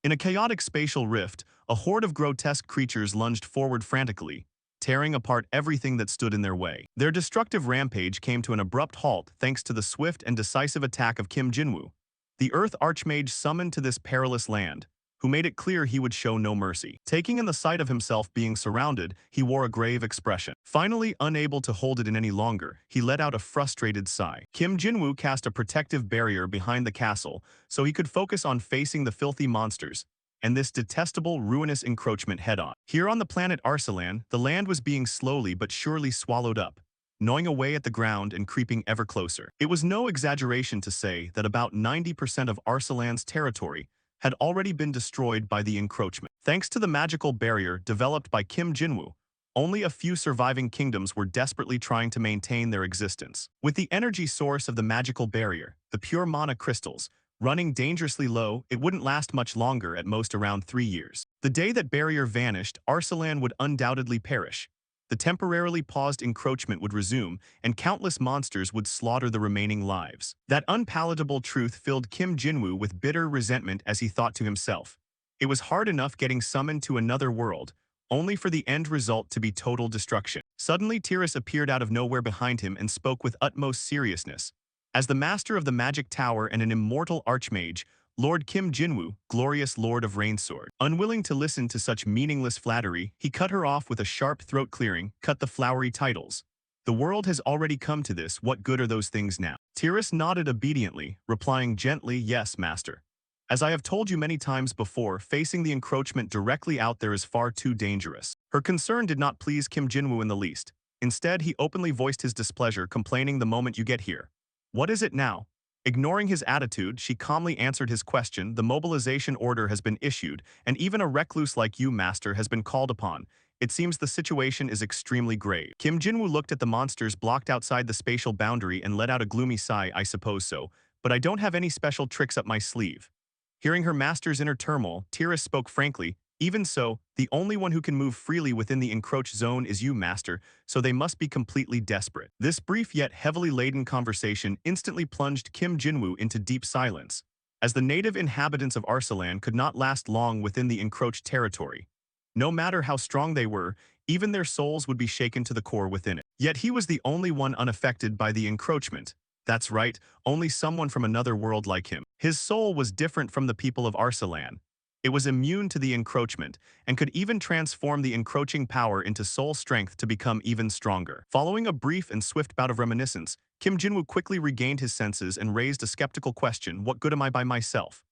In a chaotic spatial rift, a horde of grotesque creatures lunged forward frantically, tearing apart everything that stood in their way. Their destructive rampage came to an abrupt halt thanks to the swift and decisive attack of Kim Jinwoo, the Earth Archmage summoned to this perilous land, who made it clear he would show no mercy. Taking in the sight of himself being surrounded, he wore a grave expression. Finally, unable to hold it in any longer, he let out a frustrated sigh. Kim Jinwoo cast a protective barrier behind the castle so he could focus on facing the filthy monsters and this detestable, ruinous encroachment head-on. Here on the planet Arsalan, the land was being slowly but surely swallowed up, gnawing away at the ground and creeping ever closer. It was no exaggeration to say that about 90% of Arsalan's territory had already been destroyed by the encroachment. Thanks to the magical barrier developed by Kim Jinwoo, only a few surviving kingdoms were desperately trying to maintain their existence. With the energy source of the magical barrier, the pure mana crystals, running dangerously low, it wouldn't last much longer, at most around 3 years. The day that barrier vanished, Arsalan would undoubtedly perish. The temporarily paused encroachment would resume, and countless monsters would slaughter the remaining lives. That unpalatable truth filled Kim Jinwoo with bitter resentment as he thought to himself. It was hard enough getting summoned to another world, only for the end result to be total destruction. Suddenly, Tiras appeared out of nowhere behind him and spoke with utmost seriousness. As the master of the magic tower and an immortal archmage, Lord Kim Jinwoo, glorious Lord of Rainsword. Unwilling to listen to such meaningless flattery, he cut her off with a sharp throat-clearing, "Cut the flowery titles. The world has already come to this, what good are those things now?" Tiras nodded obediently, replying gently, "Yes, master. As I have told you many times before, facing the encroachment directly out there is far too dangerous." Her concern did not please Kim Jinwoo in the least. Instead, he openly voiced his displeasure, complaining, "The moment you get here. What is it now?" Ignoring his attitude, she calmly answered his question, "The mobilization order has been issued, and even a recluse like you, master, has been called upon. It seems the situation is extremely grave." Kim Jinwoo looked at the monsters blocked outside the spatial boundary and let out a gloomy sigh. "I suppose so, but I don't have any special tricks up my sleeve." Hearing her master's inner turmoil, Tiras spoke frankly, "Even so, the only one who can move freely within the encroached zone is you, master, so they must be completely desperate." This brief yet heavily laden conversation instantly plunged Kim Jinwoo into deep silence, as the native inhabitants of Arsalan could not last long within the encroached territory. No matter how strong they were, even their souls would be shaken to the core within it. Yet he was the only one unaffected by the encroachment. That's right, only someone from another world like him. His soul was different from the people of Arsalan. It was immune to the encroachment, and could even transform the encroaching power into soul strength to become even stronger. Following a brief and swift bout of reminiscence, Kim Jinwoo quickly regained his senses and raised a skeptical question, "What good am I by myself?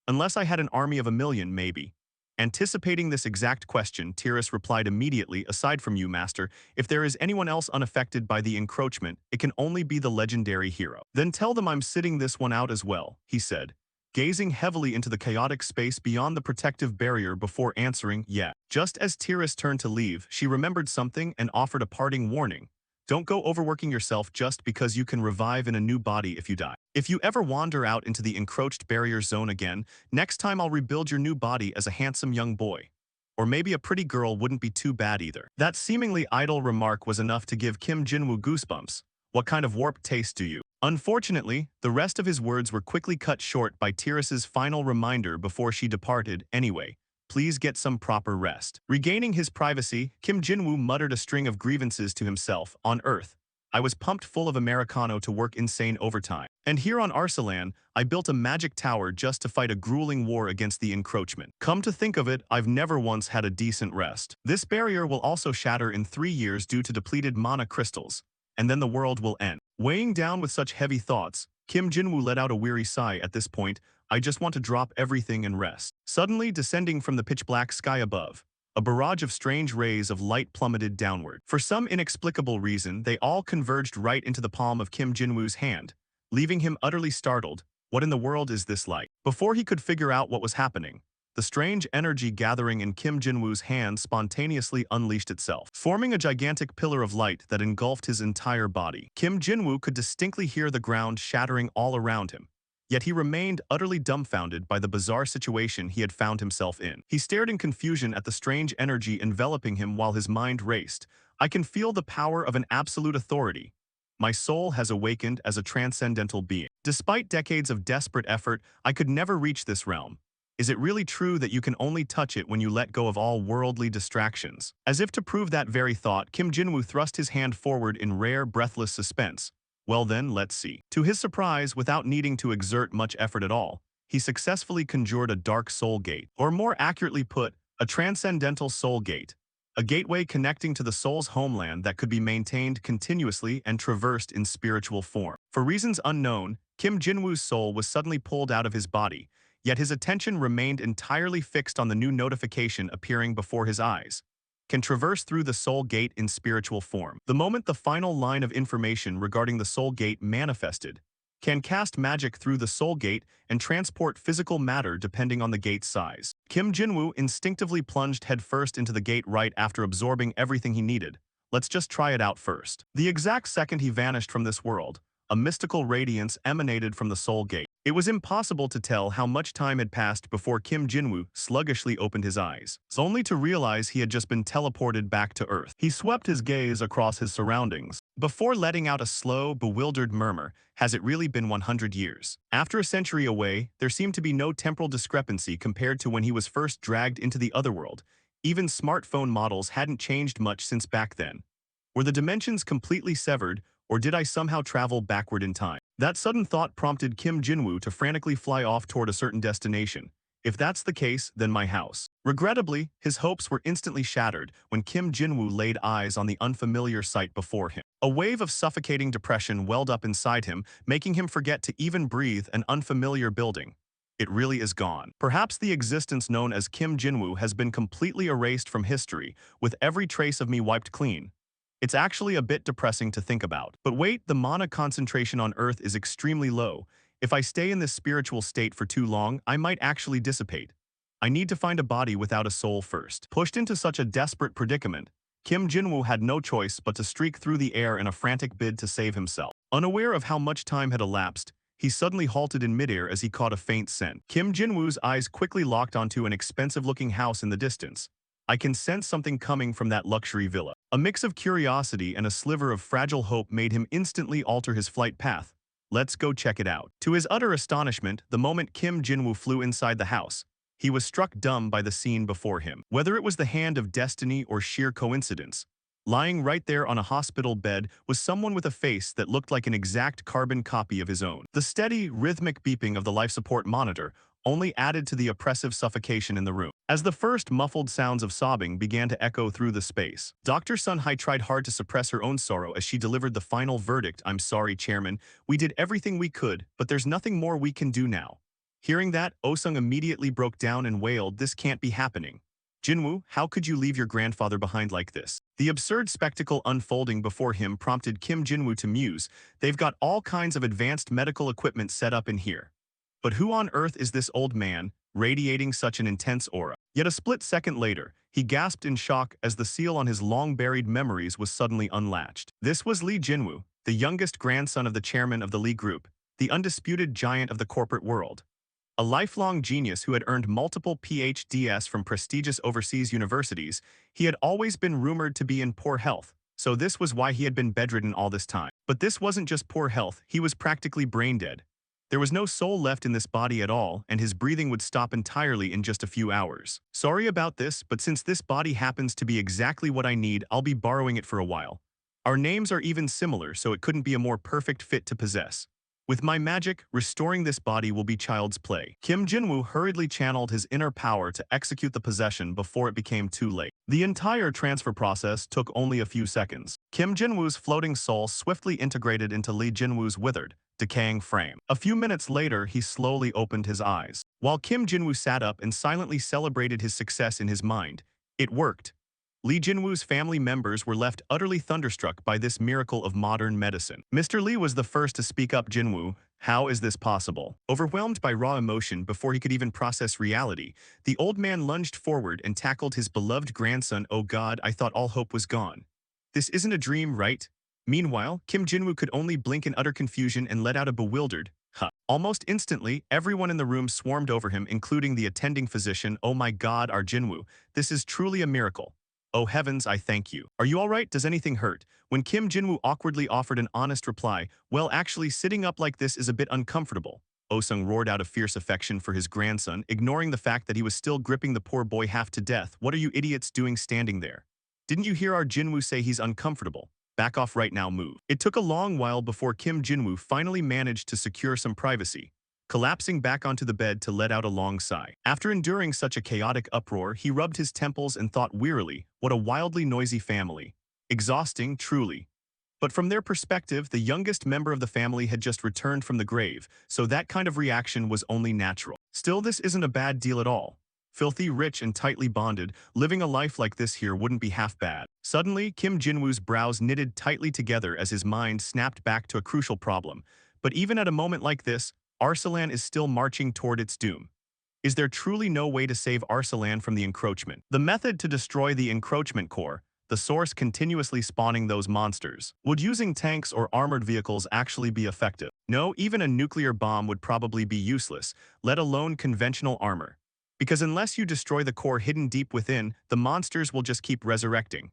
Unless I had an army of 1,000,000, maybe." Anticipating this exact question, Tiras replied immediately, "Aside from you, master, if there is anyone else unaffected by the encroachment, it can only be the legendary hero." "Then tell them I'm sitting this one out as well," he said, gazing heavily into the chaotic space beyond the protective barrier before answering, "Yeah." Just as Tiras turned to leave, she remembered something and offered a parting warning. "Don't go overworking yourself just because you can revive in a new body if you die. If you ever wander out into the encroached barrier zone again, next time I'll rebuild your new body as a handsome young boy. Or maybe a pretty girl wouldn't be too bad either." That seemingly idle remark was enough to give Kim Jinwoo goosebumps. What kind of warped taste do you? Unfortunately, the rest of his words were quickly cut short by Tiras's final reminder before she departed. "Anyway, please get some proper rest." Regaining his privacy, Kim Jinwoo muttered a string of grievances to himself. "On Earth, I was pumped full of Americano to work insane overtime. And here on Arsalan, I built a magic tower just to fight a grueling war against the encroachment. Come to think of it, I've never once had a decent rest. This barrier will also shatter in 3 years due to depleted mana crystals, and then the world will end." Weighing down with such heavy thoughts, Kim Jinwoo let out a weary sigh. At this point, "I just want to drop everything and rest." Suddenly, descending from the pitch-black sky above, a barrage of strange rays of light plummeted downward. For some inexplicable reason, they all converged right into the palm of Kim Jinwoo's hand, leaving him utterly startled. "What in the world is this light?" Before he could figure out what was happening, the strange energy gathering in Kim Jinwoo's hand spontaneously unleashed itself, forming a gigantic pillar of light that engulfed his entire body. Kim Jinwoo could distinctly hear the ground shattering all around him, yet he remained utterly dumbfounded by the bizarre situation he had found himself in. He stared in confusion at the strange energy enveloping him while his mind raced. "I can feel the power of an absolute authority. My soul has awakened as a transcendental being. Despite decades of desperate effort, I could never reach this realm. Is it really true that you can only touch it when you let go of all worldly distractions? As if to prove that very thought, Kim Jinwoo thrust his hand forward in rare, breathless suspense. Well then, let's see. To his surprise, without needing to exert much effort at all, he successfully conjured a dark soul gate, or more accurately put, a transcendental soul gate, a gateway connecting to the soul's homeland that could be maintained continuously and traversed in spiritual form. For reasons unknown, Kim Jinwoo's soul was suddenly pulled out of his body, yet his attention remained entirely fixed on the new notification appearing before his eyes. Can traverse through the soul gate in spiritual form. The moment the final line of information regarding the soul gate manifested, can cast magic through the soul gate and transport physical matter depending on the gate's size. Kim Jinwoo instinctively plunged headfirst into the gate right after absorbing everything he needed. Let's just try it out first. The exact second he vanished from this world, a mystical radiance emanated from the soul gate. It was impossible to tell how much time had passed before Kim Jinwoo sluggishly opened his eyes, only to realize he had just been teleported back to Earth. He swept his gaze across his surroundings, before letting out a slow, bewildered murmur. Has it really been 100 years? After a century away, there seemed to be no temporal discrepancy compared to when he was first dragged into the otherworld. Even smartphone models hadn't changed much since back then. Were the dimensions completely severed, or did I somehow travel backward in time? That sudden thought prompted Kim Jinwoo to frantically fly off toward a certain destination. If that's the case, then my house. Regrettably, his hopes were instantly shattered when Kim Jinwoo laid eyes on the unfamiliar sight before him. A wave of suffocating depression welled up inside him, making him forget to even breathe an unfamiliar building. It really is gone. Perhaps the existence known as Kim Jinwoo has been completely erased from history, with every trace of me wiped clean. It's actually a bit depressing to think about. But wait, the mana concentration on Earth is extremely low. If I stay in this spiritual state for too long, I might actually dissipate. I need to find a body without a soul first. Pushed into such a desperate predicament, Kim Jinwoo had no choice but to streak through the air in a frantic bid to save himself. Unaware of how much time had elapsed, he suddenly halted in midair as he caught a faint scent. Kim Jinwoo's eyes quickly locked onto an expensive-looking house in the distance. I can sense something coming from that luxury villa. A mix of curiosity and a sliver of fragile hope made him instantly alter his flight path. Let's go check it out. To his utter astonishment, the moment Kim Jinwoo flew inside the house, he was struck dumb by the scene before him. Whether it was the hand of destiny or sheer coincidence, lying right there on a hospital bed was someone with a face that looked like an exact carbon copy of his own. The steady, rhythmic beeping of the life support monitor only added to the oppressive suffocation in the room. As the first muffled sounds of sobbing began to echo through the space, Dr. Sunhai tried hard to suppress her own sorrow as she delivered the final verdict. I'm sorry, Chairman. We did everything we could, but there's nothing more we can do now. Hearing that, Oh-sung immediately broke down and wailed, this can't be happening. Jinwoo, how could you leave your grandfather behind like this? The absurd spectacle unfolding before him prompted Kim Jinwoo to muse, they've got all kinds of advanced medical equipment set up in here. But who on earth is this old man, radiating such an intense aura? Yet a split second later, he gasped in shock as the seal on his long-buried memories was suddenly unlatched. This was Lee Jinwoo, the youngest grandson of the chairman of the Lee Group, the undisputed giant of the corporate world. A lifelong genius who had earned multiple PhDs from prestigious overseas universities, he had always been rumored to be in poor health, so this was why he had been bedridden all this time. But this wasn't just poor health, he was practically brain dead. There was no soul left in this body at all, and his breathing would stop entirely in just a few hours. Sorry about this, but since this body happens to be exactly what I need, I'll be borrowing it for a while. Our names are even similar, so it couldn't be a more perfect fit to possess. With my magic, restoring this body will be child's play. Kim Jinwoo hurriedly channeled his inner power to execute the possession before it became too late. The entire transfer process took only a few seconds. Kim Jinwoo's floating soul swiftly integrated into Lee Jinwoo's withered, decaying frame. A few minutes later, he slowly opened his eyes. While Kim Jinwoo sat up and silently celebrated his success in his mind, it worked. Lee Jinwoo's family members were left utterly thunderstruck by this miracle of modern medicine. Mr. Lee was the first to speak up. Jinwoo, how is this possible? Overwhelmed by raw emotion before he could even process reality, the old man lunged forward and tackled his beloved grandson. Oh God, I thought all hope was gone. This isn't a dream, right? Meanwhile, Kim Jinwoo could only blink in utter confusion and let out a bewildered, huh. Almost instantly, everyone in the room swarmed over him, including the attending physician. Oh my God, our Jinwoo, this is truly a miracle. Oh heavens, I thank you. Are you all right? Does anything hurt? When Kim Jinwoo awkwardly offered an honest reply, well, actually, sitting up like this is a bit uncomfortable. Oh-sung roared out of fierce affection for his grandson, ignoring the fact that he was still gripping the poor boy half to death. What are you idiots doing standing there? Didn't you hear our Jinwoo say he's uncomfortable? Back off right now, move. It took a long while before Kim Jinwoo finally managed to secure some privacy, collapsing back onto the bed to let out a long sigh. After enduring such a chaotic uproar, he rubbed his temples and thought wearily, what a wildly noisy family. Exhausting, truly. But from their perspective, the youngest member of the family had just returned from the grave, so that kind of reaction was only natural. Still, this isn't a bad deal at all. Filthy, rich, and tightly bonded, living a life like this here wouldn't be half bad. Suddenly, Kim Jinwoo's brows knitted tightly together as his mind snapped back to a crucial problem. But even at a moment like this, Arsalan is still marching toward its doom. Is there truly no way to save Arsalan from the encroachment? The method to destroy the encroachment core, the source continuously spawning those monsters. Would using tanks or armored vehicles actually be effective? No, even a nuclear bomb would probably be useless, let alone conventional armor. Because unless you destroy the core hidden deep within, the monsters will just keep resurrecting.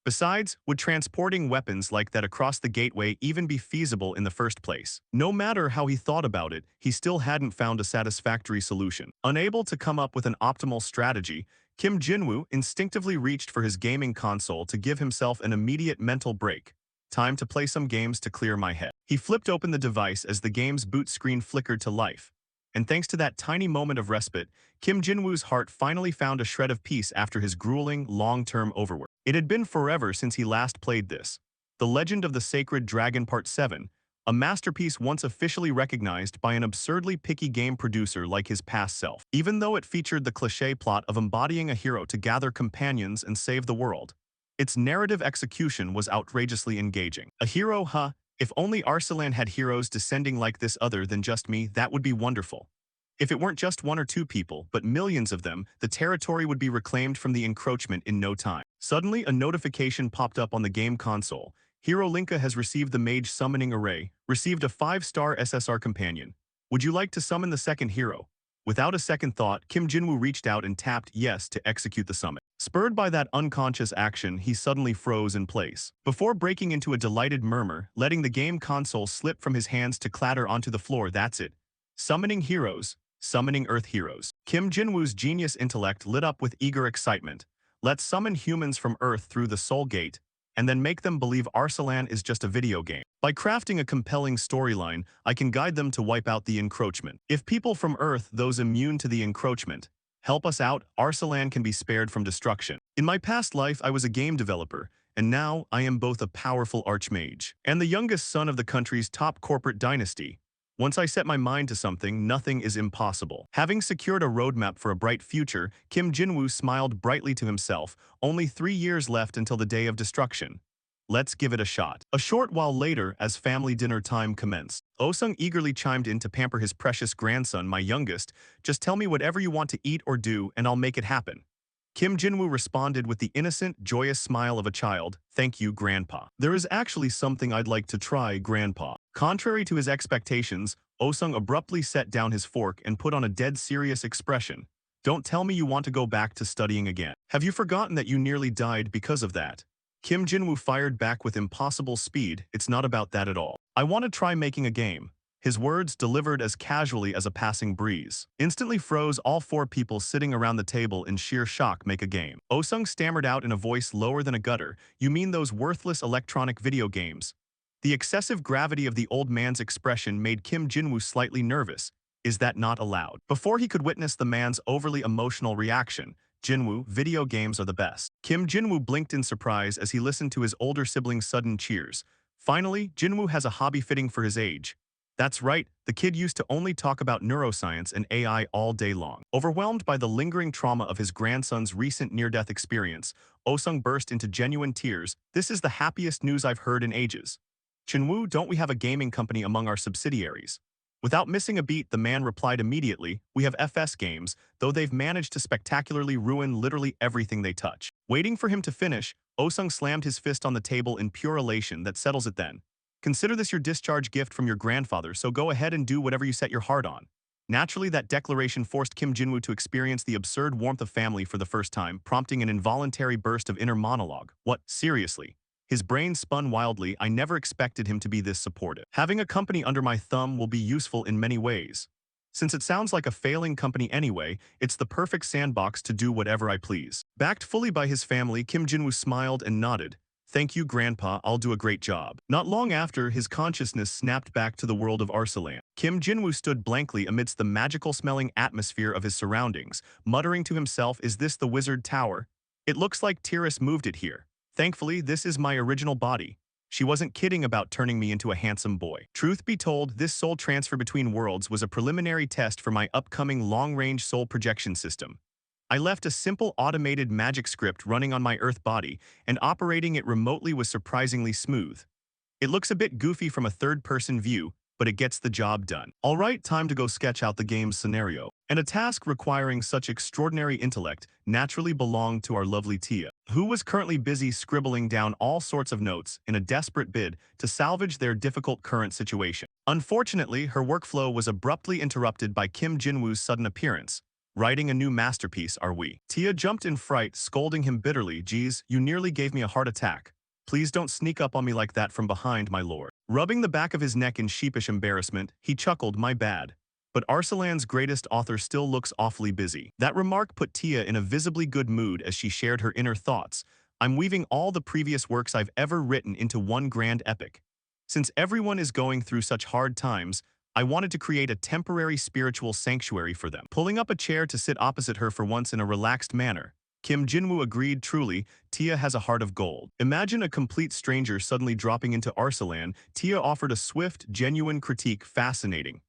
Besides, would transporting weapons like that across the gateway even be feasible in the first place? No matter how he thought about it, he still hadn't found a satisfactory solution. Unable to come up with an optimal strategy, Kim Jinwoo instinctively reached for his gaming console to give himself an immediate mental break. Time to play some games to clear my head. He flipped open the device as the game's boot screen flickered to life. And thanks to that tiny moment of respite, Kim Jinwoo's heart finally found a shred of peace after his grueling, long-term overwork. It had been forever since he last played this. The Legend of the Sacred Dragon Part 7, a masterpiece once officially recognized by an absurdly picky game producer like his past self. Even though it featured the cliché plot of embodying a hero to gather companions and save the world, its narrative execution was outrageously engaging. A hero, huh? If only Arsalan had heroes descending like this other than just me, that would be wonderful. If it weren't just one or two people, but millions of them, the territory would be reclaimed from the encroachment in no time. Suddenly, a notification popped up on the game console. Hero Linka has received the Mage Summoning Array, received a 5-star SSR companion. Would you like to summon the second hero? Without a second thought, Kim Jinwoo reached out and tapped yes to execute the summon. Spurred by that unconscious action, he suddenly froze in place. Before breaking into a delighted murmur, letting the game console slip from his hands to clatter onto the floor, that's it. Summoning heroes. Summoning Earth heroes. Kim Jinwoo's genius intellect lit up with eager excitement. Let's summon humans from Earth through the Soul Gate, and then make them believe Arsalan is just a video game. By crafting a compelling storyline, I can guide them to wipe out the encroachment. If people from Earth, those immune to the encroachment, help us out, Arsalan can be spared from destruction. In my past life, I was a game developer, and now I am both a powerful archmage and the youngest son of the country's top corporate dynasty. Once I set my mind to something, nothing is impossible. Having secured a roadmap for a bright future, Kim Jinwoo smiled brightly to himself, only 3 years left until the day of destruction. Let's give it a shot. A short while later, as family dinner time commenced, Oh-sung eagerly chimed in to pamper his precious grandson, my youngest. Just tell me whatever you want to eat or do, and I'll make it happen. Kim Jinwoo responded with the innocent, joyous smile of a child. Thank you, Grandpa. There is actually something I'd like to try, Grandpa. Contrary to his expectations, Oh-sung abruptly set down his fork and put on a dead serious expression. Don't tell me you want to go back to studying again. Have you forgotten that you nearly died because of that? Kim Jinwoo fired back with impossible speed. It's not about that at all. I want to try making a game. His words, delivered as casually as a passing breeze, instantly froze all 4 people sitting around the table in sheer shock. Make a game. Oh-sung stammered out in a voice lower than a gutter. You mean those worthless electronic video games? The excessive gravity of the old man's expression made Kim Jinwoo slightly nervous. Is that not allowed? Before he could witness the man's overly emotional reaction, Jinwoo, video games are the best. Kim Jinwoo blinked in surprise as he listened to his older sibling's sudden cheers. Finally, Jinwoo has a hobby fitting for his age. That's right, the kid used to only talk about neuroscience and AI all day long. Overwhelmed by the lingering trauma of his grandson's recent near-death experience, Oh-sung burst into genuine tears. This is the happiest news I've heard in ages. Jinwoo, don't we have a gaming company among our subsidiaries? Without missing a beat, the man replied immediately, we have FS Games, though they've managed to spectacularly ruin literally everything they touch. Waiting for him to finish, Oh-sung slammed his fist on the table in pure elation. That settles it then. Consider this your discharge gift from your grandfather, so go ahead and do whatever you set your heart on. Naturally, that declaration forced Kim Jinwoo to experience the absurd warmth of family for the first time, prompting an involuntary burst of inner monologue. What? Seriously? His brain spun wildly. I never expected him to be this supportive. Having a company under my thumb will be useful in many ways. Since it sounds like a failing company anyway, it's the perfect sandbox to do whatever I please. Backed fully by his family, Kim Jinwoo smiled and nodded. Thank you, Grandpa, I'll do a great job. Not long after, his consciousness snapped back to the world of Arsalan. Kim Jinwoo stood blankly amidst the magical-smelling atmosphere of his surroundings, muttering to himself, is this the Wizard Tower? It looks like Tiras moved it here. Thankfully, this is my original body. She wasn't kidding about turning me into a handsome boy. Truth be told, this soul transfer between worlds was a preliminary test for my upcoming long-range soul projection system. I left a simple automated magic script running on my Earth body, and operating it remotely was surprisingly smooth. It looks a bit goofy from a third-person view, but it gets the job done. Alright, time to go sketch out the game's scenario. And a task requiring such extraordinary intellect naturally belonged to our lovely Tia, who was currently busy scribbling down all sorts of notes in a desperate bid to salvage their difficult current situation. Unfortunately, her workflow was abruptly interrupted by Kim Jinwoo's sudden appearance. Writing a new masterpiece, are we? Tia jumped in fright, scolding him bitterly, geez, you nearly gave me a heart attack. Please don't sneak up on me like that from behind, my lord. Rubbing the back of his neck in sheepish embarrassment, he chuckled, my bad. But Arsalan's greatest author still looks awfully busy. That remark put Tia in a visibly good mood as she shared her inner thoughts. I'm weaving all the previous works I've ever written into one grand epic. Since everyone is going through such hard times, I wanted to create a temporary spiritual sanctuary for them. Pulling up a chair to sit opposite her for once in a relaxed manner, Kim Jinwoo agreed, truly, Tia has a heart of gold. Imagine a complete stranger suddenly dropping into Arsalan. Tia offered a swift, genuine critique, fascinating.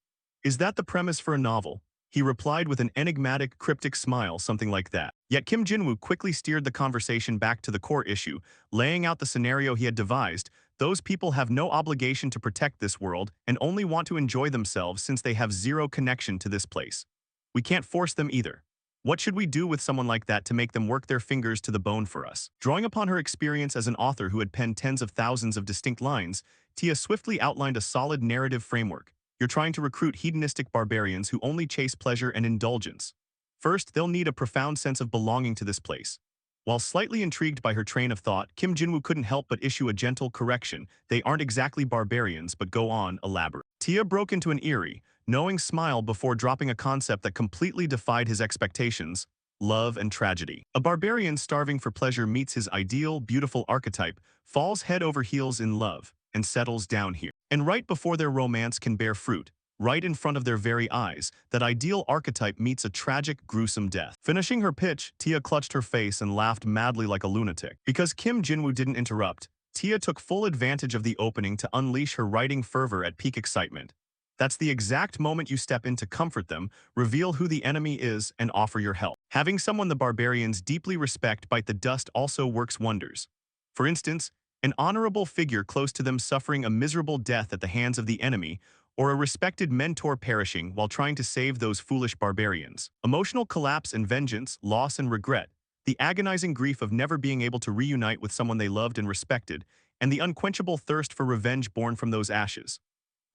Is that the premise for a novel? He replied with an enigmatic, cryptic smile, something like that. Yet Kim Jinwoo quickly steered the conversation back to the core issue, laying out the scenario he had devised. Those people have no obligation to protect this world and only want to enjoy themselves since they have zero connection to this place. We can't force them either. What should we do with someone like that to make them work their fingers to the bone for us? Drawing upon her experience as an author who had penned tens of thousands of distinct lines, Tia swiftly outlined a solid narrative framework. You're trying to recruit hedonistic barbarians who only chase pleasure and indulgence. First, they'll need a profound sense of belonging to this place. While slightly intrigued by her train of thought, Kim Jinwoo couldn't help but issue a gentle correction. They aren't exactly barbarians, but go on, elaborate. Tia broke into an eerie, knowing smile before dropping a concept that completely defied his expectations: love and tragedy. A barbarian starving for pleasure meets his ideal, beautiful archetype, falls head over heels in love, and settles down here. And right before their romance can bear fruit, right in front of their very eyes, that ideal archetype meets a tragic, gruesome death. Finishing her pitch, Tia clutched her face and laughed madly like a lunatic. Because Kim Jinwoo didn't interrupt, Tia took full advantage of the opening to unleash her writing fervor at peak excitement. That's the exact moment you step in to comfort them, reveal who the enemy is, and offer your help. Having someone the barbarians deeply respect bite the dust also works wonders. For instance, an honorable figure close to them suffering a miserable death at the hands of the enemy, or a respected mentor perishing while trying to save those foolish barbarians. Emotional collapse and vengeance, loss and regret, the agonizing grief of never being able to reunite with someone they loved and respected, and the unquenchable thirst for revenge born from those ashes.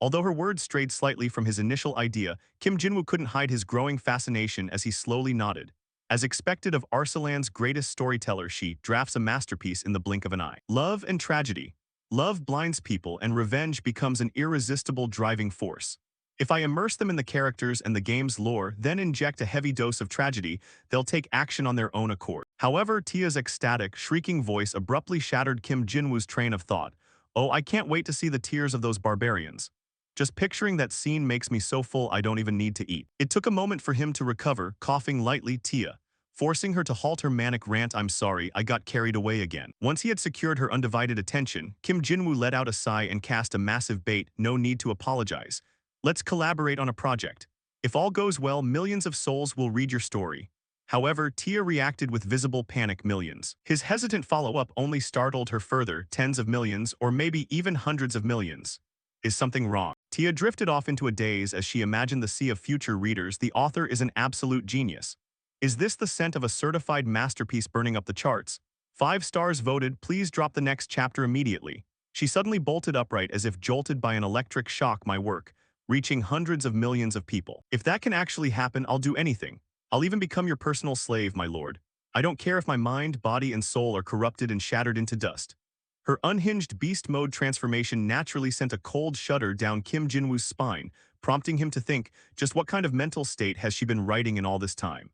Although her words strayed slightly from his initial idea, Kim Jinwoo couldn't hide his growing fascination as he slowly nodded. As expected of Arsalan's greatest storyteller, she drafts a masterpiece in the blink of an eye. Love and tragedy. Love blinds people and revenge becomes an irresistible driving force. If I immerse them in the characters and the game's lore, then inject a heavy dose of tragedy, they'll take action on their own accord. However, Tia's ecstatic, shrieking voice abruptly shattered Kim Jinwoo's train of thought. Oh, I can't wait to see the tears of those barbarians. Just picturing that scene makes me so full I don't even need to eat. It took a moment for him to recover, coughing lightly. Tia, forcing her to halt her manic rant, I'm sorry, I got carried away again. Once he had secured her undivided attention, Kim Jinwoo let out a sigh and cast a massive bait. No need to apologize. Let's collaborate on a project. If all goes well, millions of souls will read your story. However, Tia reacted with visible panic. Millions. His hesitant follow-up only startled her further. Tens of millions, or maybe even hundreds of millions. Is something wrong? Tia drifted off into a daze as she imagined the sea of future readers. The author is an absolute genius. Is this the scent of a certified masterpiece burning up the charts? 5 stars voted, please drop the next chapter immediately. She suddenly bolted upright as if jolted by an electric shock. My work, reaching hundreds of millions of people. If that can actually happen, I'll do anything. I'll even become your personal slave, my lord. I don't care if my mind, body, and soul are corrupted and shattered into dust. Her unhinged beast mode transformation naturally sent a cold shudder down Kim Jinwoo's spine, prompting him to think, just what kind of mental state has she been writing in all this time?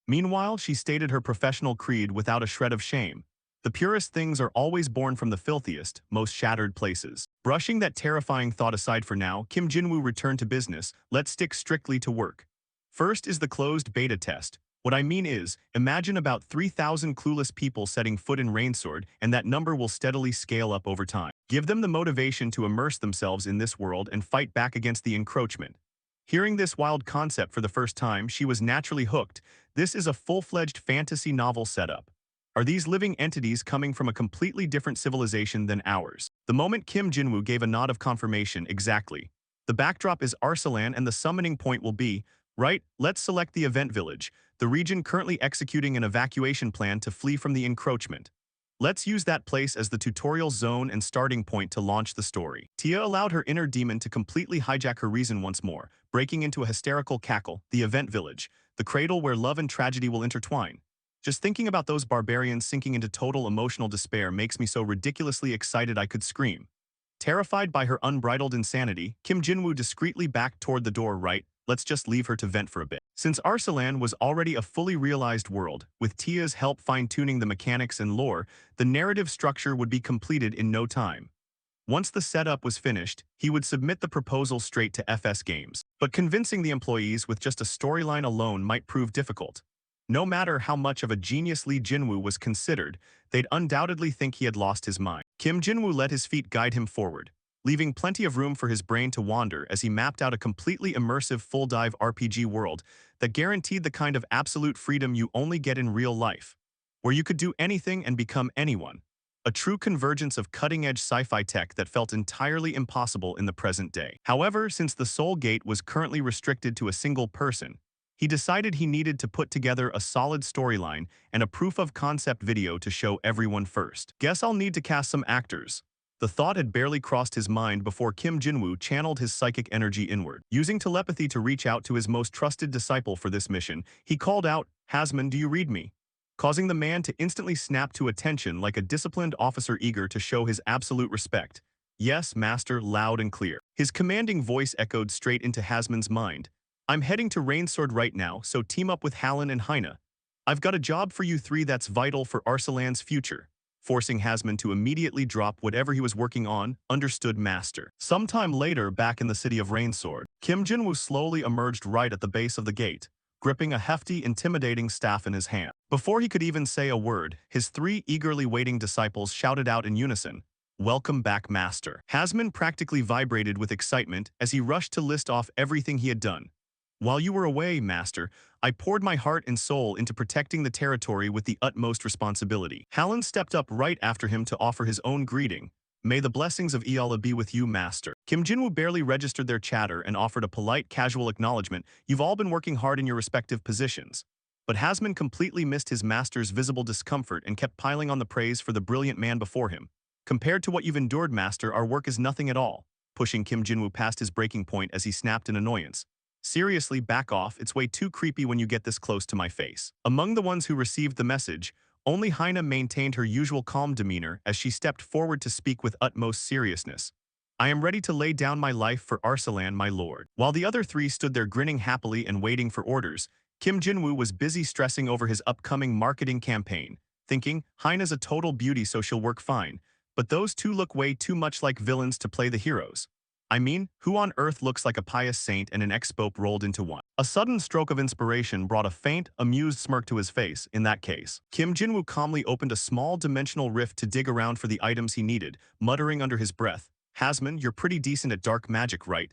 Meanwhile, she stated her professional creed without a shred of shame. The purest things are always born from the filthiest, most shattered places. Brushing that terrifying thought aside for now, Kim Jinwoo returned to business. Let's stick strictly to work. First is the closed beta test. What I mean is, imagine about 3,000 clueless people setting foot in Rainsword, and that number will steadily scale up over time. Give them the motivation to immerse themselves in this world and fight back against the encroachment. Hearing this wild concept for the first time, she was naturally hooked. This is a full-fledged fantasy novel setup. Are these living entities coming from a completely different civilization than ours? The moment Kim Jinwoo gave a nod of confirmation, exactly. The backdrop is Arsalan and the summoning point will be, right, let's select the event village, the region currently executing an evacuation plan to flee from the encroachment. Let's use that place as the tutorial zone and starting point to launch the story. Tia allowed her inner demon to completely hijack her reason once more, breaking into a hysterical cackle, the event village, the cradle where love and tragedy will intertwine. Just thinking about those barbarians sinking into total emotional despair makes me so ridiculously excited I could scream. Terrified by her unbridled insanity, Kim Jinwoo discreetly backed toward the door. Right, let's just leave her to vent for a bit. Since Arsalan was already a fully realized world, with Tia's help fine-tuning the mechanics and lore, the narrative structure would be completed in no time. Once the setup was finished, he would submit the proposal straight to FS Games. But convincing the employees with just a storyline alone might prove difficult. No matter how much of a genius Lee Jinwoo was considered, they'd undoubtedly think he had lost his mind. Kim Jinwoo let his feet guide him forward, leaving plenty of room for his brain to wander as he mapped out a completely immersive full-dive RPG world that guaranteed the kind of absolute freedom you only get in real life, where you could do anything and become anyone. A true convergence of cutting-edge sci-fi tech that felt entirely impossible in the present day. However, since the Soul Gate was currently restricted to a single person, he decided he needed to put together a solid storyline and a proof-of-concept video to show everyone first. Guess I'll need to cast some actors. The thought had barely crossed his mind before Kim Jinwoo channeled his psychic energy inward. Using telepathy to reach out to his most trusted disciple for this mission, he called out, "Hasman, do you read me?" Causing the man to instantly snap to attention like a disciplined officer eager to show his absolute respect. "Yes, master," loud and clear. His commanding voice echoed straight into Hasman's mind. "I'm heading to Rainsword right now, so team up with Hallen and Heine. I've got a job for you three that's vital for Arsalan's future." Forcing Hasman to immediately drop whatever he was working on. "Understood, master." Sometime later, back in the city of Rainsword, Kim Jinwoo slowly emerged right at the base of the gate, gripping a hefty, intimidating staff in his hand. Before he could even say a word, his three eagerly waiting disciples shouted out in unison, "Welcome back, master." Hasman practically vibrated with excitement as he rushed to list off everything he had done. "While you were away, master, I poured my heart and soul into protecting the territory with the utmost responsibility." Hallen stepped up right after him to offer his own greeting. "May the blessings of Iala be with you, master." Kim Jinwoo barely registered their chatter and offered a polite, casual acknowledgement. "You've all been working hard in your respective positions." But Hasman completely missed his master's visible discomfort and kept piling on the praise for the brilliant man before him. "Compared to what you've endured, master, our work is nothing at all," pushing Kim Jinwoo past his breaking point as he snapped in annoyance. "Seriously, back off, it's way too creepy when you get this close to my face." Among the ones who received the message, only Heine maintained her usual calm demeanor as she stepped forward to speak with utmost seriousness. "I am ready to lay down my life for Arsalan, my lord." While the other three stood there grinning happily and waiting for orders, Kim Jinwoo was busy stressing over his upcoming marketing campaign, thinking, "Heine's a total beauty so she'll work fine, but those two look way too much like villains to play the heroes. I mean, who on earth looks like a pious saint and an ex-pope rolled into one?" A sudden stroke of inspiration brought a faint, amused smirk to his face. In that case, Kim Jinwoo calmly opened a small dimensional rift to dig around for the items he needed, muttering under his breath, "Hasman, you're pretty decent at dark magic, right?"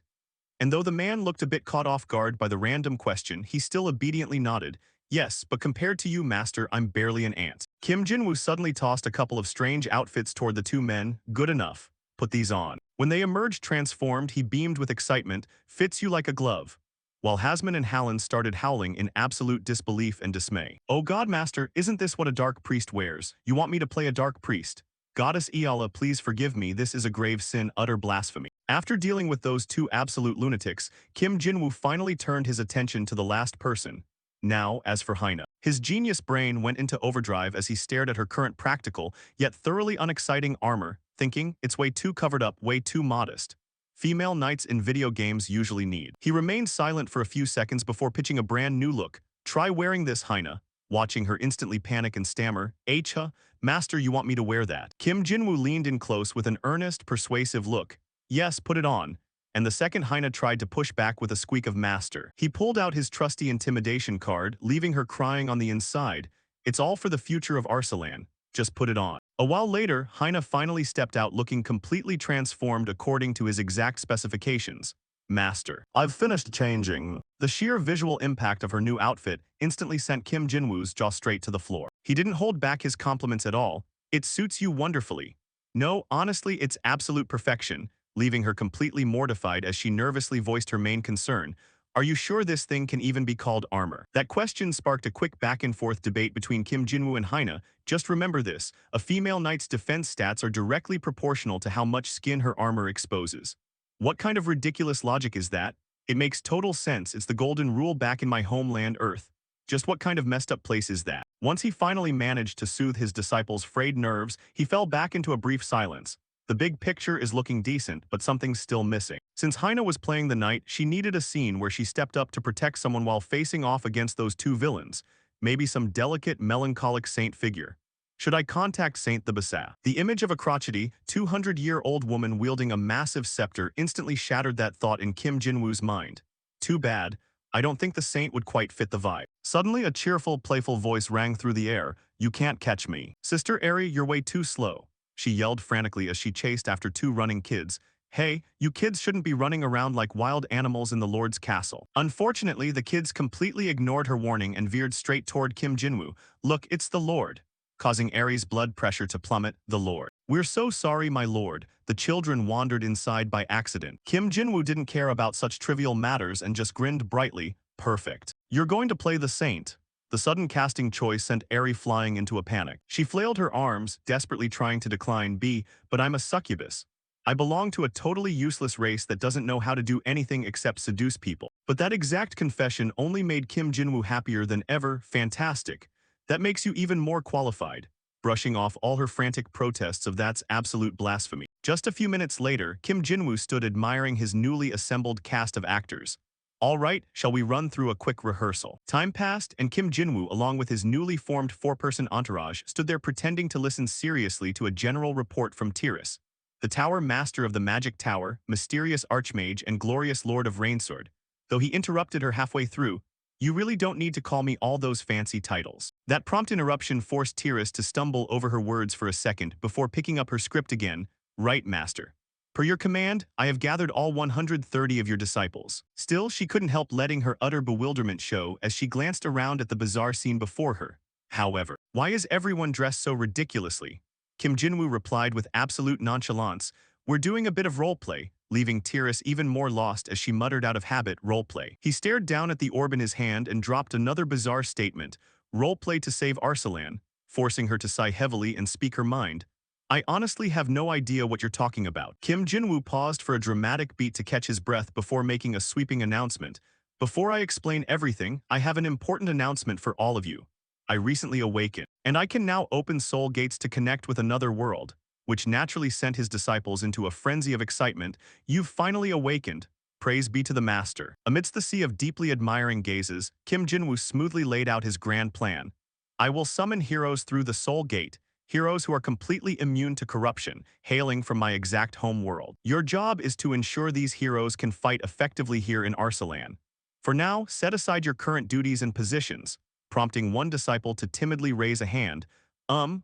And though the man looked a bit caught off guard by the random question, he still obediently nodded. "Yes, but compared to you, master, I'm barely an ant." Kim Jinwoo suddenly tossed a couple of strange outfits toward the two men. "Good enough. Put these on." When they emerged transformed, he beamed with excitement. "Fits you like a glove." While Hasman and Hallen started howling in absolute disbelief and dismay. "Oh God, master, isn't this what a dark priest wears? You want me to play a dark priest? Goddess Iala, please forgive me, this is a grave sin, utter blasphemy." After dealing with those two absolute lunatics, Kim Jinwoo finally turned his attention to the last person. Now, as for Heine. His genius brain went into overdrive as he stared at her current practical, yet thoroughly unexciting armor, thinking, "It's way too covered up, way too modest." female knights in video games usually need. He remained silent for a few seconds before pitching a brand new look. Try wearing this, Haina. Watching her instantly panic and stammer, Huh? Master, you want me to wear that? Kim Jinwoo leaned in close with an earnest, persuasive look. Yes, put it on. And the second Haina tried to push back with a squeak of master. He pulled out his trusty intimidation card, leaving her crying on the inside. It's all for the future of Arsalan. Just put it on. A while later, Haina finally stepped out looking completely transformed according to his exact specifications. Master. I've finished changing. The sheer visual impact of her new outfit instantly sent Kim Jinwoo's jaw straight to the floor. He didn't hold back his compliments at all. It suits you wonderfully. No, honestly, it's absolute perfection, leaving her completely mortified as she nervously voiced her main concern. Are you sure this thing can even be called armor? That question sparked a quick back-and-forth debate between Kim Jinwoo and Haina. Just remember this, a female knight's defense stats are directly proportional to how much skin her armor exposes. What kind of ridiculous logic is that? It makes total sense, it's the golden rule back in my homeland Earth. Just what kind of messed up place is that? Once he finally managed to soothe his disciples' frayed nerves, he fell back into a brief silence. The big picture is looking decent, but something's still missing. Since Haina was playing the knight, she needed a scene where she stepped up to protect someone while facing off against those two villains. Maybe some delicate, melancholic saint figure. Should I contact Saint the Bassa? The image of a crotchety, 200-year-old woman wielding a massive scepter instantly shattered that thought in Kim Jinwoo's mind. Too bad. I don't think the saint would quite fit the vibe. Suddenly a cheerful, playful voice rang through the air. You can't catch me. Sister Eri, you're way too slow. She yelled frantically as she chased after two running kids. Hey, you kids shouldn't be running around like wild animals in the Lord's castle. Unfortunately, the kids completely ignored her warning and veered straight toward Kim Jinwoo. Look, it's the Lord. Causing Eri's blood pressure to plummet, the Lord. We're so sorry, my lord. The children wandered inside by accident. Kim Jinwoo didn't care about such trivial matters and just grinned brightly. Perfect. You're going to play the saint. The sudden casting choice sent Eri flying into a panic. She flailed her arms, desperately trying to decline B, but I'm a succubus. I belong to a totally useless race that doesn't know how to do anything except seduce people. But that exact confession only made Kim Jinwoo happier than ever. Fantastic. That makes you even more qualified. Brushing off all her frantic protests of that's absolute blasphemy. Just a few minutes later, Kim Jinwoo stood admiring his newly assembled cast of actors. All right, shall we run through a quick rehearsal? Time passed, and Kim Jinwoo, along with his newly formed four-person entourage, stood there pretending to listen seriously to a general report from Tiras, the Tower Master of the Magic Tower, mysterious Archmage, and glorious Lord of Rainsword. Though he interrupted her halfway through, you really don't need to call me all those fancy titles. That prompt interruption forced Tiras to stumble over her words for a second before picking up her script again. Right, Master. Per your command, I have gathered all 130 of your disciples. Still, she couldn't help letting her utter bewilderment show as she glanced around at the bizarre scene before her. However, why is everyone dressed so ridiculously? Kim Jinwoo replied with absolute nonchalance, we're doing a bit of roleplay, leaving Tiras even more lost as she muttered out of habit, roleplay. He stared down at the orb in his hand and dropped another bizarre statement, roleplay to save Arsalan, forcing her to sigh heavily and speak her mind. I honestly have no idea what you're talking about. Kim Jinwoo paused for a dramatic beat to catch his breath before making a sweeping announcement. Before I explain everything, I have an important announcement for all of you. I recently awakened, and I can now open soul gates to connect with another world, which naturally sent his disciples into a frenzy of excitement. You've finally awakened. Praise be to the Master. Amidst the sea of deeply admiring gazes, Kim Jinwoo smoothly laid out his grand plan. I will summon heroes through the soul gate, heroes who are completely immune to corruption, hailing from my exact home world. Your job is to ensure these heroes can fight effectively here in Arsalan. For now, set aside your current duties and positions, prompting one disciple to timidly raise a hand.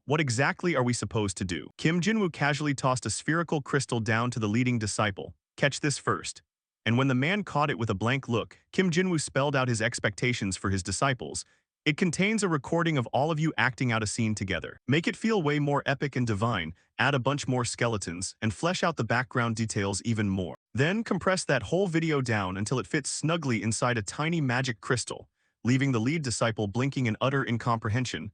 What exactly are we supposed to do? Kim Jinwoo casually tossed a spherical crystal down to the leading disciple. Catch this first. And when the man caught it with a blank look, Kim Jinwoo spelled out his expectations for his disciples. It contains a recording of all of you acting out a scene together. Make it feel way more epic and divine, add a bunch more skeletons, and flesh out the background details even more. Then compress that whole video down until it fits snugly inside a tiny magic crystal, leaving the lead disciple blinking in utter incomprehension.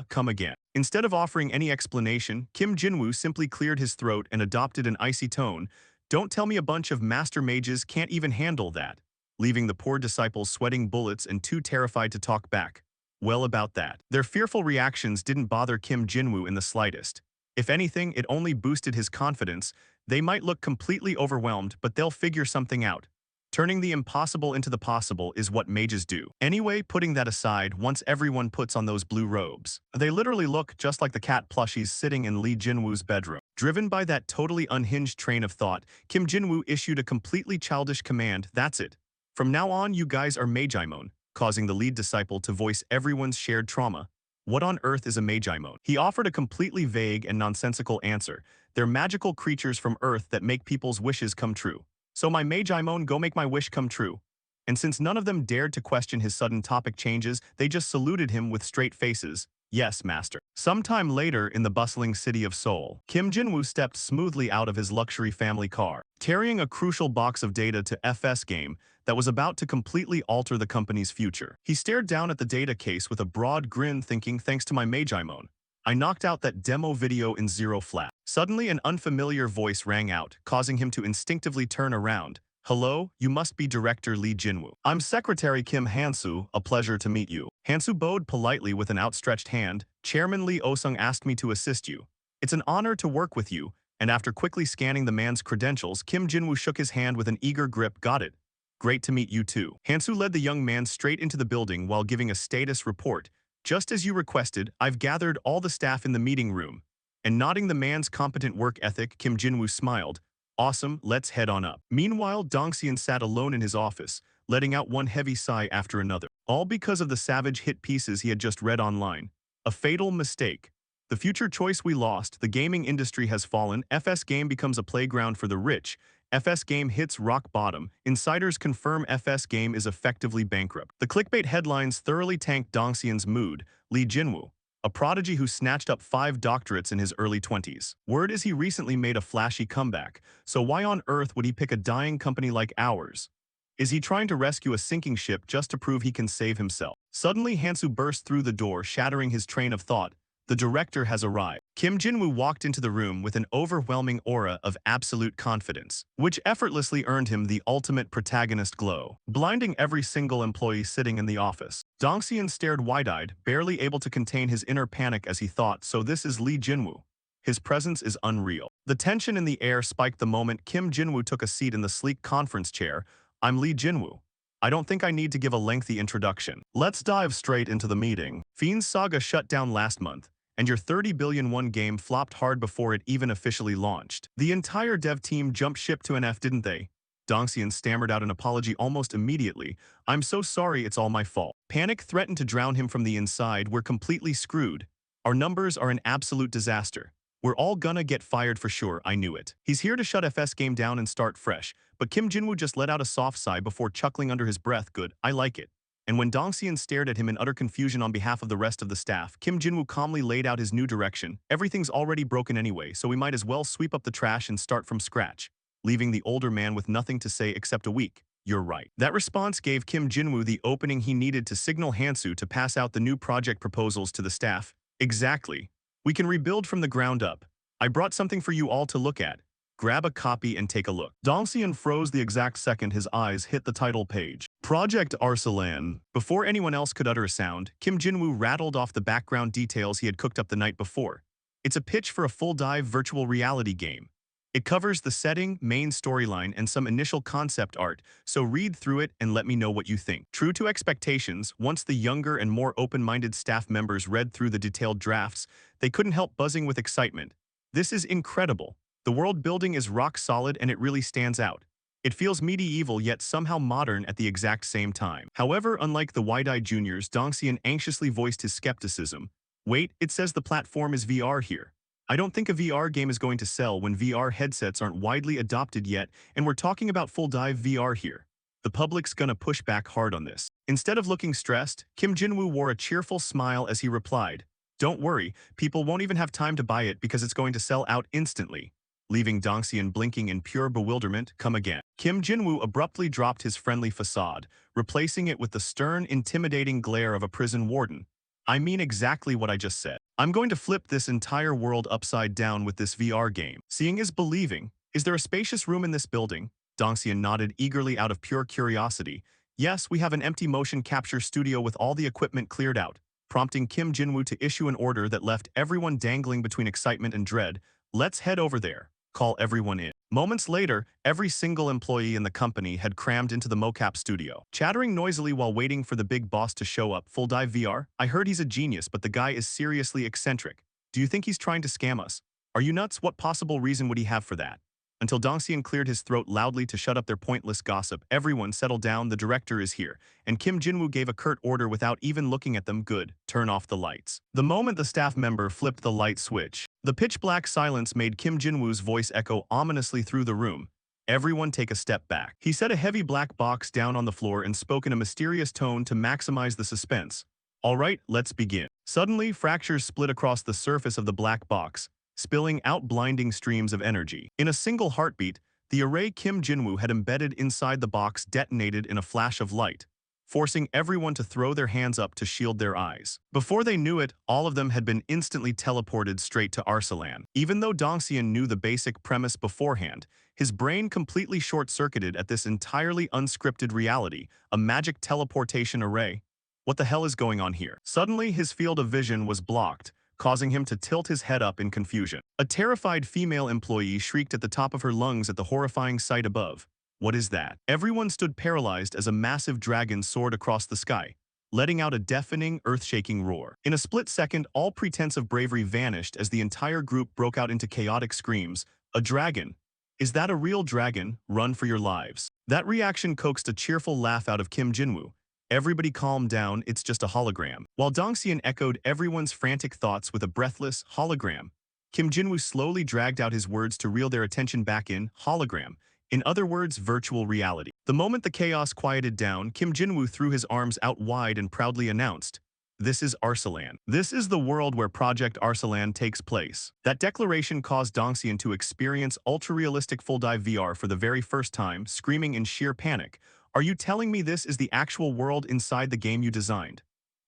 Come again. Instead of offering any explanation, Kim Jinwoo simply cleared his throat and adopted an icy tone. Don't tell me a bunch of master mages can't even handle that, leaving the poor disciples sweating bullets and too terrified to talk back. Well, about that. Their fearful reactions didn't bother Kim Jinwoo in the slightest. If anything, it only boosted his confidence. They might look completely overwhelmed, but they'll figure something out. Turning the impossible into the possible is what mages do. Anyway, putting that aside, once everyone puts on those blue robes, they literally look just like the cat plushies sitting in Lee Jinwoo's bedroom. Driven by that totally unhinged train of thought, Kim Jinwoo issued a completely childish command: that's it. From now on, you guys are Magimon, causing the lead disciple to voice everyone's shared trauma. What on earth is a Magimon? He offered a completely vague and nonsensical answer. They're magical creatures from Earth that make people's wishes come true. So my Magimon go make my wish come true. And since none of them dared to question his sudden topic changes, they just saluted him with straight faces. Yes, master. Sometime later in the bustling city of Seoul, Kim Jinwoo stepped smoothly out of his luxury family car, carrying a crucial box of data to FS Game that was about to completely alter the company's future. He stared down at the data case with a broad grin, thinking, thanks to my Magimon, I knocked out that demo video in zero flat. Suddenly, an unfamiliar voice rang out, causing him to instinctively turn around. Hello, you must be Director Lee Jinwoo. I'm Secretary Kim Hansu, a pleasure to meet you. Hansu bowed politely with an outstretched hand. Chairman Lee Osung asked me to assist you. It's an honor to work with you, and after quickly scanning the man's credentials, Kim Jinwoo shook his hand with an eager grip. Got it. Great to meet you too. Hansu led the young man straight into the building while giving a status report. Just as you requested, I've gathered all the staff in the meeting room. And nodding the man's competent work ethic, Kim Jinwoo smiled. Awesome, let's head on up. Meanwhile, Dongxian sat alone in his office, letting out one heavy sigh after another. All because of the savage hit pieces he had just read online. A fatal mistake. The future choice we lost, the gaming industry has fallen, FS Game becomes a playground for the rich, FS Game hits rock bottom, insiders confirm FS Game is effectively bankrupt. The clickbait headlines thoroughly tanked Dongxian's mood. Lee Jinwoo, a prodigy who snatched up 5 doctorates in his early 20s. Word is he recently made a flashy comeback, so why on earth would he pick a dying company like ours? Is he trying to rescue a sinking ship just to prove he can save himself? Suddenly, Hansu burst through the door, shattering his train of thought. The director has arrived. Kim Jinwoo walked into the room with an overwhelming aura of absolute confidence, which effortlessly earned him the ultimate protagonist glow, blinding every single employee sitting in the office. Dongxian stared wide-eyed, barely able to contain his inner panic as he thought, so this is Lee Jinwoo. His presence is unreal. The tension in the air spiked the moment Kim Jinwoo took a seat in the sleek conference chair. I'm Lee Jinwoo. I don't think I need to give a lengthy introduction. Let's dive straight into the meeting. Fiend's Saga shut down last month, and your 30 billion won game flopped hard before it even officially launched. The entire dev team jumped ship to NF, didn't they? Dongxian stammered out an apology almost immediately. I'm so sorry, it's all my fault. Panic threatened to drown him from the inside. We're completely screwed. Our numbers are an absolute disaster. We're all gonna get fired for sure, I knew it. He's here to shut FS Game down and start fresh, but Kim Jinwoo just let out a soft sigh before chuckling under his breath. Good, I like it. And when Dongxian stared at him in utter confusion on behalf of the rest of the staff, Kim Jinwoo calmly laid out his new direction. Everything's already broken anyway, so we might as well sweep up the trash and start from scratch, leaving the older man with nothing to say except a weak, you're right. That response gave Kim Jinwoo the opening he needed to signal Hansu to pass out the new project proposals to the staff. Exactly. We can rebuild from the ground up. I brought something for you all to look at. Grab a copy and take a look. Dongxian froze the exact second his eyes hit the title page. Project Arsalan. Before anyone else could utter a sound, Kim Jinwoo rattled off the background details he had cooked up the night before. It's a pitch for a full-dive virtual reality game. It covers the setting, main storyline, and some initial concept art, so read through it and let me know what you think. True to expectations, once the younger and more open-minded staff members read through the detailed drafts, they couldn't help buzzing with excitement. This is incredible. The world building is rock solid and it really stands out. It feels medieval yet somehow modern at the exact same time. However, unlike the wide-eyed juniors, Dongxian anxiously voiced his skepticism. Wait, it says the platform is VR here. I don't think a VR game is going to sell when VR headsets aren't widely adopted yet, and we're talking about full-dive VR here. The public's gonna push back hard on this. Instead of looking stressed, Kim Jinwoo wore a cheerful smile as he replied, don't worry, people won't even have time to buy it because it's going to sell out instantly. Leaving Dongxian blinking in pure bewilderment. Come again. Kim Jinwoo abruptly dropped his friendly facade, replacing it with the stern, intimidating glare of a prison warden. I mean exactly what I just said. I'm going to flip this entire world upside down with this VR game. Seeing is believing. Is there a spacious room in this building? Dongxian nodded eagerly out of pure curiosity. Yes, we have an empty motion capture studio with all the equipment cleared out. prompting Kim Jinwoo to issue an order that left everyone dangling between excitement and dread. Let's head over there. Call everyone in. Moments later, every single employee in the company had crammed into the mocap studio, chattering noisily while waiting for the big boss to show up. Full dive VR? I heard he's a genius, but the guy is seriously eccentric. Do you think he's trying to scam us? Are you nuts? What possible reason would he have for that? Until Dongxian cleared his throat loudly to shut up their pointless gossip. Everyone settle down, the director is here. And Kim Jinwoo gave a curt order without even looking at them. Good, turn off the lights. The moment the staff member flipped the light switch, the pitch-black silence made Kim Jinwoo's voice echo ominously through the room. Everyone take a step back. He set a heavy black box down on the floor and spoke in a mysterious tone to maximize the suspense. All right, let's begin. Suddenly, fractures split across the surface of the black box, spilling out blinding streams of energy. In a single heartbeat, the array Kim Jinwoo had embedded inside the box detonated in a flash of light, forcing everyone to throw their hands up to shield their eyes. Before they knew it, all of them had been instantly teleported straight to Arsalan. Even though Dongxian knew the basic premise beforehand, his brain completely short-circuited at this entirely unscripted reality, a magic teleportation array. What the hell is going on here? Suddenly, his field of vision was blocked, causing him to tilt his head up in confusion. A terrified female employee shrieked at the top of her lungs at the horrifying sight above. What is that? Everyone stood paralyzed as a massive dragon soared across the sky, letting out a deafening, earth-shaking roar. In a split second, all pretense of bravery vanished as the entire group broke out into chaotic screams. A dragon! Is that a real dragon? Run for your lives. That reaction coaxed a cheerful laugh out of Kim Jinwoo. Everybody calm down, it's just a hologram. While Dongxian echoed everyone's frantic thoughts with a breathless hologram, Kim Jinwoo slowly dragged out his words to reel their attention back in. Hologram. In other words, virtual reality. The moment the chaos quieted down, Kim Jinwoo threw his arms out wide and proudly announced, "This is Arsalan. This is the world where Project Arsalan takes place." That declaration caused Dongxian to experience ultra-realistic full-dive VR for the very first time, screaming in sheer panic, "Are you telling me this is the actual world inside the game you designed?"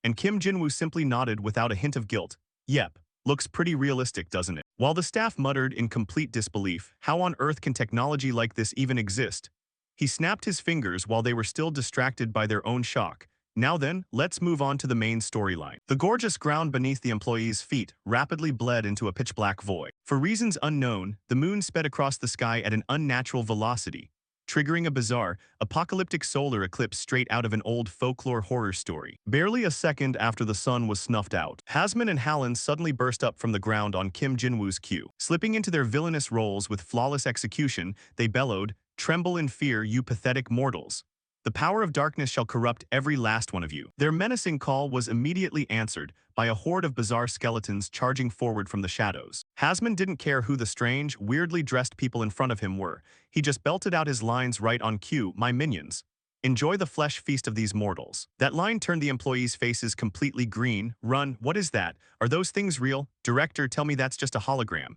And Kim Jinwoo simply nodded without a hint of guilt. Yep, looks pretty realistic, doesn't it? While the staff muttered in complete disbelief, how on earth can technology like this even exist? He snapped his fingers while they were still distracted by their own shock. Now then, let's move on to the main storyline. The gorgeous ground beneath the employees' feet rapidly bled into a pitch-black void. For reasons unknown, the moon sped across the sky at an unnatural velocity, triggering a bizarre, apocalyptic solar eclipse straight out of an old folklore horror story. Barely a second after the sun was snuffed out, Hasman and Hallen suddenly burst up from the ground on Kim Jinwoo's cue. Slipping into their villainous roles with flawless execution, they bellowed, "Tremble in fear, you pathetic mortals. The power of darkness shall corrupt every last one of you." Their menacing call was immediately answered by a horde of bizarre skeletons charging forward from the shadows. Hasman didn't care who the strange, weirdly dressed people in front of him were. He just belted out his lines right on cue. "My minions, enjoy the flesh feast of these mortals." That line turned the employees' faces completely green. "Run, what is that? Are those things real? Director, tell me that's just a hologram."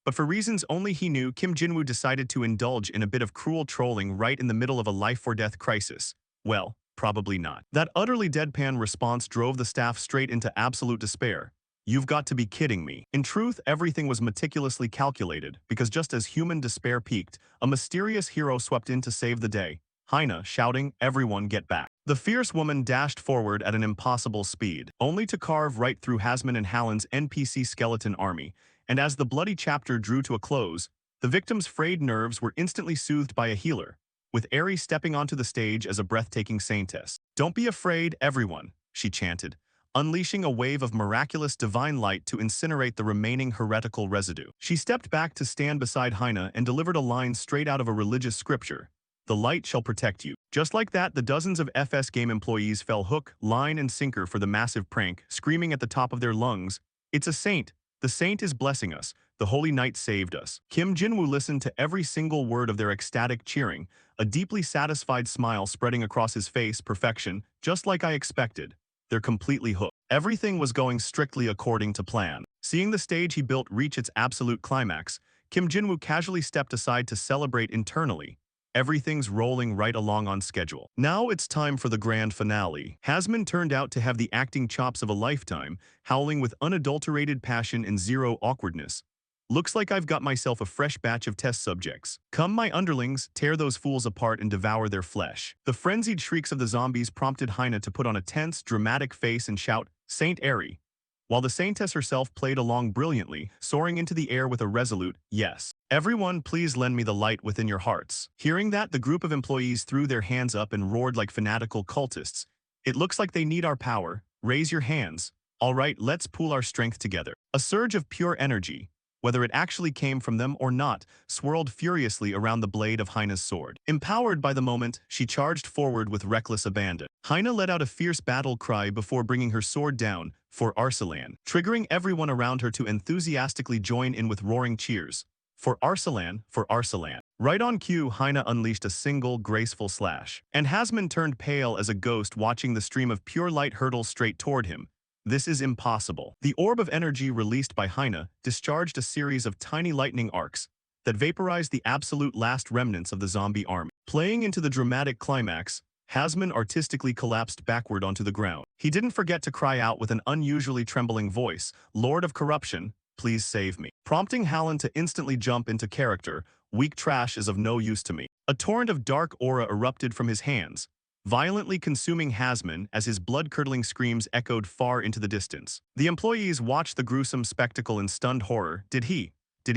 But for reasons only he knew, Kim Jinwoo decided to indulge in a bit of cruel trolling right in the middle of a life-or-death crisis. Well, probably not. That utterly deadpan response drove the staff straight into absolute despair. "You've got to be kidding me." In truth, everything was meticulously calculated, because just as human despair peaked, a mysterious hero swept in to save the day. Haina, shouting, "Everyone get back." The fierce woman dashed forward at an impossible speed, only to carve right through Hasman and Hallen's NPC skeleton army. And as the bloody chapter drew to a close, the victim's frayed nerves were instantly soothed by a healer, with Eri stepping onto the stage as a breathtaking saintess. "Don't be afraid, everyone," she chanted, unleashing a wave of miraculous divine light to incinerate the remaining heretical residue. She stepped back to stand beside Haina and delivered a line straight out of a religious scripture. "The light shall protect you." Just like that, the dozens of FS Game employees fell hook, line, and sinker for the massive prank, screaming at the top of their lungs, "It's a saint! The saint is blessing us. The holy knight saved us." Kim Jinwoo listened to every single word of their ecstatic cheering, a deeply satisfied smile spreading across his face. "Perfection, just like I expected. They're completely hooked." Everything was going strictly according to plan. Seeing the stage he built reach its absolute climax, Kim Jinwoo casually stepped aside to celebrate internally. Everything's rolling right along on schedule. Now it's time for the grand finale. Hasman turned out to have the acting chops of a lifetime, howling with unadulterated passion and zero awkwardness. "Looks like I've got myself a fresh batch of test subjects. Come, my underlings, tear those fools apart and devour their flesh." The frenzied shrieks of the zombies prompted Haina to put on a tense, dramatic face and shout, Saint Airy. While the Saintess herself played along brilliantly, soaring into the air with a resolute, yes. Everyone, please lend me the light within your hearts. Hearing that, the group of employees threw their hands up and roared like fanatical cultists. It looks like they need our power. Raise your hands. All right, let's pool our strength together. A surge of pure energy, whether it actually came from them or not, swirled furiously around the blade of Heine's sword. Empowered by the moment, she charged forward with reckless abandon. Heine let out a fierce battle cry before bringing her sword down, for Arsalan, triggering everyone around her to enthusiastically join in with roaring cheers. For Arsalan, for Arsalan. Right on cue, Heine unleashed a single, graceful slash. And Hasman turned pale as a ghost watching the stream of pure light hurtle straight toward him. This is impossible. The orb of energy released by Heine discharged a series of tiny lightning arcs that vaporized the absolute last remnants of the zombie army. Playing into the dramatic climax, Hasman artistically collapsed backward onto the ground. He didn't forget to cry out with an unusually trembling voice, "Lord of Corruption, please save me." Prompting Hallen to instantly jump into character, "Weak trash is of no use to me." A torrent of dark aura erupted from his hands, violently consuming Hasman as his blood-curdling screams echoed far into the distance. The employees watched the gruesome spectacle in stunned horror. Did he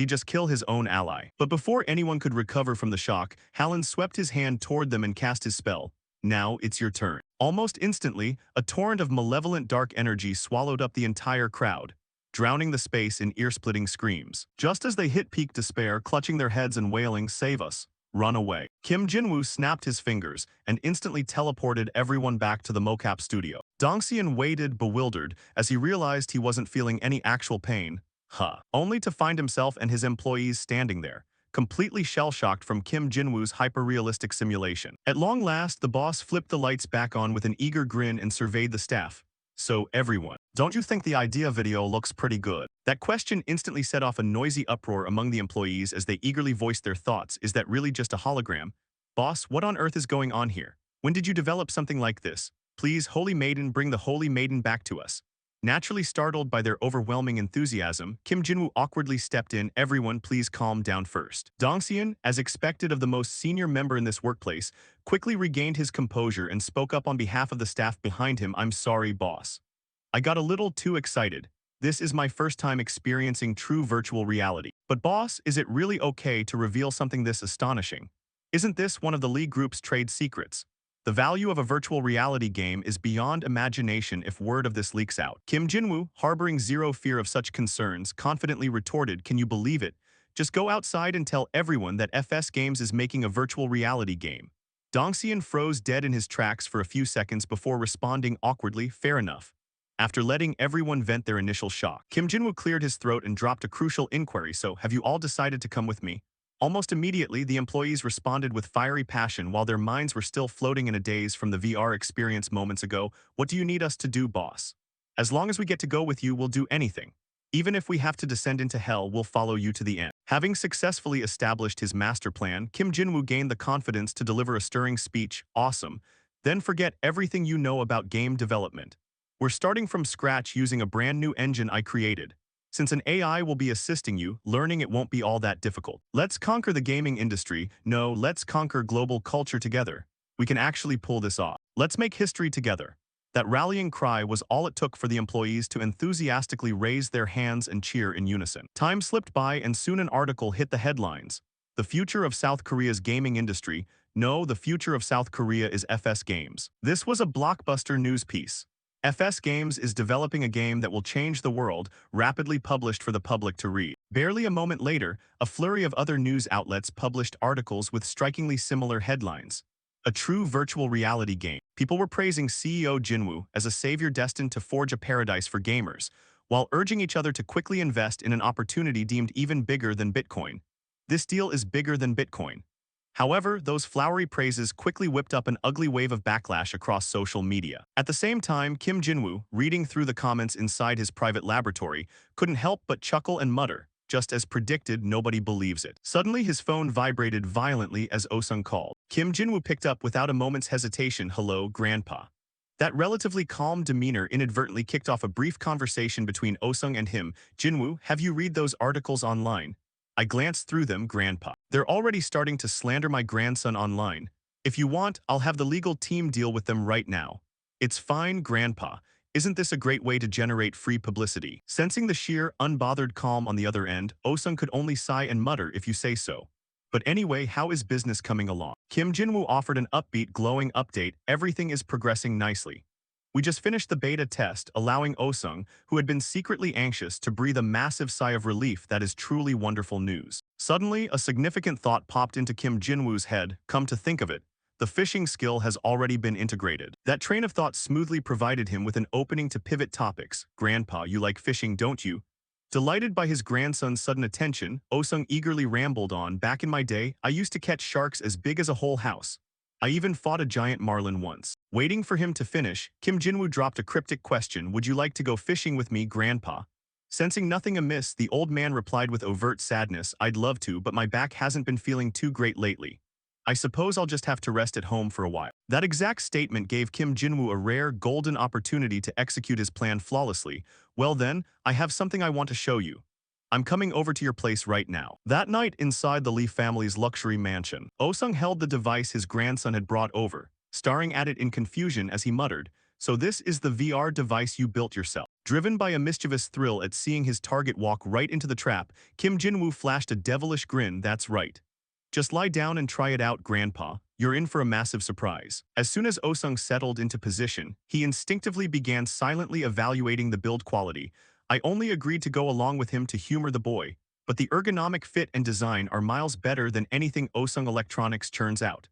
just kill his own ally? But before anyone could recover from the shock, Hallen swept his hand toward them and cast his spell. "Now it's your turn." Almost instantly, a torrent of malevolent dark energy swallowed up the entire crowd, drowning the space in ear-splitting screams. Just as they hit peak despair, clutching their heads and wailing, "Save us! Run away!" Kim Jinwoo snapped his fingers and instantly teleported everyone back to the mocap studio. Dongxian waited, bewildered, as he realized he wasn't feeling any actual pain. Only to find himself and his employees standing there, completely shell-shocked from Kim Jinwoo's hyper-realistic simulation. At long last, the boss flipped the lights back on with an eager grin and surveyed the staff. "So everyone, don't you think the idea video looks pretty good?" That question instantly set off a noisy uproar among the employees as they eagerly voiced their thoughts. "Is that really just a hologram? Boss, what on earth is going on here? When did you develop something like this? Please, Holy Maiden, bring the Holy Maiden back to us." Naturally startled by their overwhelming enthusiasm, Kim Jinwoo awkwardly stepped in. "Everyone, please calm down first." Dongxian, as expected of the most senior member in this workplace, quickly regained his composure and spoke up on behalf of the staff behind him. "I'm sorry, boss. I got a little too excited. This is my first time experiencing true virtual reality. But boss, is it really okay to reveal something this astonishing? Isn't this one of the League Group's trade secrets? The value of a virtual reality game is beyond imagination if word of this leaks out." Kim Jinwoo, harboring zero fear of such concerns, confidently retorted, "Can you believe it? Just go outside and tell everyone that FS Games is making a virtual reality game." Dongxian froze dead in his tracks for a few seconds before responding awkwardly, "Fair enough." After letting everyone vent their initial shock, Kim Jinwoo cleared his throat and dropped a crucial inquiry. "So, have you all decided to come with me?" Almost immediately, the employees responded with fiery passion while their minds were still floating in a daze from the VR experience moments ago. "What do you need us to do, boss? As long as we get to go with you, we'll do anything. Even if we have to descend into hell, we'll follow you to the end." Having successfully established his master plan, Kim Jinwoo gained the confidence to deliver a stirring speech. "Awesome. Then forget everything you know about game development. We're starting from scratch using a brand new engine I created. Since an AI will be assisting you, learning it won't be all that difficult. Let's conquer the gaming industry. No, let's conquer global culture together. We can actually pull this off. Let's make history together." That rallying cry was all it took for the employees to enthusiastically raise their hands and cheer in unison. Time slipped by and soon an article hit the headlines. "The future of South Korea's gaming industry. No, the future of South Korea is FS Games." This was a blockbuster news piece. FS Games is developing a game that will change the world, rapidly published for the public to read. Barely a moment later, a flurry of other news outlets published articles with strikingly similar headlines. A true virtual reality game. People were praising CEO Jinwoo as a savior destined to forge a paradise for gamers, while urging each other to quickly invest in an opportunity deemed even bigger than Bitcoin. This deal is bigger than Bitcoin. However, those flowery praises quickly whipped up an ugly wave of backlash across social media. At the same time, Kim Jinwoo, reading through the comments inside his private laboratory, couldn't help but chuckle and mutter, "Just as predicted, nobody believes it." Suddenly, his phone vibrated violently as Oh-sung called. Kim Jinwoo picked up without a moment's hesitation. "Hello, Grandpa." That relatively calm demeanor inadvertently kicked off a brief conversation between Oh-sung and him. "Jinwoo, have you read those articles online?" "I glanced through them, Grandpa. They're already starting to slander my grandson online. If you want, I'll have the legal team deal with them right now." "It's fine, Grandpa. Isn't this a great way to generate free publicity? Sensing the sheer, unbothered calm on the other end, Osung could only sigh and mutter if you say so. But anyway, how is business coming along? Kim Jinwoo offered an upbeat, glowing update. Everything is progressing nicely. We just finished the beta test, allowing Osung, who had been secretly anxious, to breathe a massive sigh of relief. That is truly wonderful news. Suddenly, a significant thought popped into Kim Jinwoo's head. Come to think of it, the fishing skill has already been integrated. That train of thought smoothly provided him with an opening to pivot topics. Grandpa, you like fishing, don't you? Delighted by his grandson's sudden attention, Osung eagerly rambled on. Back in my day, I used to catch sharks as big as a whole house. I even fought a giant marlin once. Waiting for him to finish, Kim Jinwoo dropped a cryptic question. Would you like to go fishing with me, Grandpa? Sensing nothing amiss, the old man replied with overt sadness, I'd love to, but my back hasn't been feeling too great lately. I suppose I'll just have to rest at home for a while. That exact statement gave Kim Jinwoo a rare, golden opportunity to execute his plan flawlessly. Well then, I have something I want to show you. I'm coming over to your place right now. That night, inside the Lee family's luxury mansion, Osung held the device his grandson had brought over, staring at it in confusion as he muttered, so this is the VR device you built yourself. Driven by a mischievous thrill at seeing his target walk right into the trap, Kim Jinwoo flashed a devilish grin. That's right. Just lie down and try it out, Grandpa. You're in for a massive surprise. As soon as Osung settled into position, he instinctively began silently evaluating the build quality. I only agreed to go along with him to humor the boy, but the ergonomic fit and design are miles better than anything Osung Electronics churns out.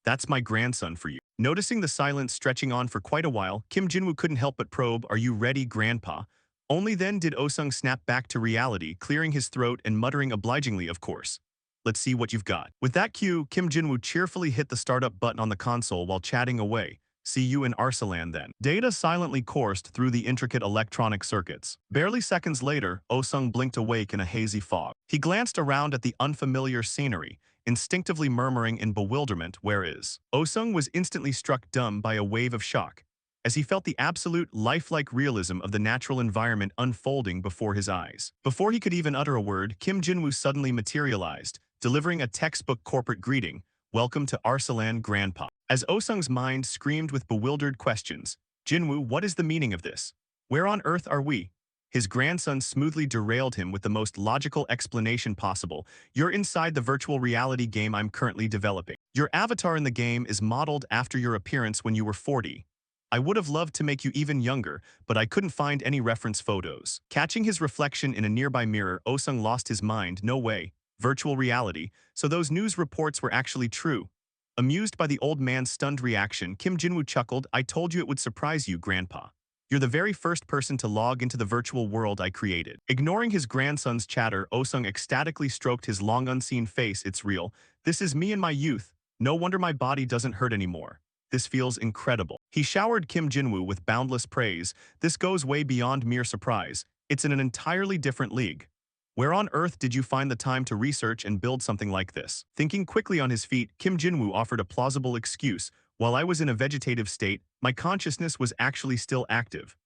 That's my grandson for you. Noticing the silence stretching on for quite a while, Kim Jinwoo couldn't help but probe, are you ready, Grandpa? Only then did Osung snap back to reality, clearing his throat and muttering obligingly, of course. Let's see what you've got. With that cue, Kim Jinwoo cheerfully hit the startup button on the console while chatting away. See you in Arsalan then. Data silently coursed through the intricate electronic circuits. Barely seconds later, Osung blinked awake in a hazy fog. He glanced around at the unfamiliar scenery, instinctively murmuring in bewilderment, where is? Osung was instantly struck dumb by a wave of shock, as he felt the absolute lifelike realism of the natural environment unfolding before his eyes. Before he could even utter a word, Kim Jinwoo suddenly materialized, delivering a textbook corporate greeting, welcome to Arsalan, Grandpa. As Osung's mind screamed with bewildered questions, Jinwoo, what is the meaning of this? Where on earth are we? His grandson smoothly derailed him with the most logical explanation possible. You're inside the virtual reality game I'm currently developing. Your avatar in the game is modeled after your appearance when you were 40. I would have loved to make you even younger, but I couldn't find any reference photos. Catching his reflection in a nearby mirror, Osung lost his mind. No way. Virtual reality, so those news reports were actually true. Amused by the old man's stunned reaction, Kim Jinwoo chuckled, I told you it would surprise you, Grandpa. You're the very first person to log into the virtual world I created. Ignoring his grandson's chatter, Osung ecstatically stroked his long unseen face. It's real. This is me in my youth. No wonder my body doesn't hurt anymore. This feels incredible. He showered Kim Jinwoo with boundless praise. This goes way beyond mere surprise. It's in an entirely different league. Where on earth did you find the time to research and build something like this? Thinking quickly on his feet, Kim Jinwoo offered a plausible excuse. While I was in a vegetative state, my consciousness was actually still active.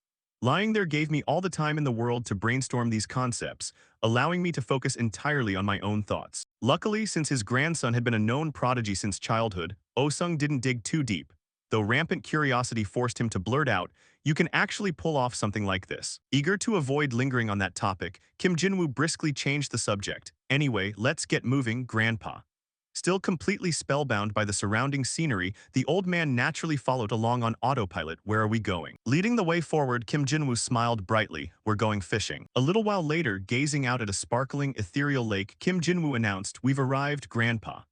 Lying there gave me all the time in the world to brainstorm these concepts, allowing me to focus entirely on my own thoughts. Luckily, since his grandson had been a known prodigy since childhood, Osung didn't dig too deep. Though rampant curiosity forced him to blurt out, you can actually pull off something like this. Eager to avoid lingering on that topic, Kim Jinwoo briskly changed the subject. Anyway, let's get moving, Grandpa. Still completely spellbound by the surrounding scenery, the old man naturally followed along on autopilot. Where are we going? Leading the way forward, Kim Jinwoo smiled brightly. We're going fishing. A little while later, gazing out at a sparkling, ethereal lake, Kim Jinwoo announced, we've arrived, Grandpa.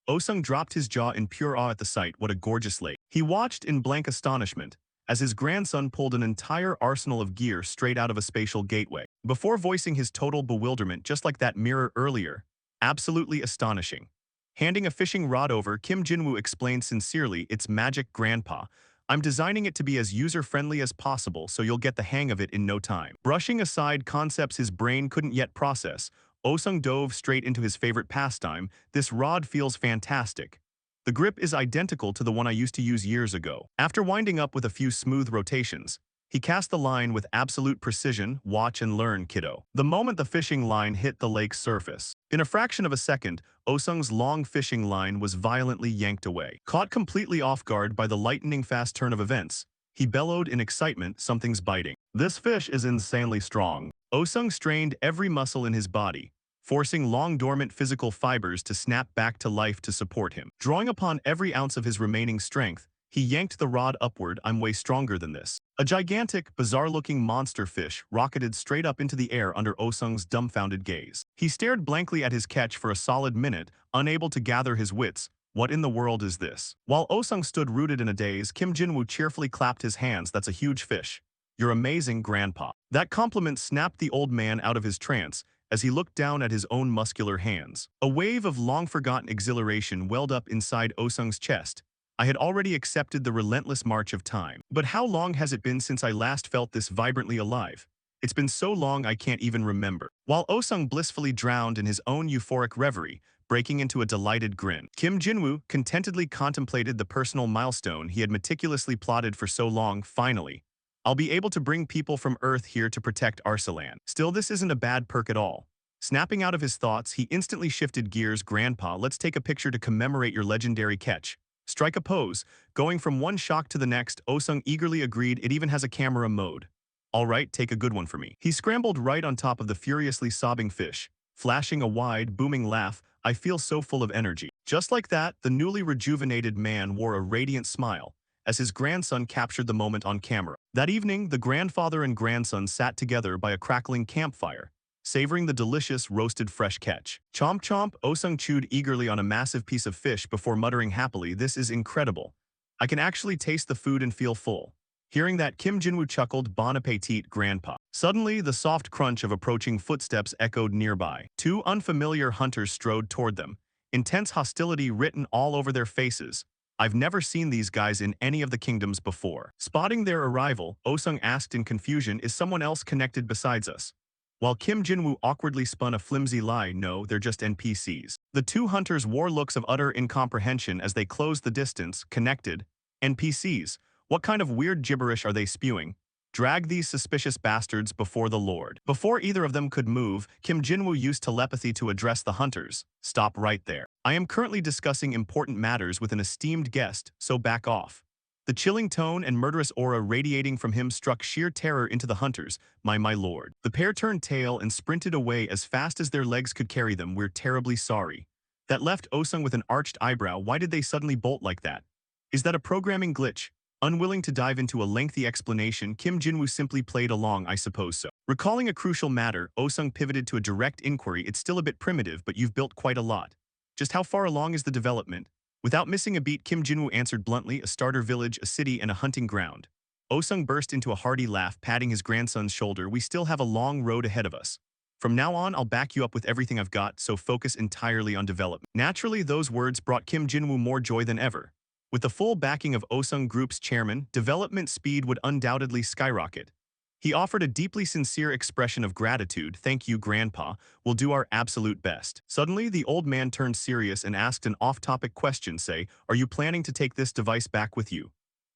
Osung dropped his jaw in pure awe at the sight. What a gorgeous lake. He watched in blank astonishment as his grandson pulled an entire arsenal of gear straight out of a spatial gateway. Before voicing his total bewilderment, just like that mirror earlier, absolutely astonishing. Handing a fishing rod over, Kim Jinwoo explained sincerely, it's magic, Grandpa. I'm designing it to be as user-friendly as possible so you'll get the hang of it in no time. Brushing aside concepts his brain couldn't yet process, Osung dove straight into his favorite pastime. This rod feels fantastic. The grip is identical to the one I used to use years ago. After winding up with a few smooth rotations, he cast the line with absolute precision. Watch and learn, kiddo. The moment the fishing line hit the lake's surface, in a fraction of a second, Osung's long fishing line was violently yanked away. Caught completely off guard by the lightning-fast turn of events, He bellowed in excitement, something's biting. This fish is insanely strong. Osung strained every muscle in his body, forcing long dormant physical fibers to snap back to life to support him. Drawing upon every ounce of his remaining strength, he yanked the rod upward. I'm way stronger than this. A gigantic, bizarre-looking monster fish rocketed straight up into the air under Osung's dumbfounded gaze. He stared blankly at his catch for a solid minute, unable to gather his wits. What in the world is this? While Osung stood rooted in a daze, Kim Jinwoo cheerfully clapped his hands. That's a huge fish. You're amazing, Grandpa. That compliment snapped the old man out of his trance as he looked down at his own muscular hands. A wave of long-forgotten exhilaration welled up inside Osung's chest. I had already accepted the relentless march of time. But how long has it been since I last felt this vibrantly alive? It's been so long I can't even remember. While Osung blissfully drowned in his own euphoric reverie, breaking into a delighted grin, Kim Jinwoo contentedly contemplated the personal milestone he had meticulously plotted for so long. Finally, I'll be able to bring people from Earth here to protect Arsalan. Still, this isn't a bad perk at all. Snapping out of his thoughts, he instantly shifted gears. Grandpa, let's take a picture to commemorate your legendary catch. Strike a pose. Going from one shock to the next, Osung eagerly agreed. It even has a camera mode. All right, take a good one for me. He scrambled right on top of the furiously sobbing fish, flashing a wide, booming laugh. I feel so full of energy. Just like that, the newly rejuvenated man wore a radiant smile as his grandson captured the moment on camera. That evening, the grandfather and grandson sat together by a crackling campfire, savoring the delicious roasted fresh catch. Chomp chomp, Osung chewed eagerly on a massive piece of fish before muttering happily, this is incredible. I can actually taste the food and feel full. Hearing that, Kim Jinwoo chuckled, bon appetit, Grandpa. Suddenly, the soft crunch of approaching footsteps echoed nearby. Two unfamiliar hunters strode toward them, intense hostility written all over their faces. I've never seen these guys in any of the kingdoms before. Spotting their arrival, Osung asked in confusion, is someone else connected besides us? While Kim Jinwoo awkwardly spun a flimsy lie, no, they're just NPCs. The two hunters wore looks of utter incomprehension as they closed the distance. Connected? NPCs? What kind of weird gibberish are they spewing? Drag these suspicious bastards before the Lord. Before either of them could move, Kim Jinwoo used telepathy to address the hunters. Stop right there. I am currently discussing important matters with an esteemed guest, so back off. The chilling tone and murderous aura radiating from him struck sheer terror into the hunters. My lord. The pair turned tail and sprinted away as fast as their legs could carry them. We're terribly sorry. That left Osung with an arched eyebrow. Why did they suddenly bolt like that? Is that a programming glitch? Unwilling to dive into a lengthy explanation, Kim Jinwoo simply played along. I suppose so. Recalling a crucial matter, Osung pivoted to a direct inquiry. It's still a bit primitive, but you've built quite a lot. Just how far along is the development? Without missing a beat, Kim Jinwoo answered bluntly, a starter village, a city, and a hunting ground. Osung burst into a hearty laugh, patting his grandson's shoulder. We still have a long road ahead of us. From now on, I'll back you up with everything I've got, so focus entirely on development. Naturally, those words brought Kim Jinwoo more joy than ever. With the full backing of Osung Group's chairman, development speed would undoubtedly skyrocket. He offered a deeply sincere expression of gratitude. Thank you, Grandpa. We'll do our absolute best. Suddenly, the old man turned serious and asked an off-topic question, say, are you planning to take this device back with you?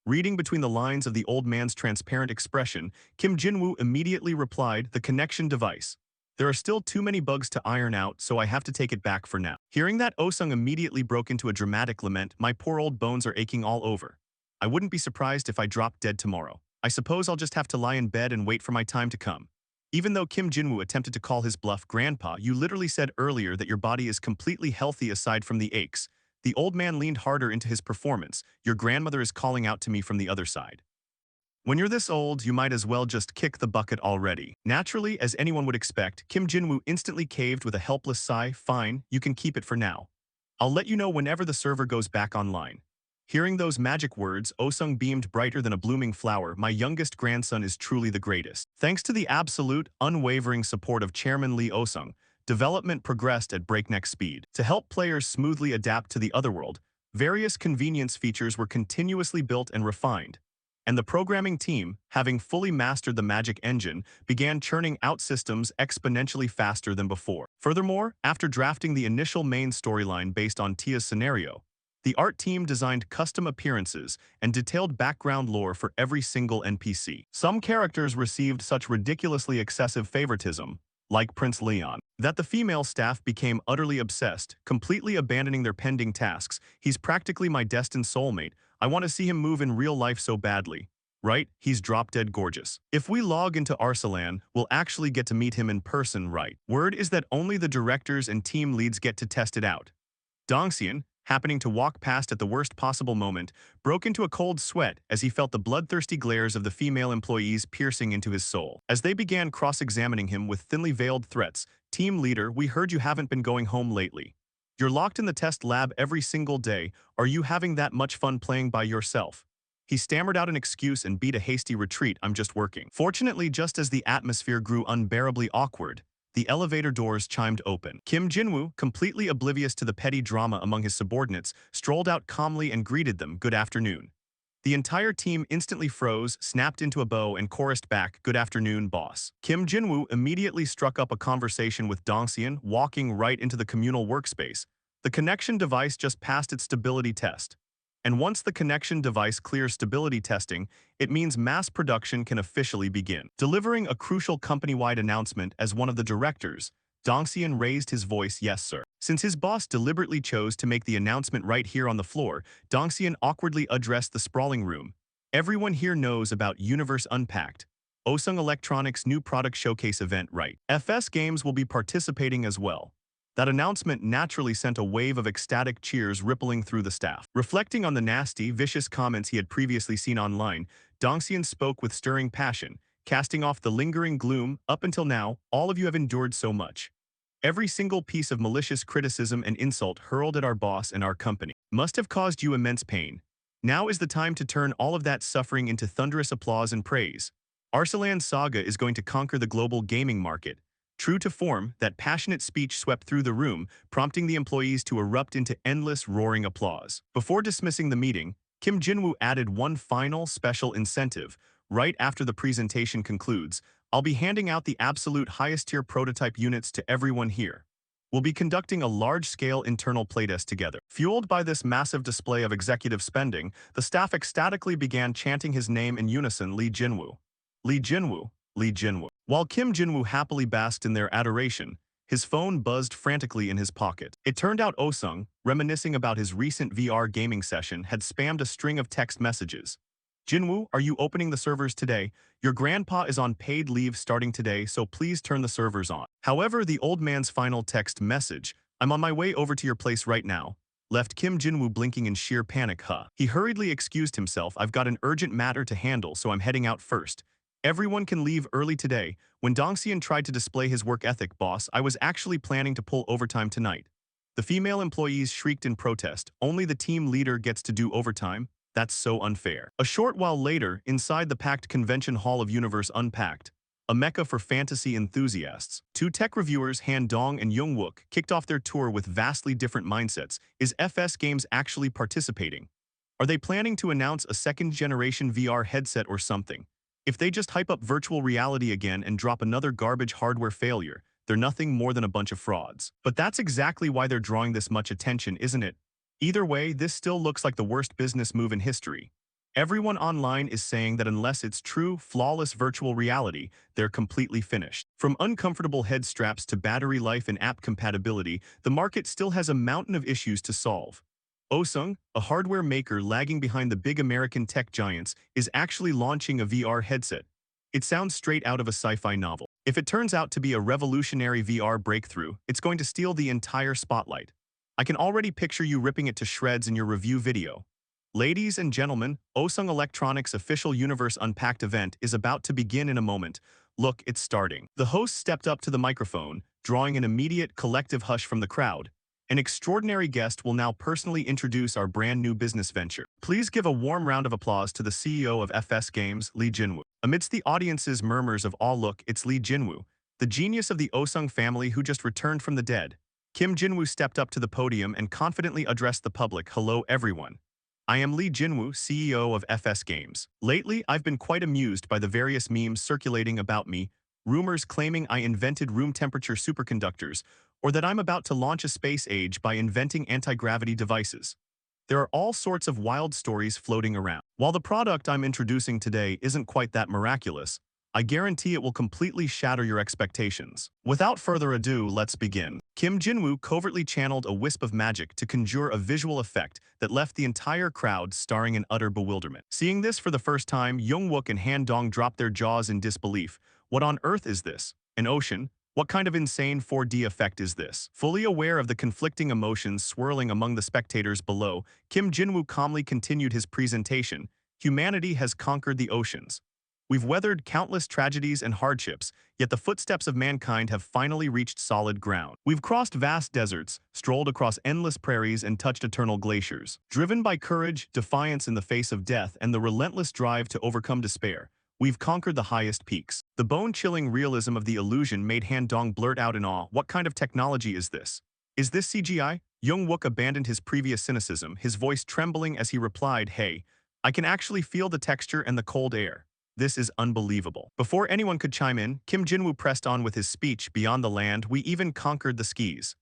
Reading between the lines of the old man's transparent expression, Kim Jinwoo immediately replied, the connection device. There are still too many bugs to iron out, so I have to take it back for now. Hearing that, Osung immediately broke into a dramatic lament. My poor old bones are aching all over. I wouldn't be surprised if I dropped dead tomorrow. I suppose I'll just have to lie in bed and wait for my time to come. Even though Kim Jinwoo attempted to call his bluff, Grandpa, you literally said earlier that your body is completely healthy aside from the aches. The old man leaned harder into his performance. Your grandmother is calling out to me from the other side. When you're this old, you might as well just kick the bucket already. Naturally, as anyone would expect, Kim Jinwoo instantly caved with a helpless sigh. Fine, you can keep it for now. I'll let you know whenever the server goes back online. Hearing those magic words, Osung beamed brighter than a blooming flower. My youngest grandson is truly the greatest. Thanks to the absolute, unwavering support of Chairman Lee Osung, development progressed at breakneck speed. To help players smoothly adapt to the otherworld, various convenience features were continuously built and refined. And the programming team, having fully mastered the magic engine, began churning out systems exponentially faster than before. Furthermore, after drafting the initial main storyline based on Tia's scenario, the art team designed custom appearances and detailed background lore for every single NPC. Some characters received such ridiculously excessive favoritism, like Prince Leon, that the female staff became utterly obsessed, completely abandoning their pending tasks. He's practically my destined soulmate. I want to see him move in real life so badly. right? He's drop-dead gorgeous. If we log into Arsalan, we'll actually get to meet him in person, right? Word is that only the directors and team leads get to test it out. Dongxian, happening to walk past at the worst possible moment, broke into a cold sweat as he felt the bloodthirsty glares of the female employees piercing into his soul. As they began cross-examining him with thinly veiled threats, "Team leader, we heard you haven't been going home lately. You're locked in the test lab every single day. Are you having that much fun playing by yourself?" He stammered out an excuse and beat a hasty retreat. "I'm just working." Fortunately, just as the atmosphere grew unbearably awkward, the elevator doors chimed open. Kim Jinwoo, completely oblivious to the petty drama among his subordinates, strolled out calmly and greeted them, "Good afternoon." The entire team instantly froze, snapped into a bow, and chorused back, "Good afternoon, boss." Kim Jinwoo immediately struck up a conversation with Dongxian, walking right into the communal workspace. The connection device just passed its stability test. And once the connection device clears stability testing, it means mass production can officially begin. Delivering a crucial company-wide announcement as one of the directors, Dongxian raised his voice, "Yes, sir." Since his boss deliberately chose to make the announcement right here on the floor, Dongxian awkwardly addressed the sprawling room. "Everyone here knows about Universe Unpacked, Osung Electronics' new product showcase event, right? FS Games will be participating as well." That announcement naturally sent a wave of ecstatic cheers rippling through the staff. Reflecting on the nasty, vicious comments he had previously seen online, Dongxian spoke with stirring passion, casting off the lingering gloom. "Up until now, all of you have endured so much. Every single piece of malicious criticism and insult hurled at our boss and our company must have caused you immense pain. Now is the time to turn all of that suffering into thunderous applause and praise. Arsalan Saga is going to conquer the global gaming market." True to form, that passionate speech swept through the room, prompting the employees to erupt into endless roaring applause. Before dismissing the meeting, Kim Jinwoo added one final special incentive. "Right after the presentation concludes, I'll be handing out the absolute highest-tier prototype units to everyone here. We'll be conducting a large-scale internal playtest together." Fueled by this massive display of executive spending, the staff ecstatically began chanting his name in unison, "Lee Jinwoo. Lee Jinwoo. Lee Jinwoo." While Kim Jinwoo happily basked in their adoration, his phone buzzed frantically in his pocket. It turned out Osung, reminiscing about his recent VR gaming session, had spammed a string of text messages. "Jinwoo, are you opening the servers today? Your grandpa is on paid leave starting today, so please turn the servers on." However, the old man's final text message, "I'm on my way over to your place right now," left Kim Jinwoo blinking in sheer panic. He hurriedly excused himself. "I've got an urgent matter to handle, so I'm heading out first. Everyone can leave early today." When Dongxian tried to display his work ethic, "Boss, I was actually planning to pull overtime tonight." The female employees shrieked in protest. "Only the team leader gets to do overtime? That's so unfair." A short while later, inside the packed convention hall of Universe Unpacked, a mecca for fantasy enthusiasts, two tech reviewers, Han Dong and Young Wook, kicked off their tour with vastly different mindsets. Is FS Games actually participating? Are they planning to announce a second-generation VR headset or something? If they just hype up virtual reality again and drop another garbage hardware failure, they're nothing more than a bunch of frauds. But that's exactly why they're drawing this much attention, isn't it? Either way, this still looks like the worst business move in history. Everyone online is saying that unless it's true, flawless virtual reality, they're completely finished. From uncomfortable head straps to battery life and app compatibility, the market still has a mountain of issues to solve. Osung, a hardware maker lagging behind the big American tech giants, is actually launching a VR headset. It sounds straight out of a sci-fi novel. If it turns out to be a revolutionary VR breakthrough, it's going to steal the entire spotlight. I can already picture you ripping it to shreds in your review video. Ladies and gentlemen, Osung Electronics' official Universe Unpacked event is about to begin in a moment. Look, it's starting. The host stepped up to the microphone, drawing an immediate collective hush from the crowd. An extraordinary guest will now personally introduce our brand new business venture. Please give a warm round of applause to the CEO of FS Games, Lee Jinwoo. Amidst the audience's murmurs of awe, look, it's Lee Jinwoo, the genius of the Osung family who just returned from the dead. Kim Jinwoo stepped up to the podium and confidently addressed the public. "Hello, everyone. I am Lee Jinwoo, CEO of FS Games. Lately, I've been quite amused by the various memes circulating about me, rumors claiming I invented room-temperature superconductors, or that I'm about to launch a space age by inventing anti-gravity devices. There are all sorts of wild stories floating around. While the product I'm introducing today isn't quite that miraculous, I guarantee it will completely shatter your expectations. Without further ado, let's begin. Kim Jinwoo covertly channeled a wisp of magic to conjure a visual effect that left the entire crowd staring in utter bewilderment. Seeing this for the first time, Youngwook and Han Dong dropped their jaws in disbelief. What on earth is this? An ocean? What kind of insane 4D effect is this? Fully aware of the conflicting emotions swirling among the spectators below, Kim Jinwoo calmly continued his presentation. Humanity has conquered the oceans. We've weathered countless tragedies and hardships, yet the footsteps of mankind have finally reached solid ground. We've crossed vast deserts, strolled across endless prairies, and touched eternal glaciers. Driven by courage, defiance in the face of death, and the relentless drive to overcome despair, we've conquered the highest peaks. The bone-chilling realism of the illusion made Han Dong blurt out in awe, "What kind of technology is this? Is this CGI?" Young-wook abandoned his previous cynicism, his voice trembling as he replied, "Hey, I can actually feel the texture and the cold air. This is unbelievable." Before anyone could chime in, Kim Jinwoo pressed on with his speech, "Beyond the land, we even conquered the skis.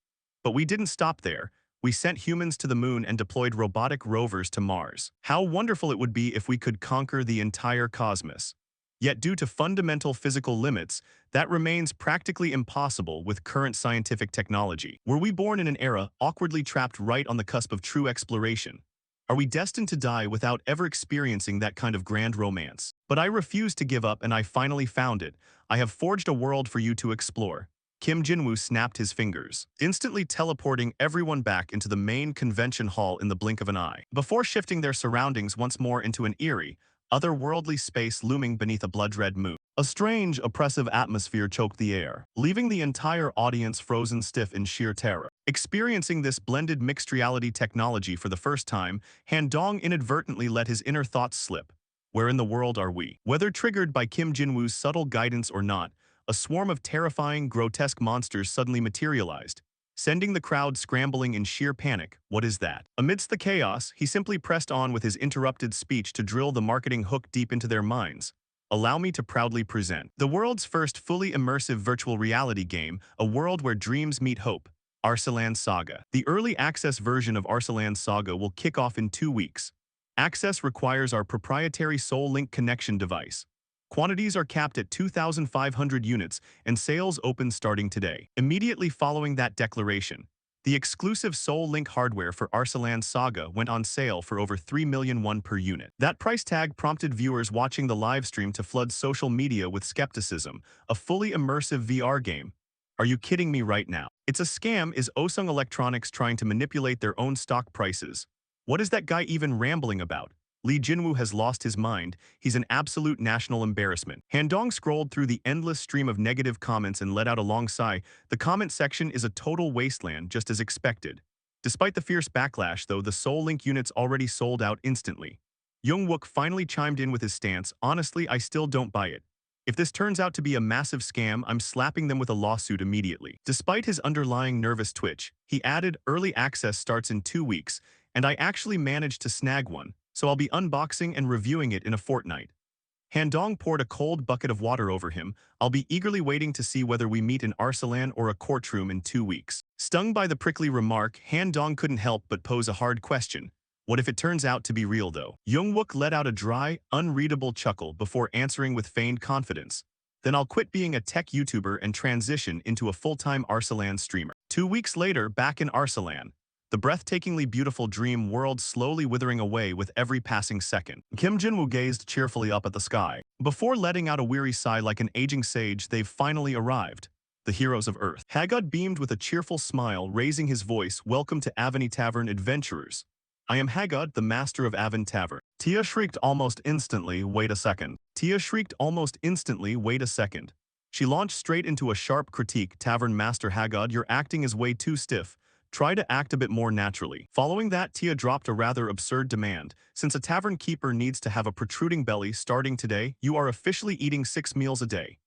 But we didn't stop there. We sent humans to the moon and deployed robotic rovers to Mars. How wonderful it would be if we could conquer the entire cosmos. Yet due to fundamental physical limits, that remains practically impossible with current scientific technology. Were we born in an era awkwardly trapped right on the cusp of true exploration? Are we destined to die without ever experiencing that kind of grand romance? But I refuse to give up, and I finally found it. I have forged a world for you to explore." Kim Jinwoo snapped his fingers, instantly teleporting everyone back into the main convention hall in the blink of an eye, before shifting their surroundings once more into an eerie, otherworldly space looming beneath a blood-red moon. A strange, oppressive atmosphere choked the air, leaving the entire audience frozen stiff in sheer terror. Experiencing this blended mixed reality technology for the first time, Han Dong inadvertently let his inner thoughts slip. Where in the world are we? Whether triggered by Kim Jinwoo's subtle guidance or not, a swarm of terrifying, grotesque monsters suddenly materialized, sending the crowd scrambling in sheer panic. What is that? Amidst the chaos, he simply pressed on with his interrupted speech to drill the marketing hook deep into their minds. Allow me to proudly present the world's first fully immersive virtual reality game, a world where dreams meet hope. Arslan Saga. The early access version of Arslan Saga will kick off in 2 weeks. Access requires our proprietary Soul Link connection device. Quantities are capped at 2,500 units, and sales open starting today. Immediately following that declaration, the exclusive Soul Link hardware for Arslan Saga went on sale for over 3 million won per unit. That price tag prompted viewers watching the livestream to flood social media with skepticism. A fully immersive VR game? Are you kidding me right now? It's a scam. Is Osung Electronics trying to manipulate their own stock prices? What is that guy even rambling about? Lee Jinwoo has lost his mind. He's an absolute national embarrassment. Han Dong scrolled through the endless stream of negative comments and let out a long sigh. The comment section is a total wasteland, just as expected. Despite the fierce backlash, though, the Soul Link units already sold out instantly. Young-wook finally chimed in with his stance. "Honestly, I still don't buy it. If this turns out to be a massive scam, I'm slapping them with a lawsuit immediately." Despite his underlying nervous twitch, he added, "Early access starts in 2 weeks, and I actually managed to snag one, so I'll be unboxing and reviewing it in a fortnight." Han Dong poured a cold bucket of water over him. "I'll be eagerly waiting to see whether we meet in Arslan or a courtroom in 2 weeks." Stung by the prickly remark, Han Dong couldn't help but pose a hard question. What if it turns out to be real, though? Young-wook let out a dry, unreadable chuckle before answering with feigned confidence. "Then I'll quit being a tech YouTuber and transition into a full-time Arslan streamer." 2 weeks later, back in Arslan, the breathtakingly beautiful dream world slowly withering away with every passing second. Kim Jinwoo gazed cheerfully up at the sky. Before letting out a weary sigh like an aging sage, they've finally arrived. The heroes of Earth. Hagod beamed with a cheerful smile, raising his voice. "Welcome to Avani Tavern, adventurers. I am Hagod, the master of Avon Tavern." Tia shrieked almost instantly, "Wait a second." Tia shrieked almost instantly, "Wait a second." She launched straight into a sharp critique. "Tavern Master Hagod, your acting is way too stiff. Try to act a bit more naturally." Following that, Tia dropped a rather absurd demand. "Since a tavern keeper needs to have a protruding belly starting today, you are officially eating 6 meals a day."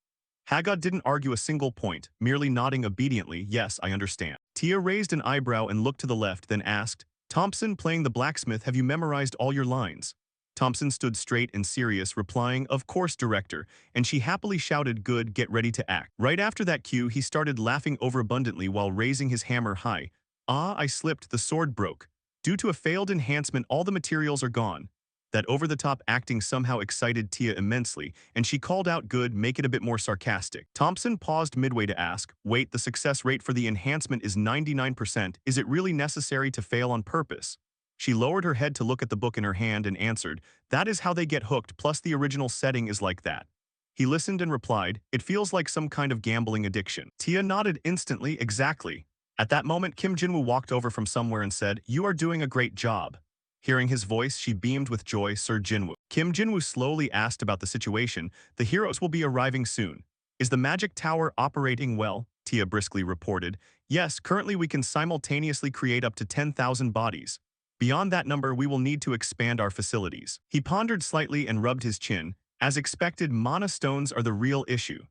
Hagod didn't argue a single point, merely nodding obediently. "Yes, I understand." Tia raised an eyebrow and looked to the left, then asked, "Thompson, playing the blacksmith, have you memorized all your lines?" Thompson stood straight and serious, replying, "Of course, director," and she happily shouted, "Good, get ready to act." Right after that cue, he started laughing overabundantly while raising his hammer high. "Ah, I slipped, the sword broke. Due to a failed enhancement, all the materials are gone. That over-the-top acting somehow excited Tia immensely, and she called out, "Good, make it a bit more sarcastic." Thompson paused midway to ask, "Wait, the success rate for the enhancement is 99%. Is it really necessary to fail on purpose?" She lowered her head to look at the book in her hand and answered, "That is how they get hooked, plus the original setting is like that." He listened and replied, "It feels like some kind of gambling addiction." Tia nodded instantly, "Exactly." At that moment, Kim Jinwoo walked over from somewhere and said, "You are doing a great job." Hearing his voice, she beamed with joy. "Sir Jinwoo." Kim Jinwoo slowly asked about the situation. "The heroes will be arriving soon. Is the magic tower operating well?" Tia briskly reported. "Yes, currently we can simultaneously create up to 10,000 bodies. Beyond that number, we will need to expand our facilities." He pondered slightly and rubbed his chin. "As expected, mana stones are the real issue."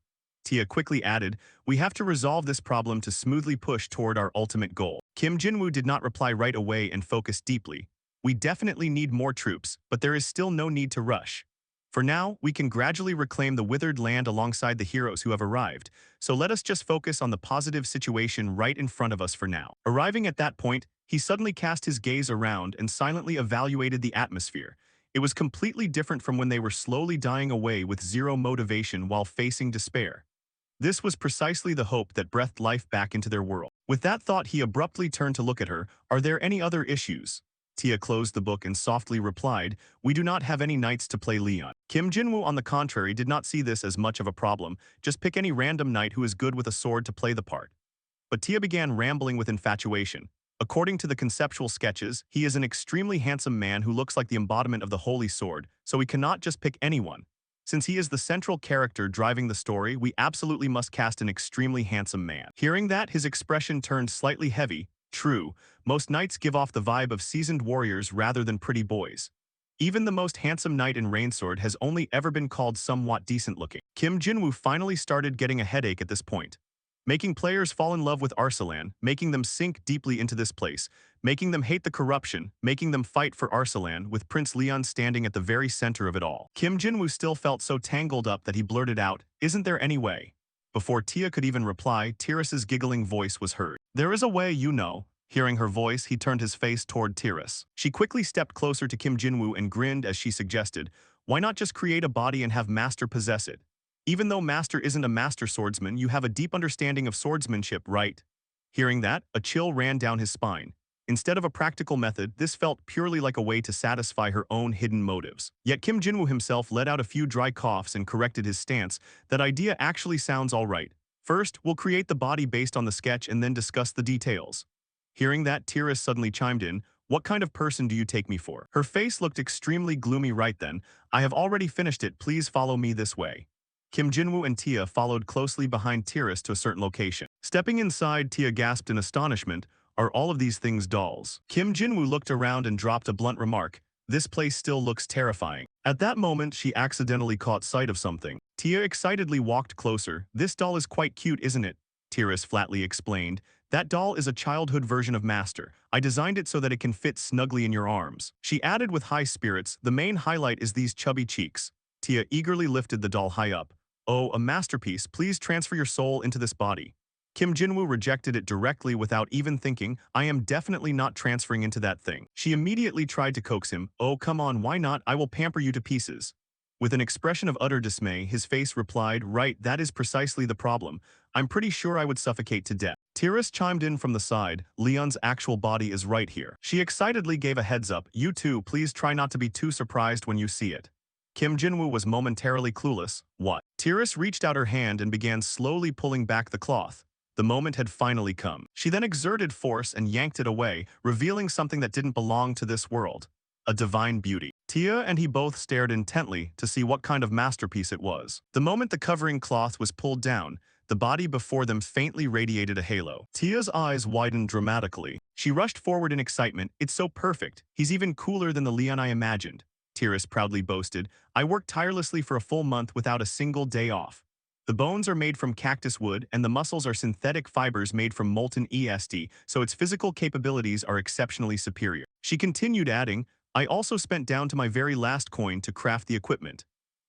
Tia quickly added, "We have to resolve this problem to smoothly push toward our ultimate goal." Kim Jinwoo did not reply right away and focused deeply. "We definitely need more troops, but there is still no need to rush. For now, we can gradually reclaim the withered land alongside the heroes who have arrived, so let us just focus on the positive situation right in front of us for now." Arriving at that point, he suddenly cast his gaze around and silently evaluated the atmosphere. It was completely different from when they were slowly dying away with zero motivation while facing despair. This was precisely the hope that breathed life back into their world. With that thought, he abruptly turned to look at her. "Are there any other issues?" Tia closed the book and softly replied, "We do not have any knights to play Leon." Kim Jinwoo, on the contrary, did not see this as much of a problem. Just pick any random knight who is good with a sword to play the part. But Tia began rambling with infatuation. According to the conceptual sketches, he is an extremely handsome man who looks like the embodiment of the holy sword, so we cannot just pick anyone. Since he is the central character driving the story, we absolutely must cast an extremely handsome man. Hearing that, his expression turned slightly heavy. True, most knights give off the vibe of seasoned warriors rather than pretty boys. Even the most handsome knight in Rainsword has only ever been called somewhat decent looking. Kim Jinwoo finally started getting a headache at this point. Making players fall in love with Arsalan, making them sink deeply into this place, making them hate the corruption, making them fight for Arsalan, with Prince Leon standing at the very center of it all. Kim Jinwoo still felt so tangled up that he blurted out, "Isn't there any way?" Before Tia could even reply, Tiris's giggling voice was heard. "There is a way, you know." Hearing her voice, he turned his face toward Tiris. She quickly stepped closer to Kim Jinwoo and grinned as she suggested, "Why not just create a body and have Master possess it? Even though Master isn't a master swordsman, you have a deep understanding of swordsmanship, right?" Hearing that, a chill ran down his spine. Instead of a practical method, this felt purely like a way to satisfy her own hidden motives. Yet Kim Jinwoo himself let out a few dry coughs and corrected his stance. "That idea actually sounds all right. First, we'll create the body based on the sketch and then discuss the details." Hearing that, Tiris suddenly chimed in, "What kind of person do you take me for?" Her face looked extremely gloomy right then. "I have already finished it, please follow me this way." Kim Jinwoo and Tia followed closely behind Tiris to a certain location. Stepping inside, Tia gasped in astonishment, "Are all of these things dolls?" Kim Jinwoo looked around and dropped a blunt remark, "This place still looks terrifying." At that moment, she accidentally caught sight of something. Tia excitedly walked closer. "This doll is quite cute, isn't it?" Tiris flatly explained. "That doll is a childhood version of Master. I designed it so that it can fit snugly in your arms." She added with high spirits, "The main highlight is these chubby cheeks." Tia eagerly lifted the doll high up. "Oh, a masterpiece, please transfer your soul into this body." Kim Jinwoo rejected it directly without even thinking, "I am definitely not transferring into that thing." She immediately tried to coax him, "Oh, come on, why not? I will pamper you to pieces." With an expression of utter dismay, his face replied, "Right, that is precisely the problem. I'm pretty sure I would suffocate to death." Tiris chimed in from the side, "Leon's actual body is right here." She excitedly gave a heads up, "You too, please try not to be too surprised when you see it." Kim Jinwoo was momentarily clueless. What? Tiris reached out her hand and began slowly pulling back the cloth. The moment had finally come. She then exerted force and yanked it away, revealing something that didn't belong to this world. A divine beauty. Tia and he both stared intently to see what kind of masterpiece it was. The moment the covering cloth was pulled down, the body before them faintly radiated a halo. Tia's eyes widened dramatically. She rushed forward in excitement. "It's so perfect. He's even cooler than the Leon I imagined." Tiris proudly boasted, "I worked tirelessly for a full month without a single day off. The bones are made from cactus wood and the muscles are synthetic fibers made from molten EST, so its physical capabilities are exceptionally superior." She continued adding, "I also spent down to my very last coin to craft the equipment.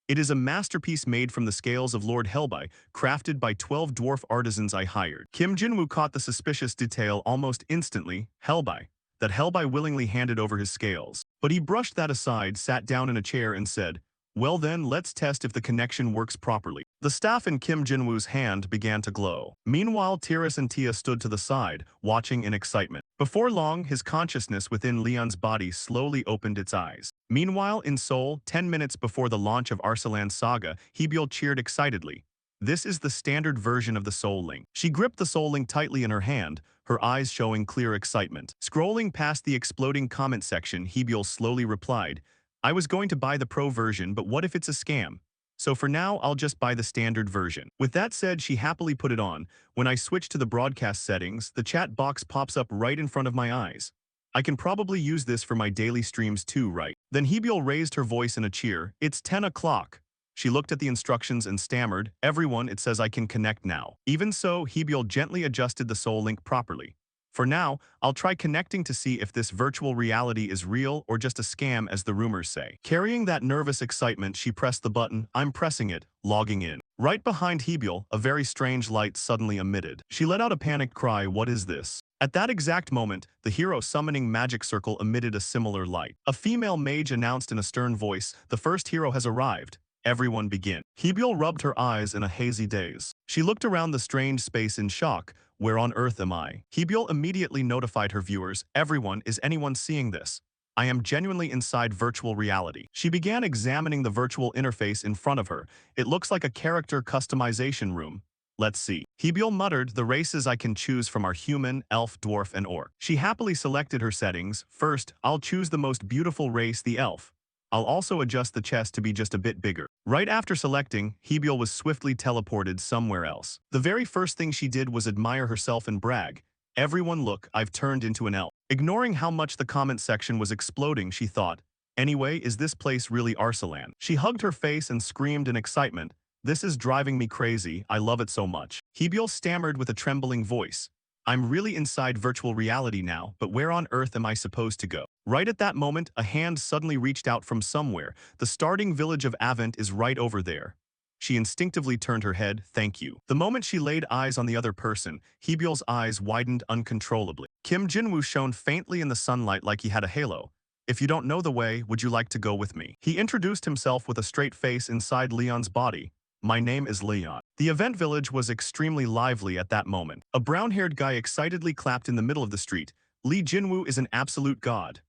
It is a masterpiece made from the scales of Lord Helbai, crafted by 12 dwarf artisans I hired." Kim Jinwoo caught the suspicious detail almost instantly. Helbai. That Helbai willingly handed over his scales. But he brushed that aside, sat down in a chair and said, "Well then, let's test if the connection works properly." The staff in Kim Jinwoo's hand began to glow. Meanwhile, Tiras and Tia stood to the side, watching in excitement. Before long, his consciousness within Leon's body slowly opened its eyes. Meanwhile, in Seoul, 10 minutes before the launch of Arsalan's saga, Hebyul cheered excitedly. This is the standard version of the Soul Link. She gripped the Soul Link tightly in her hand, her eyes showing clear excitement. Scrolling past the exploding comment section, Hebyul slowly replied, "I was going to buy the pro version, but what if it's a scam? So for now, I'll just buy the standard version." With that said, she happily put it on. When I switch to the broadcast settings, the chat box pops up right in front of my eyes. I can probably use this for my daily streams too, right? Then Hebyul raised her voice in a cheer. "It's 10 o'clock. She looked at the instructions and stammered, "Everyone, it says I can connect now." Even so, Hebyul gently adjusted the Soul Link properly. "For now, I'll try connecting to see if this virtual reality is real or just a scam as the rumors say." Carrying that nervous excitement, she pressed the button. "I'm pressing it, logging in." Right behind Hebyul, a very strange light suddenly emitted. She let out a panicked cry, "What is this?" At that exact moment, the hero summoning magic circle emitted a similar light. A female mage announced in a stern voice, "The first hero has arrived. Everyone begin." Hebyul rubbed her eyes in a hazy daze. She looked around the strange space in shock. "Where on earth am I?" Hebyul immediately notified her viewers, "Everyone, is anyone seeing this? I am genuinely inside virtual reality." She began examining the virtual interface in front of her. "It looks like a character customization room. Let's see." Hebyul muttered, "The races I can choose from are human, elf, dwarf, and orc." She happily selected her settings. "First, I'll choose the most beautiful race, the elf. I'll also adjust the chest to be just a bit bigger." Right after selecting, Hebyul was swiftly teleported somewhere else. The very first thing she did was admire herself and brag, "Everyone look, I've turned into an elf." Ignoring how much the comment section was exploding, she thought, "Anyway, is this place really Arsalan?" She hugged her face and screamed in excitement, "This is driving me crazy, I love it so much." Hebyul stammered with a trembling voice, "I'm really inside virtual reality now, but where on earth am I supposed to go?" Right at that moment, a hand suddenly reached out from somewhere. "The starting village of Avent is right over there." She instinctively turned her head, "Thank you." The moment she laid eyes on the other person, Hebyul's eyes widened uncontrollably. Kim Jinwoo shone faintly in the sunlight like he had a halo. "If you don't know the way, would you like to go with me?" He introduced himself with a straight face inside Leon's body. "My name is Leon." The event village was extremely lively at that moment. A brown-haired guy excitedly clapped in the middle of the street. "Lee Jinwoo is an absolute god."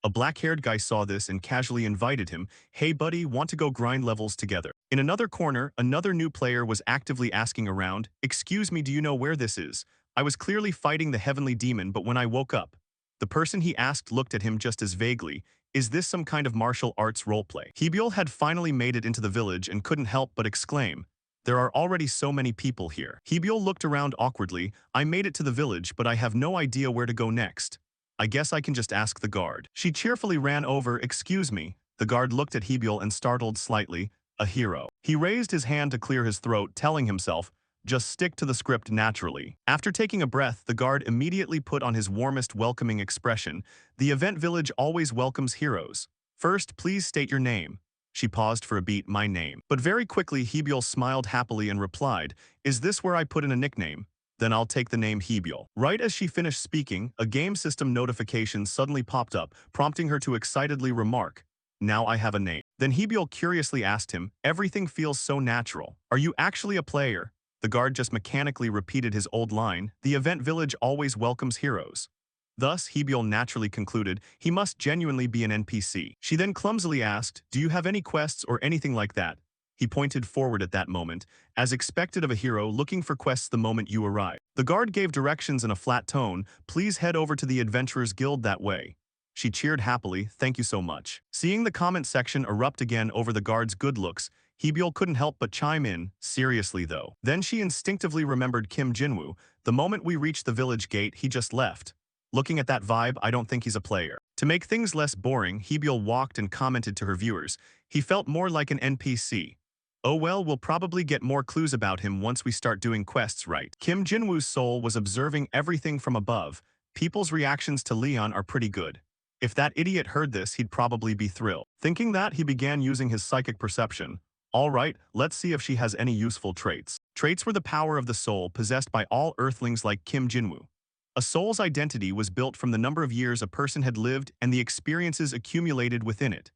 A black-haired guy saw this and casually invited him, "Hey buddy, want to go grind levels together?" In another corner, another new player was actively asking around, "Excuse me, do you know where this is? I was clearly fighting the heavenly demon, but when I woke up." The person he asked looked at him just as vaguely. "Is this some kind of martial arts roleplay?" Hebyul had finally made it into the village and couldn't help but exclaim, "There are already so many people here." Hebyul looked around awkwardly. "I made it to the village, but I have no idea where to go next. I guess I can just ask the guard." She cheerfully ran over, "Excuse me." The guard looked at Hebyul and startled slightly. A hero. He raised his hand to clear his throat, telling himself, "Just stick to the script naturally." After taking a breath, the guard immediately put on his warmest welcoming expression. "The event village always welcomes heroes. First, please state your name." She paused for a beat, "My name." But very quickly, Hebyul smiled happily and replied, "Is this where I put in a nickname? Then I'll take the name Hebyul." Right as she finished speaking, a game system notification suddenly popped up, prompting her to excitedly remark, "Now I have a name." Then Hebyul curiously asked him, "Everything feels so natural. Are you actually a player?" The guard just mechanically repeated his old line, "The event village always welcomes heroes." Thus, Hebyul naturally concluded, he must genuinely be an NPC. She then clumsily asked, "Do you have any quests or anything like that?" He pointed forward at that moment, as expected of a hero looking for quests the moment you arrive. The guard gave directions in a flat tone, "Please head over to the Adventurers Guild that way." She cheered happily, "Thank you so much." Seeing the comment section erupt again over the guard's good looks, Hebyul couldn't help but chime in, "Seriously though." Then she instinctively remembered Kim Jinwoo. "The moment we reached the village gate, he just left. Looking at that vibe, I don't think he's a player." To make things less boring, Hebyul walked and commented to her viewers, "He felt more like an NPC. Oh well, we'll probably get more clues about him once we start doing quests right." Kim Jinwoo's soul was observing everything from above. People's reactions to Leon are pretty good. If that idiot heard this, he'd probably be thrilled. Thinking that, he began using his psychic perception. "All right, let's see if she has any useful traits." Traits were the power of the soul possessed by all earthlings like Kim Jinwoo. A soul's identity was built from the number of years a person had lived and the experiences accumulated within it.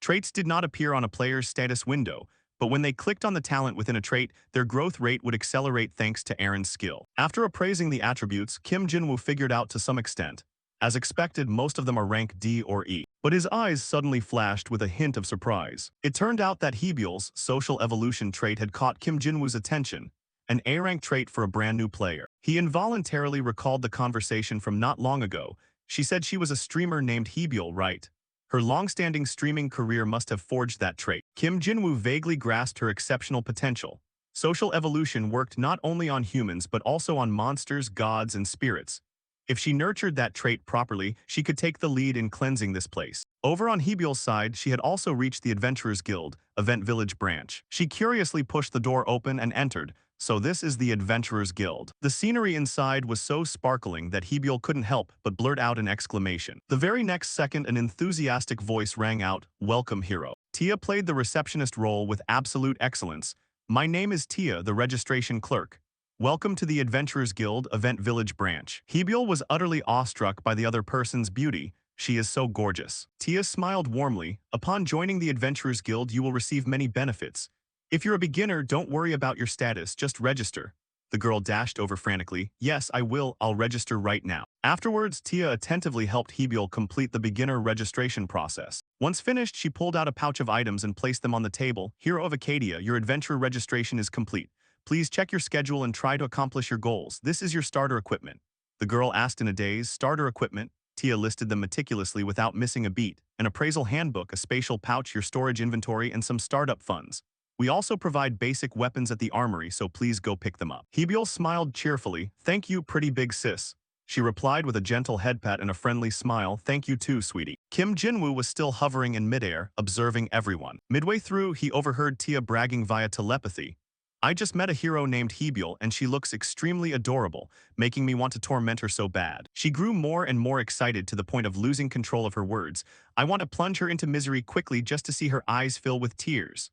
Traits did not appear on a player's status window, but when they clicked on the talent within a trait, their growth rate would accelerate thanks to Aaron's skill. After appraising the attributes, Kim Jinwoo figured out to some extent. As expected, most of them are rank D or E. But his eyes suddenly flashed with a hint of surprise. It turned out that Hebyul's social evolution trait had caught Kim Jinwoo's attention, an A-rank trait for a brand new player. He involuntarily recalled the conversation from not long ago. She said she was a streamer named Hebyul, right? Her long-standing streaming career must have forged that trait. Kim Jinwoo vaguely grasped her exceptional potential. Social evolution worked not only on humans but also on monsters, gods, and spirits. If she nurtured that trait properly, she could take the lead in cleansing this place. Over on Hebyul's side, she had also reached the Adventurers Guild, Event Village branch. She curiously pushed the door open and entered. So this is the Adventurers Guild. The scenery inside was so sparkling that Hebyul couldn't help but blurt out an exclamation. The very next second, an enthusiastic voice rang out, "Welcome, hero." Tia played the receptionist role with absolute excellence. "My name is Tia, the registration clerk. Welcome to the Adventurers Guild, Event Village branch." Hebyul was utterly awestruck by the other person's beauty. "She is so gorgeous." Tia smiled warmly. "Upon joining the Adventurers Guild, you will receive many benefits. If you're a beginner, don't worry about your status, just register." The girl dashed over frantically. "Yes, I will, I'll register right now." Afterwards, Tia attentively helped Hebyul complete the beginner registration process. Once finished, she pulled out a pouch of items and placed them on the table. "Hero of Acadia, your adventure registration is complete. Please check your schedule and try to accomplish your goals. This is your starter equipment." The girl asked in a daze. Starter equipment? Tia listed them meticulously without missing a beat. An appraisal handbook, a spatial pouch, your storage inventory, and some startup funds. "We also provide basic weapons at the armory, so please go pick them up." Hebyul smiled cheerfully. "Thank you, pretty big sis." She replied with a gentle head pat and a friendly smile. "Thank you too, sweetie." Kim Jinwoo was still hovering in midair, observing everyone. Midway through, he overheard Tia bragging via telepathy. "I just met a hero named Hebyul and she looks extremely adorable, making me want to torment her so bad." She grew more and more excited to the point of losing control of her words. "I want to plunge her into misery quickly just to see her eyes fill with tears."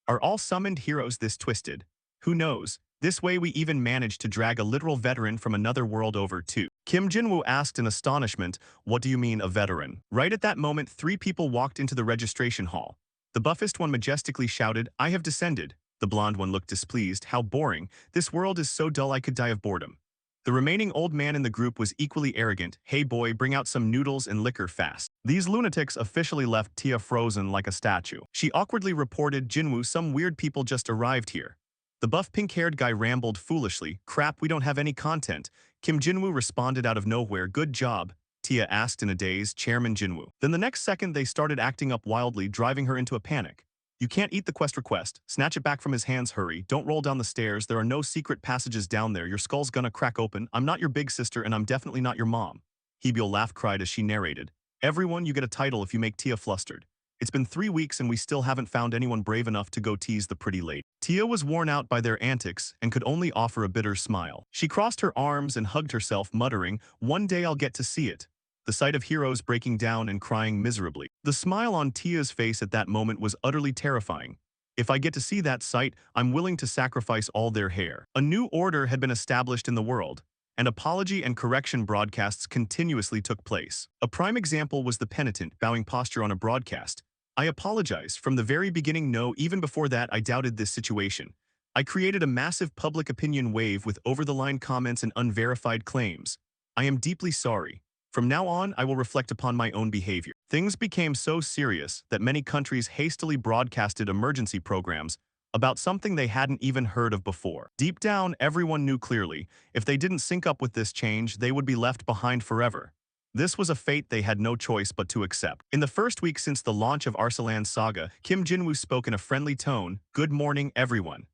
Are all summoned heroes this twisted? Who knows? This way we even managed to drag a literal veteran from another world over too. Kim Jinwoo asked in astonishment, "What do you mean, a veteran?" Right at that moment, 3 people walked into the registration hall. The buffest one majestically shouted, "I have descended." The blonde one looked displeased. "How boring. This world is so dull I could die of boredom." The remaining old man in the group was equally arrogant. "Hey boy, bring out some noodles and liquor fast." These lunatics officially left Tia frozen like a statue. She awkwardly reported, "Jinwoo, some weird people just arrived here." The buff pink-haired guy rambled foolishly, "Crap, we don't have any content." Kim Jinwoo responded out of nowhere, "Good job." Tia asked in a daze, "Chairman Jinwoo." Then the next second they started acting up wildly, driving her into a panic. "You can't eat the quest request. Snatch it back from his hands, hurry. Don't roll down the stairs. There are no secret passages down there. Your skull's gonna crack open. I'm not your big sister and I'm definitely not your mom." Hebyul laughed cried as she narrated. "Everyone, you get a title if you make Tia flustered. It's been 3 weeks and we still haven't found anyone brave enough to go tease the pretty lady." Tia was worn out by their antics and could only offer a bitter smile. She crossed her arms and hugged herself, muttering, "One day I'll get to see it." The sight of heroes breaking down and crying miserably. The smile on Tia's face at that moment was utterly terrifying. "If I get to see that sight, I'm willing to sacrifice all their hair." A new order had been established in the world, and apology and correction broadcasts continuously took place. A prime example was the penitent bowing posture on a broadcast. "I apologize. From the very beginning, no, even before that, I doubted this situation. I created a massive public opinion wave with over-the-line comments and unverified claims. I am deeply sorry. From now on, I will reflect upon my own behavior." Things became so serious that many countries hastily broadcasted emergency programs about something they hadn't even heard of before. Deep down, everyone knew clearly, if they didn't sync up with this change, they would be left behind forever. This was a fate they had no choice but to accept. In the first week since the launch of Arsalan's saga, Kim Jinwoo spoke in a friendly tone, "Good morning, everyone."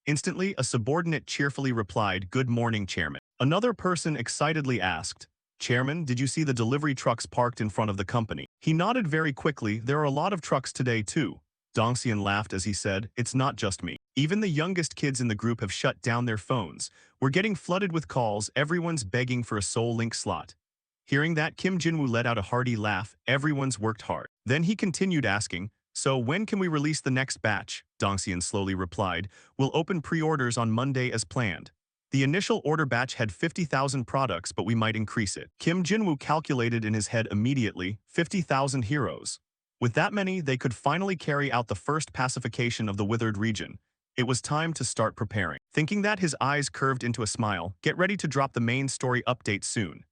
Instantly, a subordinate cheerfully replied, "Good morning, Chairman." Another person excitedly asked, "Chairman, did you see the delivery trucks parked in front of the company?" He nodded very quickly. "There are a lot of trucks today, too." Dongxian laughed as he said, "It's not just me. Even the youngest kids in the group have shut down their phones. We're getting flooded with calls. Everyone's begging for a Soul Link slot." Hearing that, Kim Jinwoo let out a hearty laugh. Everyone's worked hard. Then he continued asking, "So when can we release the next batch?" Dongxian slowly replied, "We'll open pre-orders on Monday as planned." The initial order batch had 50,000 products, but we might increase it. Kim Jinwoo calculated in his head immediately, 50,000 heroes. With that many, they could finally carry out the first pacification of the withered region. It was time to start preparing. Thinking that, his eyes curved into a smile. Get ready to drop the main story update soon.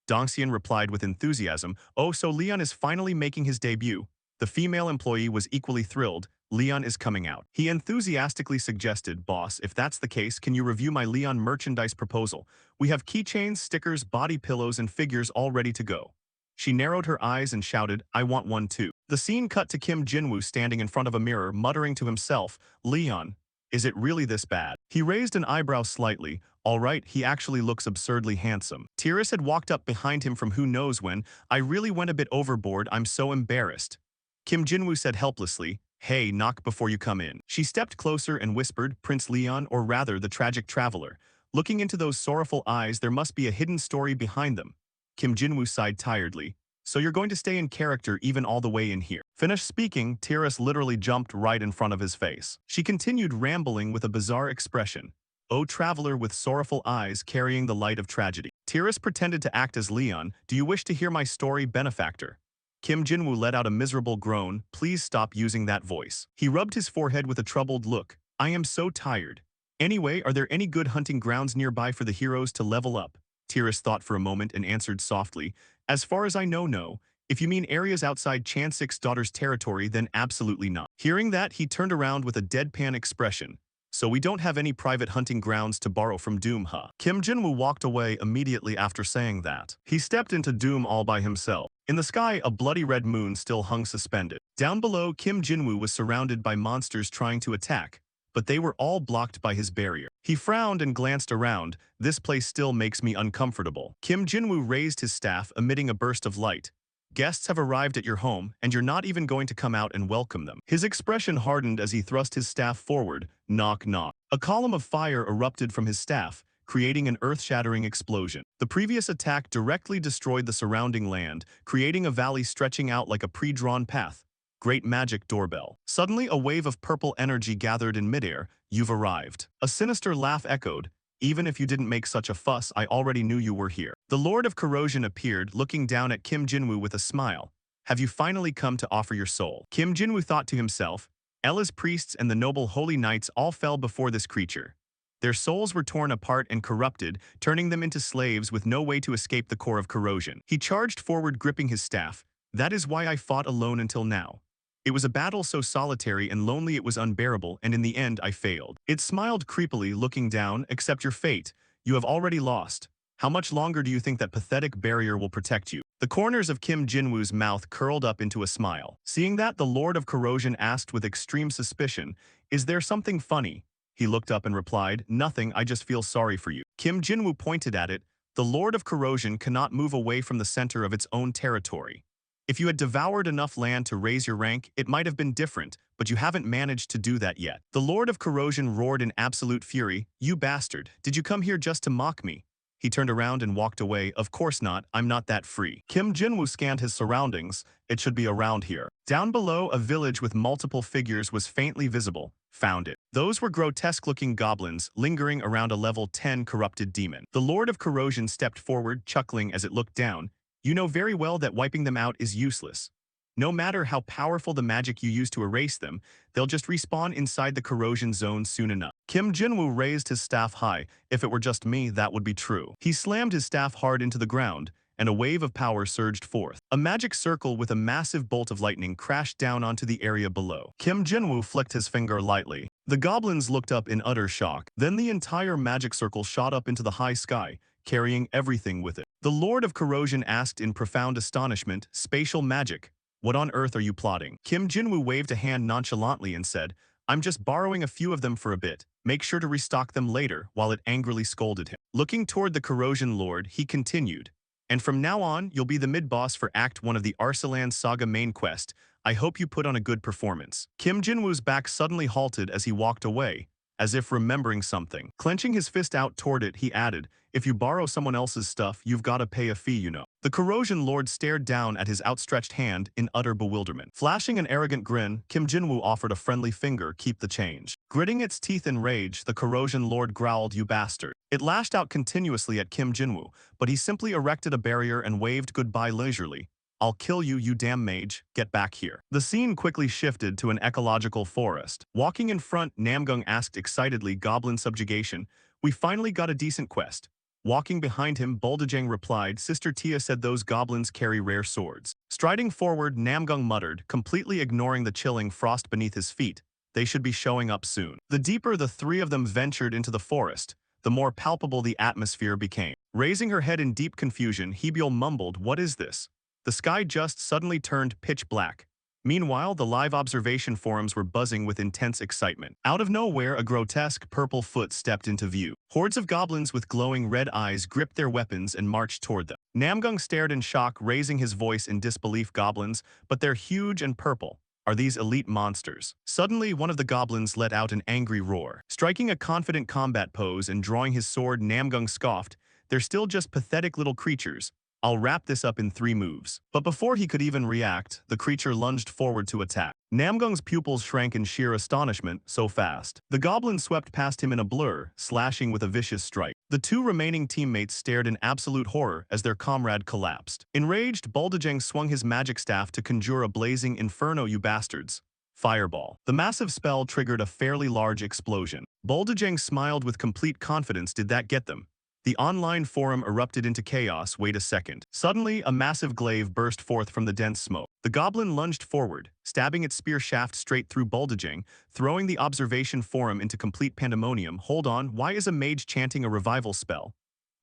Dongxian replied with enthusiasm, oh, so Leon is finally making his debut. The female employee was equally thrilled. Leon is coming out. He enthusiastically suggested, boss, if that's the case, can you review my Leon merchandise proposal? We have keychains, stickers, body pillows, and figures all ready to go. She narrowed her eyes and shouted, I want one too. The scene cut to Kim Jinwoo standing in front of a mirror, muttering to himself, Leon, is it really this bad? He raised an eyebrow slightly. All right, he actually looks absurdly handsome. Tiras had walked up behind him from who knows when. I really went a bit overboard, I'm so embarrassed. Kim Jinwoo said helplessly, hey, knock before you come in. She stepped closer and whispered, Prince Leon, or rather the tragic traveler. Looking into those sorrowful eyes, there must be a hidden story behind them. Kim Jinwoo sighed tiredly. So you're going to stay in character even all the way in here. Finished speaking, Tiras literally jumped right in front of his face. She continued rambling with a bizarre expression. O traveler with sorrowful eyes carrying the light of tragedy. Tiras pretended to act as Leon. Do you wish to hear my story, benefactor? Kim Jinwoo let out a miserable groan. Please stop using that voice. He rubbed his forehead with a troubled look. I am so tired. Anyway, are there any good hunting grounds nearby for the heroes to level up? Tiras thought for a moment and answered softly, as far as I know, no. If you mean areas outside Chansik's daughter's territory, then absolutely not. Hearing that, he turned around with a deadpan expression. So we don't have any private hunting grounds to borrow from Doom, huh? Kim Jinwoo walked away immediately after saying that. He stepped into Doom all by himself. In the sky, a bloody red moon still hung suspended. Down below, Kim Jinwoo was surrounded by monsters trying to attack, but they were all blocked by his barrier. He frowned and glanced around. This place still makes me uncomfortable. Kim Jinwoo raised his staff, emitting a burst of light. Guests have arrived at your home, and you're not even going to come out and welcome them. His expression hardened as he thrust his staff forward. Knock, knock. A column of fire erupted from his staff, creating an earth-shattering explosion. The previous attack directly destroyed the surrounding land, creating a valley stretching out like a pre-drawn path. Great magic doorbell. Suddenly, a wave of purple energy gathered in midair. You've arrived. A sinister laugh echoed. Even if you didn't make such a fuss, I already knew you were here. The Lord of Corrosion appeared, looking down at Kim Jinwoo with a smile. Have you finally come to offer your soul? Kim Jinwoo thought to himself. Ella's priests and the noble holy knights all fell before this creature. Their souls were torn apart and corrupted, turning them into slaves with no way to escape the core of corrosion. He charged forward, gripping his staff. That is why I fought alone until now. It was a battle so solitary and lonely it was unbearable, and in the end I failed. It smiled creepily, looking down. Accept your fate. You have already lost. How much longer do you think that pathetic barrier will protect you? The corners of Kim Jinwoo's mouth curled up into a smile. Seeing that, the Lord of Corrosion asked with extreme suspicion, is there something funny? He looked up and replied, nothing, I just feel sorry for you. Kim Jinwoo pointed at it. The Lord of Corrosion cannot move away from the center of its own territory. If you had devoured enough land to raise your rank, it might have been different, but you haven't managed to do that yet. The Lord of Corrosion roared in absolute fury. You bastard, did you come here just to mock me? He turned around and walked away. Of course not, I'm not that free. Kim Jinwoo scanned his surroundings. It should be around here. Down below, a village with multiple figures was faintly visible. Found it. Those were grotesque-looking goblins, lingering around a level 10 corrupted demon. The Lord of Corrosion stepped forward, chuckling as it looked down. You know very well that wiping them out is useless. No matter how powerful the magic you use to erase them, they'll just respawn inside the corrosion zone soon enough. Kim Jinwoo raised his staff high. If it were just me, that would be true. He slammed his staff hard into the ground, and a wave of power surged forth. A magic circle with a massive bolt of lightning crashed down onto the area below. Kim Jinwoo flicked his finger lightly. The goblins looked up in utter shock. Then the entire magic circle shot up into the high sky, carrying everything with it. The Lord of Corrosion asked in profound astonishment, spatial magic. What on earth are you plotting? Kim Jinwoo waved a hand nonchalantly and said, I'm just borrowing a few of them for a bit. Make sure to restock them later, while it angrily scolded him. Looking toward the Corrosion Lord, he continued, and from now on, you'll be the mid-boss for Act 1 of the Arsalan Saga main quest. I hope you put on a good performance. Kim Jinwoo's back suddenly halted as he walked away, as if remembering something. Clenching his fist out toward it, he added, If you borrow someone else's stuff, you've gotta pay a fee, you know. The corrosion lord stared down at his outstretched hand in utter bewilderment. Flashing an arrogant grin, Kim Jinwoo offered a friendly finger, keep the change. Gritting its teeth in rage, the corrosion lord growled, you bastard. It lashed out continuously at Kim Jinwoo, but he simply erected a barrier and waved goodbye leisurely. I'll kill you, you damn mage, get back here. The scene quickly shifted to an ecological forest. Walking in front, Namgung asked excitedly, goblin subjugation, we finally got a decent quest. Walking behind him, Boldajang replied, Sister Tia said those goblins carry rare swords. Striding forward, Namgung muttered, completely ignoring the chilling frost beneath his feet, they should be showing up soon. The deeper the three of them ventured into the forest, the more palpable the atmosphere became. Raising her head in deep confusion, Hebyul mumbled, what is this? The sky just suddenly turned pitch black. Meanwhile, the live observation forums were buzzing with intense excitement. Out of nowhere, a grotesque purple foot stepped into view. Hordes of goblins with glowing red eyes gripped their weapons and marched toward them. Namgung stared in shock, raising his voice in disbelief. Goblins, but they're huge and purple. Are these elite monsters? Suddenly, one of the goblins let out an angry roar. Striking a confident combat pose and drawing his sword, Namgung scoffed, they're still just pathetic little creatures. I'll wrap this up in 3 moves. But before he could even react, the creature lunged forward to attack. Namgung's pupils shrank in sheer astonishment, so fast. The goblin swept past him in a blur, slashing with a vicious strike. The 2 remaining teammates stared in absolute horror as their comrade collapsed. Enraged, Boldajang swung his magic staff to conjure a blazing inferno, you bastards. Fireball. The massive spell triggered a fairly large explosion. Boldajang smiled with complete confidence. Did that get them? The online forum erupted into chaos. Wait a second. Suddenly, a massive glaive burst forth from the dense smoke. The goblin lunged forward, stabbing its spear shaft straight through Boldajang, throwing the observation forum into complete pandemonium. Hold on, why is a mage chanting a revival spell?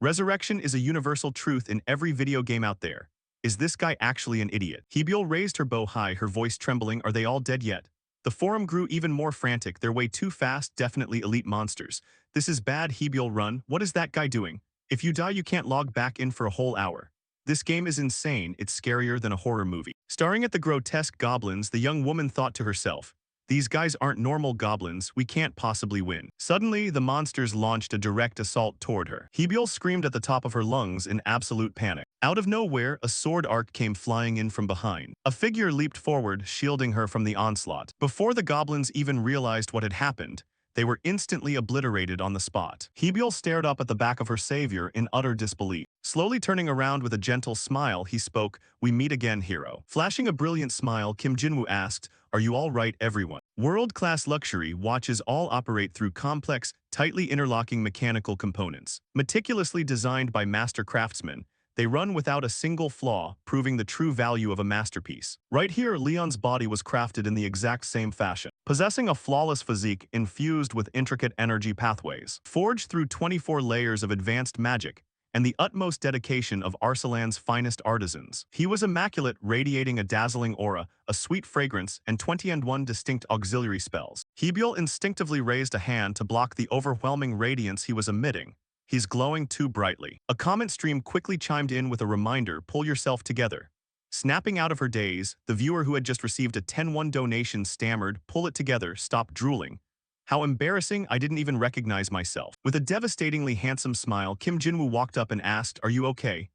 Resurrection is a universal truth in every video game out there. Is this guy actually an idiot? Hebyul raised her bow high, her voice trembling. Are they all dead yet? The forum grew even more frantic. They're way too fast, definitely elite monsters. This is bad. Hebyul, run. What is that guy doing? If you die, you can't log back in for a whole hour. This game is insane. It's scarier than a horror movie. Staring at the grotesque goblins, the young woman thought to herself, these guys aren't normal goblins, we can't possibly win. Suddenly, the monsters launched a direct assault toward her. Hebyul screamed at the top of her lungs in absolute panic. Out of nowhere, a sword arc came flying in from behind. A figure leaped forward, shielding her from the onslaught. Before the goblins even realized what had happened, they were instantly obliterated on the spot. Hebyul stared up at the back of her savior in utter disbelief. Slowly turning around with a gentle smile, he spoke, we meet again, hero. Flashing a brilliant smile, Kim Jinwoo asked, are you all right, everyone? World-class luxury watches all operate through complex, tightly interlocking mechanical components. Meticulously designed by master craftsmen, they run without a single flaw, proving the true value of a masterpiece. Right here, Leon's body was crafted in the exact same fashion, possessing a flawless physique infused with intricate energy pathways, forged through 24 layers of advanced magic, and the utmost dedication of Arsalan's finest artisans. He was immaculate, radiating a dazzling aura, a sweet fragrance, and 21 distinct auxiliary spells. Hebyul instinctively raised a hand to block the overwhelming radiance he was emitting. He's glowing too brightly. A comment stream quickly chimed in with a reminder, pull yourself together. Snapping out of her daze, the viewer who had just received a 10-1 donation stammered, pull it together, stop drooling. How embarrassing, I didn't even recognize myself. With a devastatingly handsome smile, Kim Jinwoo walked up and asked, are you okay?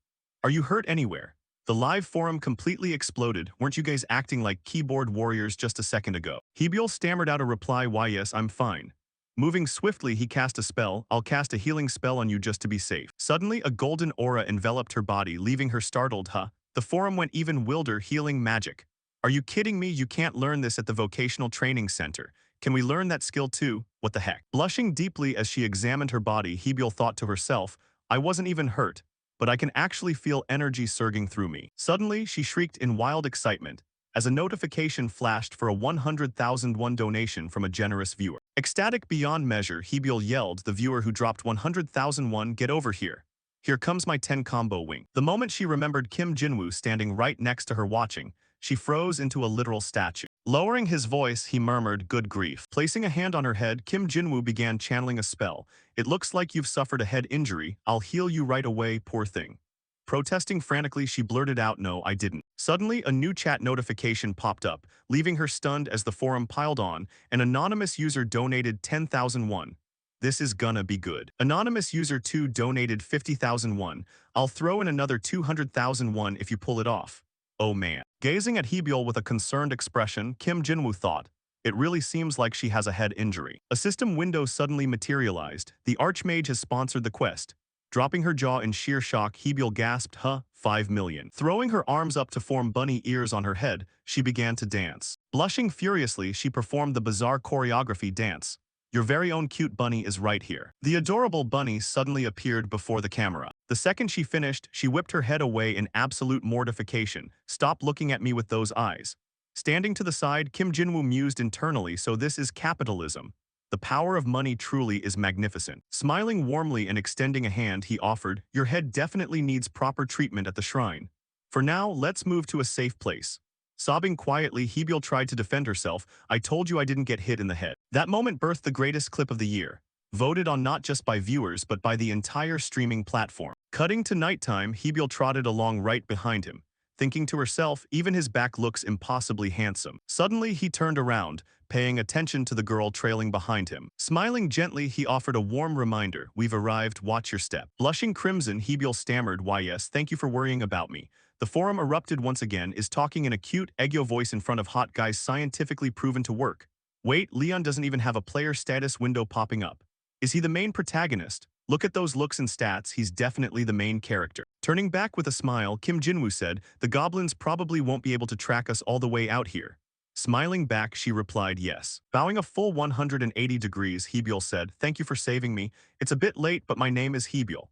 Are you hurt anywhere? The live forum completely exploded. Weren't you guys acting like keyboard warriors just a second ago? Hebyul stammered out a reply, why yes, I'm fine. Moving swiftly, he cast a spell. I'll cast a healing spell on you just to be safe. Suddenly, a golden aura enveloped her body, leaving her startled. The forum went even wilder, healing magic. Are you kidding me? You can't learn this at the vocational training center. Can we learn that skill too? What the heck? Blushing deeply as she examined her body, Hebyul thought to herself, I wasn't even hurt, but I can actually feel energy surging through me. Suddenly, she shrieked in wild excitement, as a notification flashed for a 100,001 donation from a generous viewer. Ecstatic beyond measure, Hebyul yelled, the viewer who dropped 100,001, get over here. Here comes my 10 combo wing. The moment she remembered Kim Jinwoo standing right next to her watching, she froze into a literal statue. Lowering his voice, he murmured, good grief. Placing a hand on her head, Kim Jinwoo began channeling a spell. It looks like you've suffered a head injury. I'll heal you right away, poor thing. Protesting frantically, she blurted out, no, I didn't. Suddenly, a new chat notification popped up, leaving her stunned as the forum piled on. An anonymous user donated 10,001. This is gonna be good. Anonymous user 2 donated 50,000 won. I'll throw in another 200,000 won if you pull it off. Oh man. Gazing at Hebyul with a concerned expression, Kim Jinwoo thought, it really seems like she has a head injury. A system window suddenly materialized. The Archmage has sponsored the quest. Dropping her jaw in sheer shock, Hebyul gasped, 5 million. Throwing her arms up to form bunny ears on her head, she began to dance. Blushing furiously, she performed the bizarre choreography dance. Your very own cute bunny is right here. The adorable bunny suddenly appeared before the camera. The second she finished, she whipped her head away in absolute mortification. Stop looking at me with those eyes. Standing to the side, Kim Jinwoo mused internally, so this is capitalism. The power of money truly is magnificent. Smiling warmly and extending a hand, he offered, your head definitely needs proper treatment at the shrine. For now, let's move to a safe place. Sobbing quietly, Hebyul tried to defend herself. I told you I didn't get hit in the head. That moment birthed the greatest clip of the year. Voted on not just by viewers but by the entire streaming platform. Cutting to nighttime, Hebyul trotted along right behind him. Thinking to herself, even his back looks impossibly handsome. Suddenly, he turned around, paying attention to the girl trailing behind him. Smiling gently, he offered a warm reminder, we've arrived, watch your step. Blushing crimson, Hebyul stammered, why yes, thank you for worrying about me. The forum erupted once again, is talking in a cute, eggyo voice in front of hot guys scientifically proven to work. Wait, Leon doesn't even have a player status window popping up. Is he the main protagonist? Look at those looks and stats, he's definitely the main character. Turning back with a smile, Kim Jinwoo said, the goblins probably won't be able to track us all the way out here. Smiling back, she replied yes. Bowing a full 180 degrees, Hebyul said, thank you for saving me. It's a bit late, but my name is Hebyul.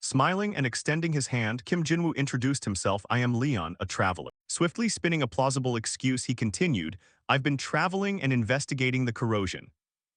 Smiling and extending his hand, Kim Jinwoo introduced himself, I am Leon, a traveler. Swiftly spinning a plausible excuse, he continued, I've been traveling and investigating the corrosion.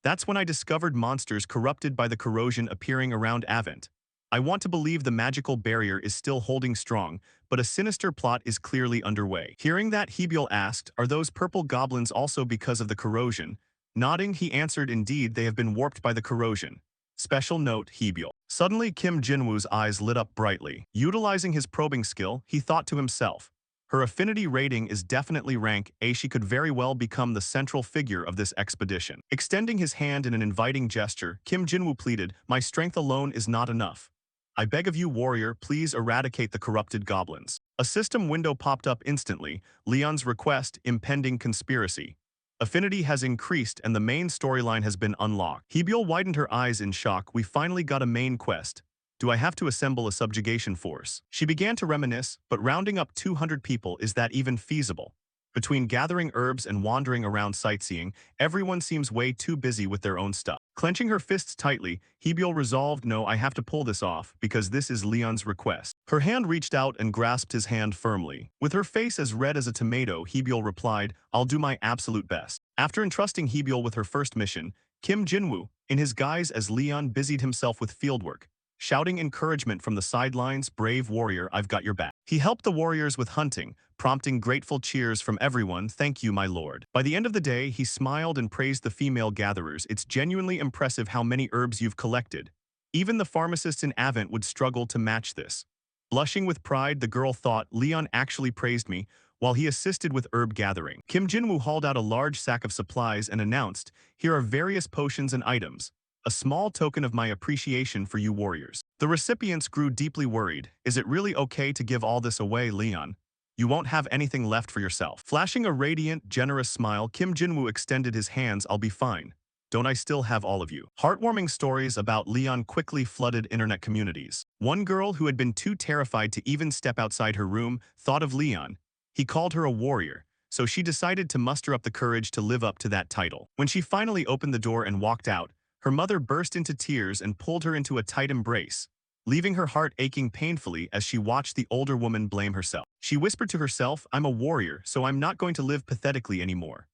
That's when I discovered monsters corrupted by the corrosion appearing around Avent. I want to believe the magical barrier is still holding strong, but a sinister plot is clearly underway. Hearing that, Hebyul asked, are those purple goblins also because of the corrosion? Nodding, he answered, indeed, they have been warped by the corrosion. Special note, Hebyul. Suddenly, Kim Jinwoo's eyes lit up brightly. Utilizing his probing skill, he thought to himself, her affinity rating is definitely rank A. She could very well become the central figure of this expedition. Extending his hand in an inviting gesture, Kim Jinwoo pleaded, my strength alone is not enough. I beg of you, warrior, please eradicate the corrupted goblins. A system window popped up instantly, Leon's request, impending conspiracy. Affinity has increased and the main storyline has been unlocked. Hebyul widened her eyes in shock, we finally got a main quest. Do I have to assemble a subjugation force? She began to reminisce, but rounding up 200 people, is that even feasible? Between gathering herbs and wandering around sightseeing, everyone seems way too busy with their own stuff. Clenching her fists tightly, Hebyul resolved, no, I have to pull this off, because this is Leon's request. Her hand reached out and grasped his hand firmly. With her face as red as a tomato, Hebyul replied, I'll do my absolute best. After entrusting Hebyul with her first mission, Kim Jinwoo, in his guise as Leon, busied himself with fieldwork. Shouting encouragement from the sidelines, brave warrior, I've got your back. He helped the warriors with hunting, prompting grateful cheers from everyone, thank you, my lord. By the end of the day, he smiled and praised the female gatherers, it's genuinely impressive how many herbs you've collected. Even the pharmacists in Avent would struggle to match this. Blushing with pride, the girl thought, Leon actually praised me, while he assisted with herb gathering. Kim Jinwoo hauled out a large sack of supplies and announced, here are various potions and items. A small token of my appreciation for you warriors. The recipients grew deeply worried. Is it really okay to give all this away, Leon? You won't have anything left for yourself. Flashing a radiant, generous smile, Kim Jinwoo extended his hands, I'll be fine. Don't I still have all of you? Heartwarming stories about Leon quickly flooded internet communities. One girl who had been too terrified to even step outside her room thought of Leon. He called her a warrior, so she decided to muster up the courage to live up to that title. When she finally opened the door and walked out, her mother burst into tears and pulled her into a tight embrace, leaving her heart aching painfully as she watched the older woman blame herself. She whispered to herself, I'm a warrior, so I'm not going to live pathetically anymore.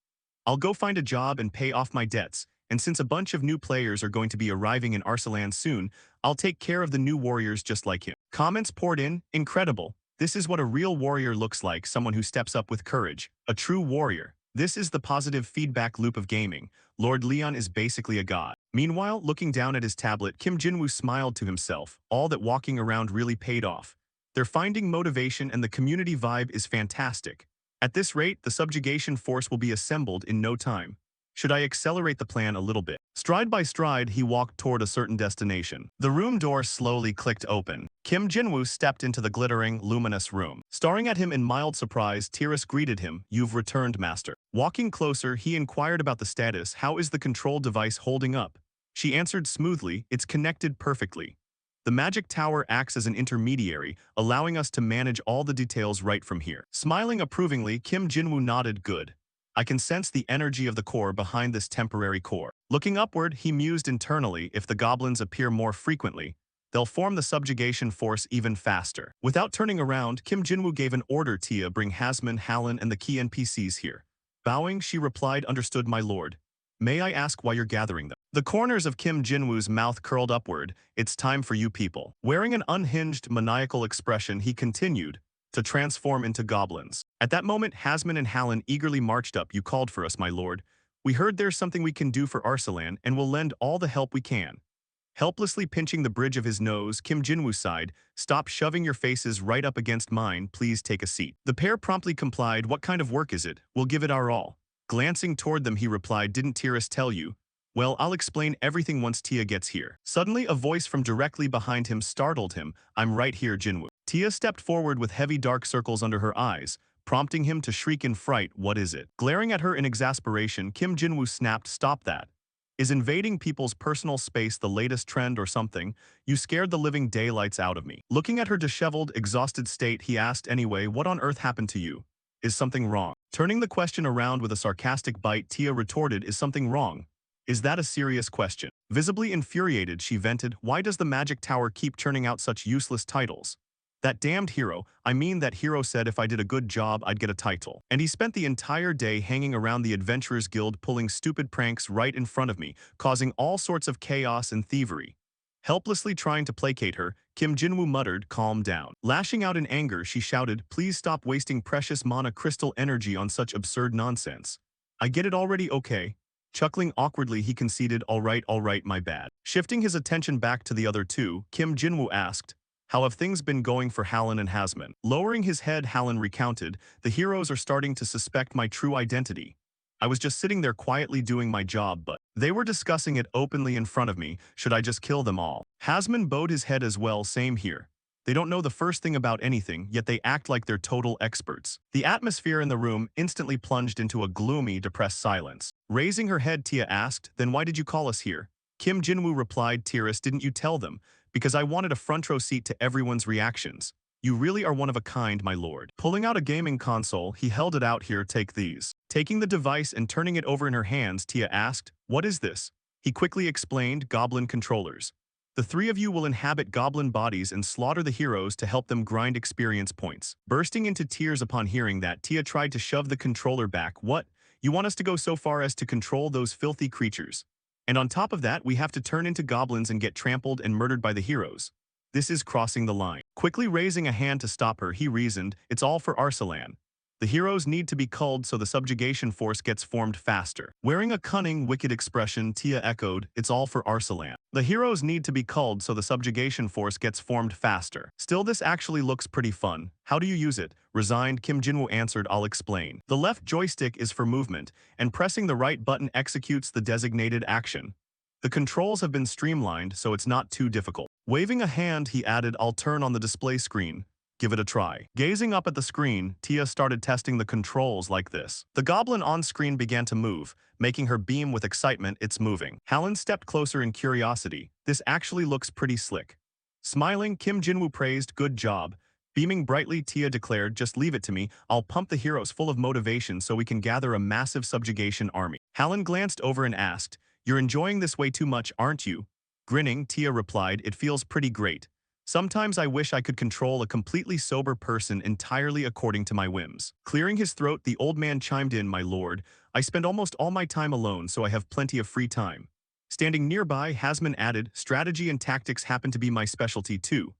I'll go find a job and pay off my debts, and since a bunch of new players are going to be arriving in Arsalan soon, I'll take care of the new warriors just like him. Comments poured in, incredible. This is what a real warrior looks like, someone who steps up with courage. A true warrior. This is the positive feedback loop of gaming. Lord Leon is basically a god. Meanwhile, looking down at his tablet, Kim Jinwoo smiled to himself. All that walking around really paid off. They're finding motivation and the community vibe is fantastic. At this rate, the subjugation force will be assembled in no time. Should I accelerate the plan a little bit? Stride by stride, he walked toward a certain destination. The room door slowly clicked open. Kim Jinwoo stepped into the glittering, luminous room. Staring at him in mild surprise, Tiras greeted him, "You've returned, master." Walking closer, he inquired about the status. "How is the control device holding up?" She answered smoothly, "It's connected perfectly." The magic tower acts as an intermediary, allowing us to manage all the details right from here. Smiling approvingly, Kim Jinwoo nodded, "Good. I can sense the energy of the core behind this temporary core." Looking upward, he mused internally, if the goblins appear more frequently, they'll form the subjugation force even faster. Without turning around, Kim Jinwoo gave an order. "Tia, bring Hasman, Hallen, and the key NPCs here." Bowing, she replied, "Understood, my lord. May I ask why you're gathering them?" The corners of Kim Jinwoo's mouth curled upward. "It's time for you people." Wearing an unhinged, maniacal expression, he continued, "To transform into goblins." At that moment, Hasman and Hallen eagerly marched up. "You called for us, my lord. We heard there's something we can do for Arsalan, and we'll lend all the help we can." Helplessly pinching the bridge of his nose, Kim Jinwoo sighed, "Stop shoving your faces right up against mine, please take a seat." The pair promptly complied. "What kind of work is it? We'll give it our all." Glancing toward them, he replied, "Didn't Tiras tell you? Well, I'll explain everything once Tia gets here." Suddenly, a voice from directly behind him startled him. "I'm right here, Jinwoo." Tia stepped forward with heavy dark circles under her eyes, prompting him to shriek in fright. "What is it?" Glaring at her in exasperation, Kim Jinwoo snapped, "Stop that. Is invading people's personal space the latest trend or something? You scared the living daylights out of me." Looking at her disheveled, exhausted state, he asked, "Anyway, what on earth happened to you? Is something wrong?" Turning the question around with a sarcastic bite, Tia retorted, "Is something wrong? Is that a serious question?" Visibly infuriated, she vented, "Why does the magic tower keep churning out such useless titles? That damned hero, I mean that hero said if I did a good job I'd get a title. And he spent the entire day hanging around the Adventurers Guild pulling stupid pranks right in front of me, causing all sorts of chaos and thievery." Helplessly trying to placate her, Kim Jinwoo muttered, "Calm down." Lashing out in anger, she shouted, "Please stop wasting precious mana crystal energy on such absurd nonsense. I get it already, okay?" Chuckling awkwardly, he conceded, all right, my bad." Shifting his attention back to the other two, Kim Jinwoo asked, "How have things been going for Hallen and Hasman?" Lowering his head, Hallen recounted, "The heroes are starting to suspect my true identity. I was just sitting there quietly doing my job, but they were discussing it openly in front of me. Should I just kill them all?" Hasman bowed his head as well. "Same here. They don't know the first thing about anything, yet they act like they're total experts." The atmosphere in the room instantly plunged into a gloomy, depressed silence. Raising her head, Tia asked, "Then why did you call us here?" Kim Jinwoo replied, "Tiras, didn't you tell them? Because I wanted a front row seat to everyone's reactions. You really are one of a kind, my lord." Pulling out a gaming console, he held it out. "Here, take these." Taking the device and turning it over in her hands, Tia asked, "What is this?" He quickly explained, "Goblin controllers. The three of you will inhabit goblin bodies and slaughter the heroes to help them grind experience points." Bursting into tears upon hearing that, Tia tried to shove the controller back. "What? You want us to go so far as to control those filthy creatures? And on top of that, we have to turn into goblins and get trampled and murdered by the heroes. This is crossing the line." Quickly raising a hand to stop her, he reasoned, "It's all for Arsalan. The heroes need to be culled so the subjugation force gets formed faster." Wearing a cunning, wicked expression, Tia echoed, "It's all for Arsalan. The heroes need to be culled so the subjugation force gets formed faster. Still, this actually looks pretty fun. How do you use it?" Resigned, Kim Jinwoo answered, "I'll explain. The left joystick is for movement, and pressing the right button executes the designated action. The controls have been streamlined, so it's not too difficult." Waving a hand, he added, "I'll turn on the display screen. Give it a try." Gazing up at the screen, Tia started testing the controls like this. The goblin on screen began to move, making her beam with excitement. "It's moving." Hallen stepped closer in curiosity. "This actually looks pretty slick." Smiling, Kim Jinwoo praised, "Good job." Beaming brightly, Tia declared, "Just leave it to me. I'll pump the heroes full of motivation so we can gather a massive subjugation army." Hallen glanced over and asked, "You're enjoying this way too much, aren't you?" Grinning, Tia replied, "It feels pretty great. Sometimes I wish I could control a completely sober person entirely according to my whims." Clearing his throat, the old man chimed in, "My lord, I spend almost all my time alone, so I have plenty of free time." Standing nearby, Hasman added, "Strategy and tactics happen to be my specialty too."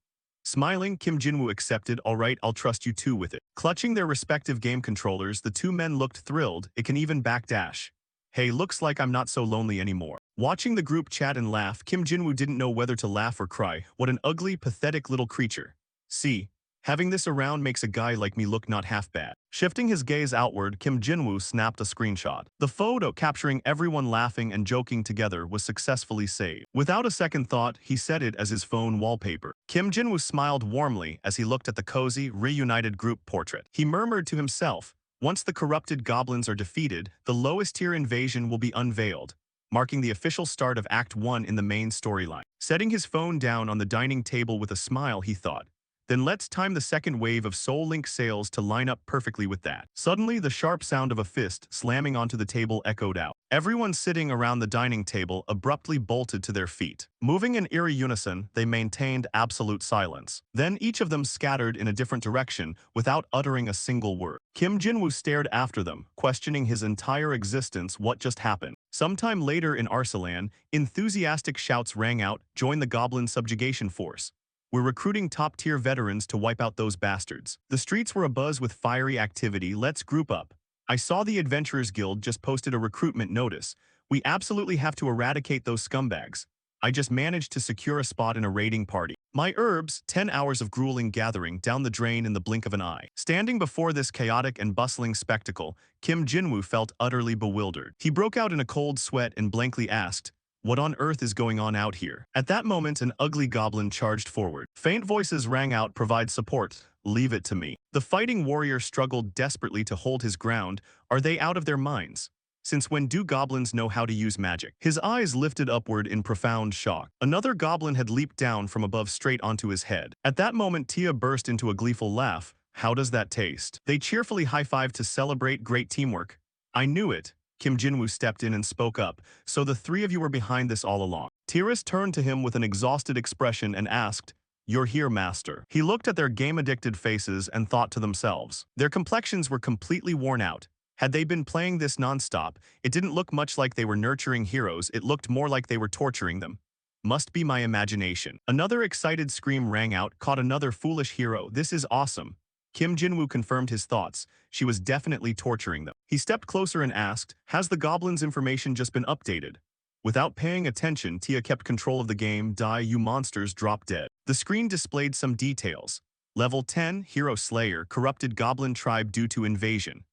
Smiling, Kim Jinwoo accepted, "All right, I'll trust you too with it." Clutching their respective game controllers, the two men looked thrilled. It can even backdash. "Hey, looks like I'm not so lonely anymore." Watching the group chat and laugh, Kim Jinwoo didn't know whether to laugh or cry. What an ugly, pathetic little creature. See, Having this around makes a guy like me look not half bad. Shifting his gaze outward, Kim Jinwoo snapped a screenshot. The photo, capturing everyone laughing and joking together, was successfully saved. Without a second thought, he set it as his phone wallpaper. Kim Jinwoo smiled warmly as he looked at the cozy, reunited group portrait. He murmured to himself, once the corrupted goblins are defeated, the lowest-tier invasion will be unveiled, marking the official start of Act 1 in the main storyline. Setting his phone down on the dining table with a smile, he thought, then let's time the second wave of Soul Link sales to line up perfectly with that. Suddenly, the sharp sound of a fist slamming onto the table echoed out. Everyone sitting around the dining table abruptly bolted to their feet. Moving in eerie unison, they maintained absolute silence. Then each of them scattered in a different direction without uttering a single word. Kim Jinwoo stared after them, questioning his entire existence. What just happened? Sometime later in Arsalan, enthusiastic shouts rang out, "Join the Goblin Subjugation Force. We're recruiting top-tier veterans to wipe out those bastards." The streets were abuzz with fiery activity. "Let's group up. I saw the Adventurers Guild just posted a recruitment notice. We absolutely have to eradicate those scumbags. I just managed to secure a spot in a raiding party. My herbs, 10 hours of grueling gathering down the drain in the blink of an eye." Standing before this chaotic and bustling spectacle, Kim Jinwoo felt utterly bewildered. He broke out in a cold sweat and blankly asked, "What on earth is going on out here?" At that moment, an ugly goblin charged forward. Faint voices rang out, "Provide support. Leave it to me." The fighting warrior struggled desperately to hold his ground. Are they out of their minds? Since when do goblins know how to use magic? His eyes lifted upward in profound shock. Another goblin had leaped down from above straight onto his head. At that moment, Tia burst into a gleeful laugh. "How does that taste?" They cheerfully high-fived to celebrate great teamwork. "I knew it." Kim Jinwoo stepped in and spoke up. "So the three of you were behind this all along." Tiras turned to him with an exhausted expression and asked, "You're here, master." He looked at their game-addicted faces and thought to themselves. Their complexions were completely worn out. Had they been playing this non-stop, it didn't look much like they were nurturing heroes. It looked more like they were torturing them. Must be my imagination. Another excited scream rang out, "Caught another foolish hero. This is awesome." Kim Jinwoo confirmed his thoughts. She was definitely torturing them. He stepped closer and asked, "Has the goblin's information just been updated?" Without paying attention, Tia kept control of the game. "Die, you monsters, drop dead." The screen displayed some details. Level 10, Hero Slayer, corrupted goblin tribe due to invasion.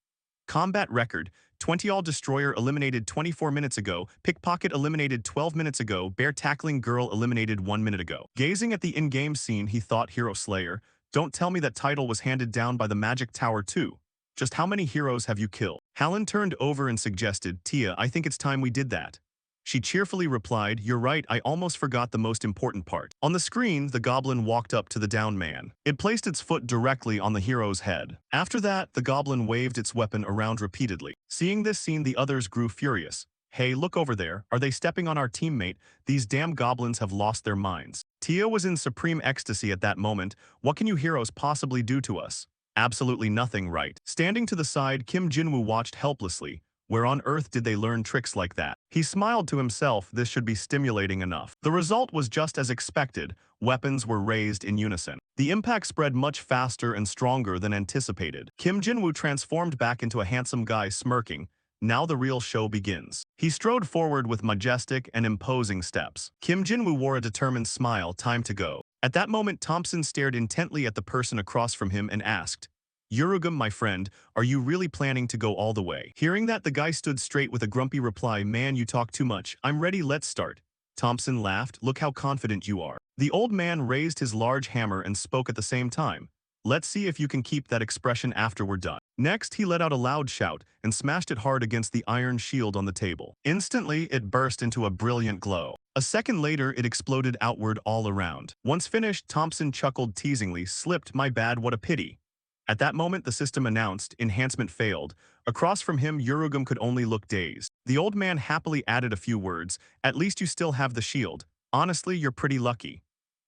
Combat record, 20 all destroyer eliminated 24 minutes ago, pickpocket eliminated 12 minutes ago, bear tackling girl eliminated 1 minute ago. Gazing at the in-game scene, he thought, Hero Slayer, don't tell me that title was handed down by the Magic Tower too. Just how many heroes have you killed? Hallen turned over and suggested, Tia, I think it's time we did that. She cheerfully replied, "You're right, I almost forgot the most important part." On the screen, the goblin walked up to the down man. It placed its foot directly on the hero's head. After that, the goblin waved its weapon around repeatedly. Seeing this scene, the others grew furious. "Hey, look over there. Are they stepping on our teammate? These damn goblins have lost their minds." Tia was in supreme ecstasy at that moment. "What can you heroes possibly do to us?" Absolutely nothing, right? Standing to the side, Kim Jinwoo watched helplessly. Where on earth did they learn tricks like that? He smiled to himself. This should be stimulating enough. The result was just as expected. Weapons were raised in unison. The impact spread much faster and stronger than anticipated. Kim Jinwoo transformed back into a handsome guy, smirking. Now the real show begins. He strode forward with majestic and imposing steps. Kim Jinwoo wore a determined smile. Time to go. At that moment, Thompson stared intently at the person across from him and asked, "Yurugum, my friend, are you really planning to go all the way?" Hearing that, the guy stood straight with a grumpy reply, "Man, you talk too much. I'm ready, let's start." Thompson laughed, "Look how confident you are." The old man raised his large hammer and spoke at the same time. "Let's see if you can keep that expression after we're done." Next, he let out a loud shout and smashed it hard against the iron shield on the table. Instantly, it burst into a brilliant glow. A second later, it exploded outward all around. Once finished, Thompson chuckled teasingly, "Slipped, my bad, what a pity." At that moment, the system announced, "Enhancement failed." Across from him, Yurugum could only look dazed. The old man happily added a few words, "At least you still have the shield. Honestly, you're pretty lucky."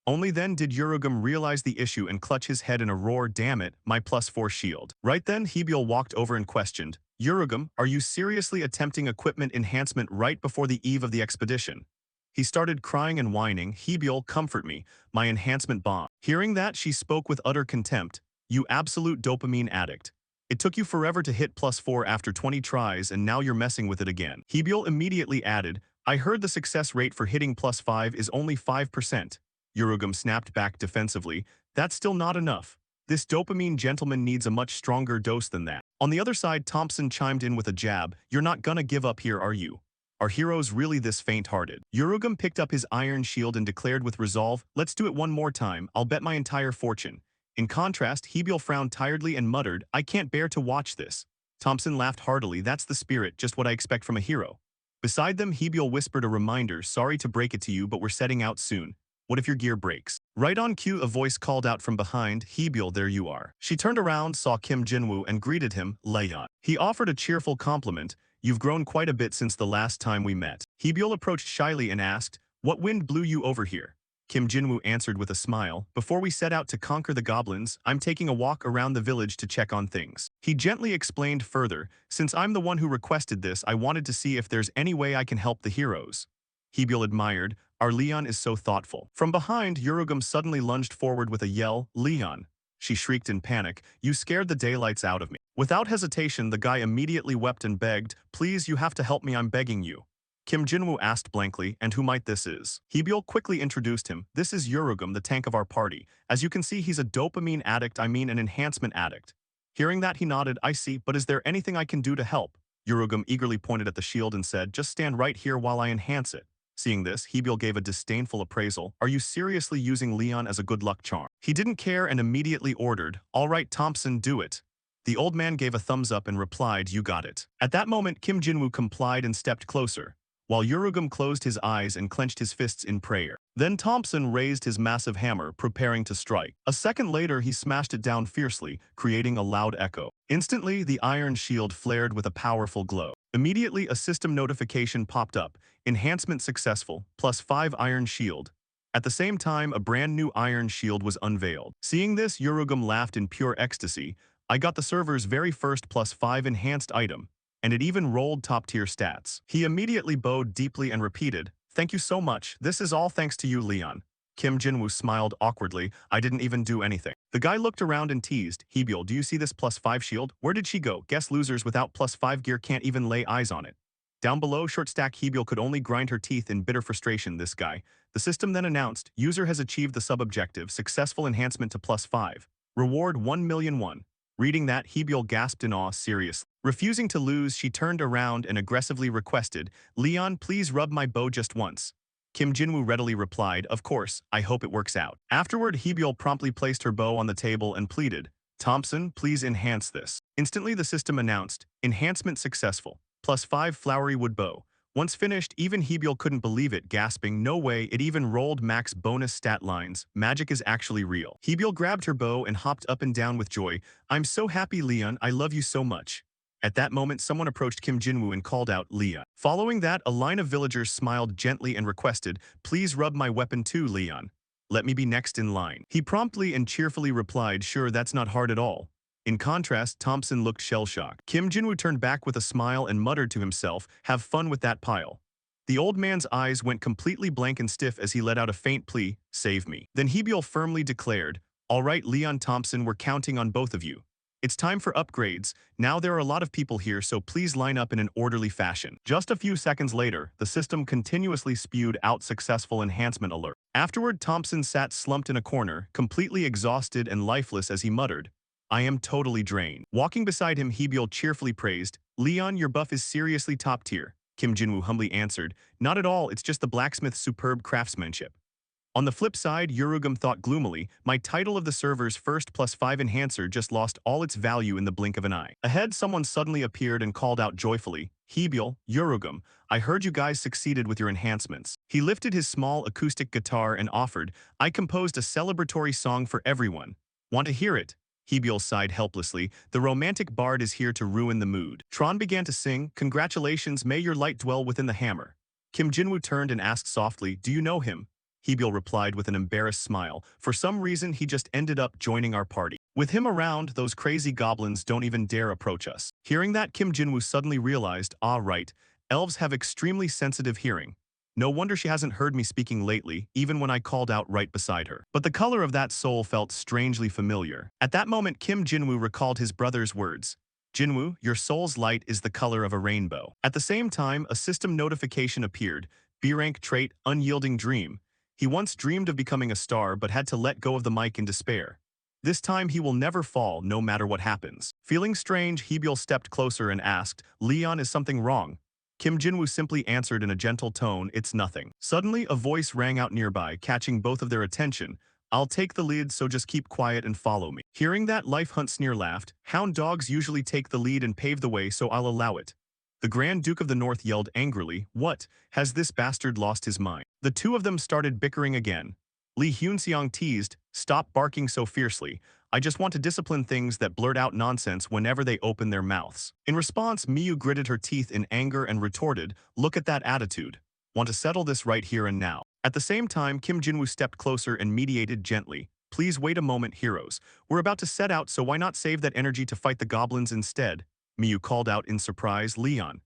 Only then did Yurugum realize the issue and clutch his head in a roar, "Damn it, my +4 shield." Right then, Hebiel walked over and questioned, "Yurugum, are you seriously attempting equipment enhancement right before the eve of the expedition?" He started crying and whining, "Hebiel, comfort me, my enhancement bomb." Hearing that, she spoke with utter contempt, "You absolute dopamine addict. It took you forever to hit +4 after 20 tries and now you're messing with it again." Hebiel immediately added, "I heard the success rate for hitting +5 is only 5%. Yurugum snapped back defensively, "That's still not enough. This dopamine gentleman needs a much stronger dose than that. On the other side, Thompson chimed in with a jab. You're not gonna give up here, are you? Are heroes really this faint-hearted? Yurugum picked up his iron shield and declared with resolve, let's do it one more time, I'll bet my entire fortune. In contrast, Hebiel frowned tiredly and muttered, I can't bear to watch this. Thompson laughed heartily, that's the spirit, just what I expect from a hero. Beside them, Hebiel whispered a reminder, sorry to break it to you, but we're setting out soon. What if your gear breaks? Right on cue, a voice called out from behind, Hebiel, there you are. She turned around, saw Kim Jinwoo, and greeted him, Leon. He offered a cheerful compliment, you've grown quite a bit since the last time we met. Hebiel approached shyly and asked, what wind blew you over here? Kim Jinwoo answered with a smile, before we set out to conquer the goblins, I'm taking a walk around the village to check on things. He gently explained further, since I'm the one who requested this, I wanted to see if there's any way I can help the heroes. Hebiel admired, our Leon is so thoughtful. From behind, Yurugum suddenly lunged forward with a yell, Leon. She shrieked in panic, you scared the daylights out of me. Without hesitation, the guy immediately wept and begged, please, you have to help me, I'm begging you. Kim Jinwoo asked blankly, and who might this is? Hebiel quickly introduced him, this is Yurugum, the tank of our party. As you can see, he's a dopamine addict, I mean an enhancement addict. Hearing that, he nodded, I see, but is there anything I can do to help? Yurugum eagerly pointed at the shield and said, just stand right here while I enhance it. Seeing this, Hebiel gave a disdainful appraisal. Are you seriously using Leon as a good luck charm? He didn't care and immediately ordered, all right Thompson, do it. The old man gave a thumbs up and replied, you got it. At that moment, Kim Jinwoo complied and stepped closer, while Yurugum closed his eyes and clenched his fists in prayer. Then Thompson raised his massive hammer, preparing to strike. A second later, he smashed it down fiercely, creating a loud echo. Instantly, the iron shield flared with a powerful glow. Immediately, a system notification popped up, enhancement successful, +5 iron shield. At the same time, a brand new iron shield was unveiled. Seeing this, Yurugum laughed in pure ecstasy. I got the server's very first +5 enhanced item, and it even rolled top-tier stats. He immediately bowed deeply and repeated, thank you so much, this is all thanks to you, Leon. Kim Jinwoo smiled awkwardly, I didn't even do anything. The guy looked around and teased, Hebiel, do you see this +5 shield? Where did she go? Guess losers without +5 gear can't even lay eyes on it. Down below, short stack Hebiel could only grind her teeth in bitter frustration, this guy. The system then announced, user has achieved the sub-objective, successful enhancement to +5. Reward 1,000,001. Reading that, Hebiel gasped in awe, seriously. Refusing to lose, she turned around and aggressively requested, Leon, please rub my bow just once. Kim Jinwoo readily replied, of course, I hope it works out. Afterward, Hebiel promptly placed her bow on the table and pleaded, Thompson, please enhance this. Instantly, the system announced, enhancement successful, +5 flowery wood bow. Once finished, even Hebiel couldn't believe it, gasping, no way, it even rolled max bonus stat lines, magic is actually real. Hebiel grabbed her bow and hopped up and down with joy, I'm so happy, Leon, I love you so much. At that moment, someone approached Kim Jinwoo and called out, Leon. Following that, a line of villagers smiled gently and requested, please rub my weapon too, Leon. Let me be next in line. He promptly and cheerfully replied, sure, that's not hard at all. In contrast, Thompson looked shell-shocked. Kim Jinwoo turned back with a smile and muttered to himself, have fun with that pile. The old man's eyes went completely blank and stiff as he let out a faint plea, save me. Then Hebiel firmly declared, all right, Leon Thompson, we're counting on both of you. It's time for upgrades. Now there are a lot of people here, so please line up in an orderly fashion. Just a few seconds later, the system continuously spewed out successful enhancement alert. Afterward, Thompson sat slumped in a corner, completely exhausted and lifeless as he muttered, I am totally drained. Walking beside him, Hebiel cheerfully praised, Leon, your buff is seriously top tier. Kim Jinwoo humbly answered, not at all, it's just the blacksmith's superb craftsmanship. On the flip side, Yurugum thought gloomily, my title of the server's first +5 enhancer just lost all its value in the blink of an eye. Ahead, someone suddenly appeared and called out joyfully, Hebiel, Yurugum, I heard you guys succeeded with your enhancements. He lifted his small acoustic guitar and offered, I composed a celebratory song for everyone. Want to hear it? Hebiel sighed helplessly, the romantic bard is here to ruin the mood. Tron began to sing, congratulations, may your light dwell within the hammer. Kim Jinwoo turned and asked softly, do you know him? Hebiel replied with an embarrassed smile. For some reason, he just ended up joining our party. With him around, those crazy goblins don't even dare approach us. Hearing that, Kim Jinwoo suddenly realized, ah right, elves have extremely sensitive hearing. No wonder she hasn't heard me speaking lately, even when I called out right beside her. But the color of that soul felt strangely familiar. At that moment, Kim Jinwoo recalled his brother's words. Jinwoo, your soul's light is the color of a rainbow. At the same time, a system notification appeared. B-rank trait, unyielding dream. He once dreamed of becoming a star but had to let go of the mic in despair. This time he will never fall, no matter what happens. Feeling strange, Hebyul stepped closer and asked, Leon, is something wrong? Kim Jinwoo simply answered in a gentle tone, it's nothing. Suddenly, a voice rang out nearby, catching both of their attention. I'll take the lead, so just keep quiet and follow me. Hearing that, Life Hunt Sneer laughed. Hound dogs usually take the lead and pave the way, so I'll allow it. The Grand Duke of the North yelled angrily, what? Has this bastard lost his mind? The two of them started bickering again. Lee Hyunseong teased, stop barking so fiercely. I just want to discipline things that blurt out nonsense whenever they open their mouths. In response, Miyu gritted her teeth in anger and retorted, look at that attitude. Want to settle this right here and now. At the same time, Kim Jinwoo stepped closer and mediated gently. Please wait a moment, heroes. We're about to set out, so why not save that energy to fight the goblins instead? Miyu called out in surprise, Leon.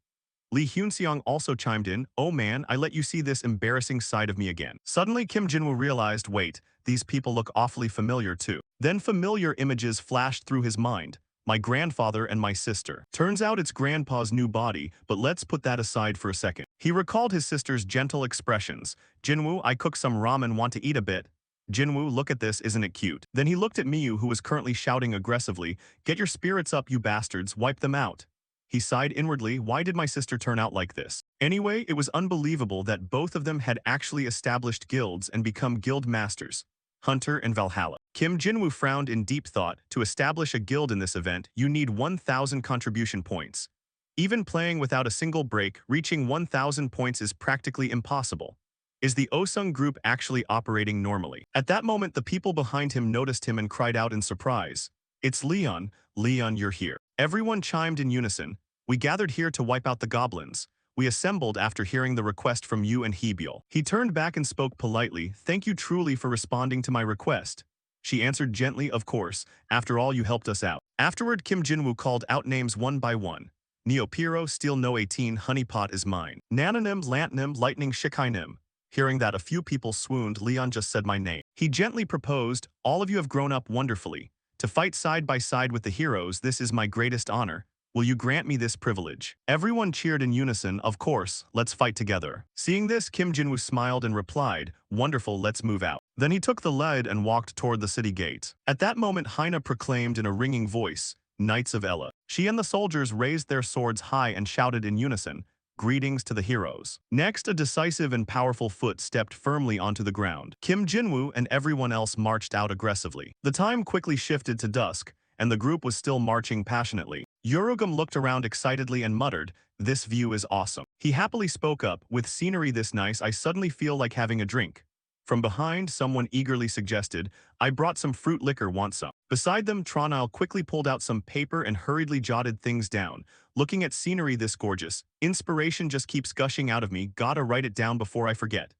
Lee Hyunseong also chimed in, oh man, I let you see this embarrassing side of me again. Suddenly, Kim Jinwoo realized, wait, these people look awfully familiar too. Then familiar images flashed through his mind. My grandfather and my sister. Turns out it's grandpa's new body, but let's put that aside for a second. He recalled his sister's gentle expressions. Jinwoo, I cooked some ramen, want to eat a bit? Jinwoo, look at this, isn't it cute? Then he looked at Miyu, who was currently shouting aggressively, get your spirits up, you bastards, wipe them out. He sighed inwardly, why did my sister turn out like this? Anyway, it was unbelievable that both of them had actually established guilds and become guild masters. Hunter and Valhalla. Kim Jinwoo frowned in deep thought. To establish a guild in this event, you need 1,000 contribution points. Even playing without a single break, reaching 1,000 points is practically impossible. Is the Osung group actually operating normally? At that moment, the people behind him noticed him and cried out in surprise. It's Leon. Leon, you're here. Everyone chimed in unison. We gathered here to wipe out the goblins. We assembled after hearing the request from you and Hebyul. He turned back and spoke politely. Thank you truly for responding to my request. She answered gently, of course. After all, you helped us out. Afterward, Kim Jinwoo called out names one by one. Neopiro, Steel No 18, Honeypot is mine. Nananim, Lantnim, Lightning Shikainim. Hearing that, a few people swooned. Leon just said my name. He gently proposed, all of you have grown up wonderfully. To fight side by side with the heroes, this is my greatest honor. Will you grant me this privilege? Everyone cheered in unison, of course, let's fight together. Seeing this, Kim Jinwoo smiled and replied, wonderful, let's move out. Then he took the lead and walked toward the city gate. At that moment, Haina proclaimed in a ringing voice, Knights of Ella. She and the soldiers raised their swords high and shouted in unison, greetings to the heroes. Next, a decisive and powerful foot stepped firmly onto the ground. Kim Jinwoo and everyone else marched out aggressively. The time quickly shifted to dusk, and the group was still marching passionately. Yorugam looked around excitedly and muttered, this view is awesome. He happily spoke up, with scenery this nice, I suddenly feel like having a drink. From behind, someone eagerly suggested, I brought some fruit liquor, want some? Beside them, Tranile quickly pulled out some paper and hurriedly jotted things down. Looking at scenery this gorgeous, inspiration just keeps gushing out of me, gotta write it down before I forget.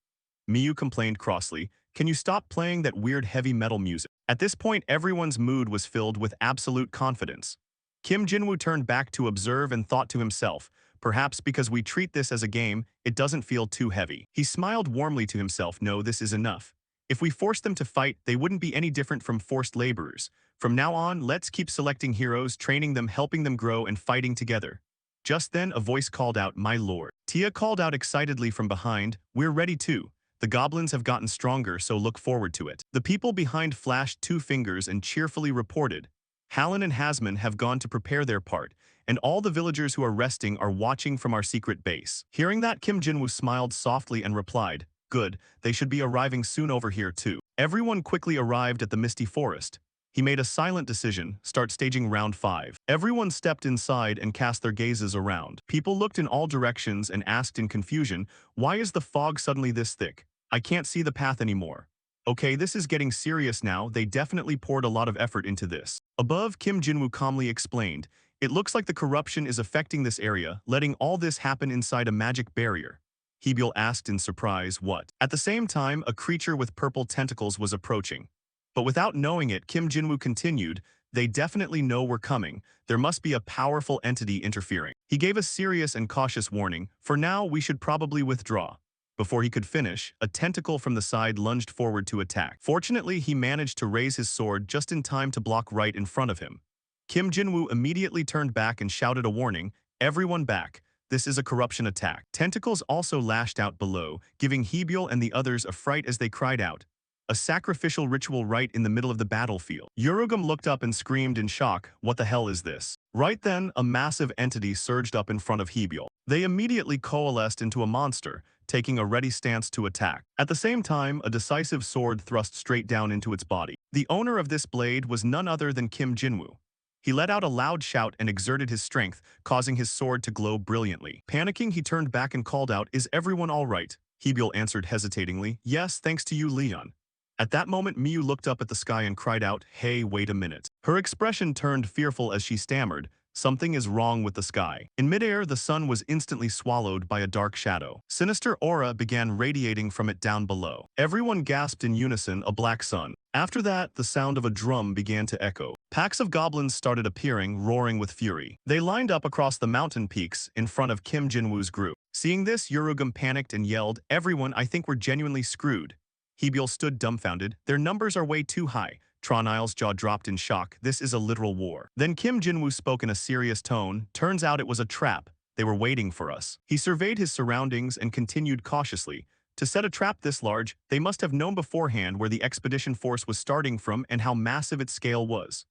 Miyu complained crossly, can you stop playing that weird heavy metal music? At this point, everyone's mood was filled with absolute confidence. Kim Jinwoo turned back to observe and thought to himself, perhaps because we treat this as a game, it doesn't feel too heavy. He smiled warmly to himself, no, this is enough. If we forced them to fight, they wouldn't be any different from forced laborers. From now on, let's keep selecting heroes, training them, helping them grow, and fighting together. Just then, a voice called out, my lord. Tia called out excitedly from behind, we're ready too. The goblins have gotten stronger, so look forward to it. The people behind flashed two fingers and cheerfully reported, Hallen and Hasman have gone to prepare their part, and all the villagers who are resting are watching from our secret base. Hearing that, Kim Jinwoo smiled softly and replied, good, they should be arriving soon over here too. Everyone quickly arrived at the misty forest. He made a silent decision, start staging round 5. Everyone stepped inside and cast their gazes around. People looked in all directions and asked in confusion, why is the fog suddenly this thick? I can't see the path anymore. Okay, this is getting serious now, they definitely poured a lot of effort into this. Above, Kim Jinwoo calmly explained, it looks like the corruption is affecting this area, letting all this happen inside a magic barrier. Hebyul asked in surprise, what? At the same time, a creature with purple tentacles was approaching. But without knowing it, Kim Jinwoo continued, they definitely know we're coming, there must be a powerful entity interfering. He gave a serious and cautious warning, for now we should probably withdraw. Before he could finish, a tentacle from the side lunged forward to attack. Fortunately, he managed to raise his sword just in time to block right in front of him. Kim Jinwoo immediately turned back and shouted a warning, everyone back, this is a corruption attack. Tentacles also lashed out below, giving Hebyul and the others a fright as they cried out, a sacrificial ritual right in the middle of the battlefield. Urugum looked up and screamed in shock, "What the hell is this?" Right then, a massive entity surged up in front of Hebiel. They immediately coalesced into a monster, taking a ready stance to attack. At the same time, a decisive sword thrust straight down into its body. The owner of this blade was none other than Kim Jinwoo. He let out a loud shout and exerted his strength, causing his sword to glow brilliantly. Panicking, he turned back and called out, "Is everyone all right?" Hebiel answered hesitatingly, "Yes, thanks to you, Leon." At that moment, Miyu looked up at the sky and cried out, "Hey, wait a minute." Her expression turned fearful as she stammered, "Something is wrong with the sky." In midair, the sun was instantly swallowed by a dark shadow. Sinister aura began radiating from it down below. Everyone gasped in unison, "A black sun." After that, the sound of a drum began to echo. Packs of goblins started appearing, roaring with fury. They lined up across the mountain peaks in front of Kim Jinwoo's group. Seeing this, Urugum panicked and yelled, "Everyone, I think we're genuinely screwed." Hebiel stood dumbfounded. "Their numbers are way too high." Tronile's jaw dropped in shock. "This is a literal war." Then Kim Jinwoo spoke in a serious tone. "Turns out it was a trap. They were waiting for us." He surveyed his surroundings and continued cautiously. To set a trap this large, they must have known beforehand where the expedition force was starting from and how massive its scale was.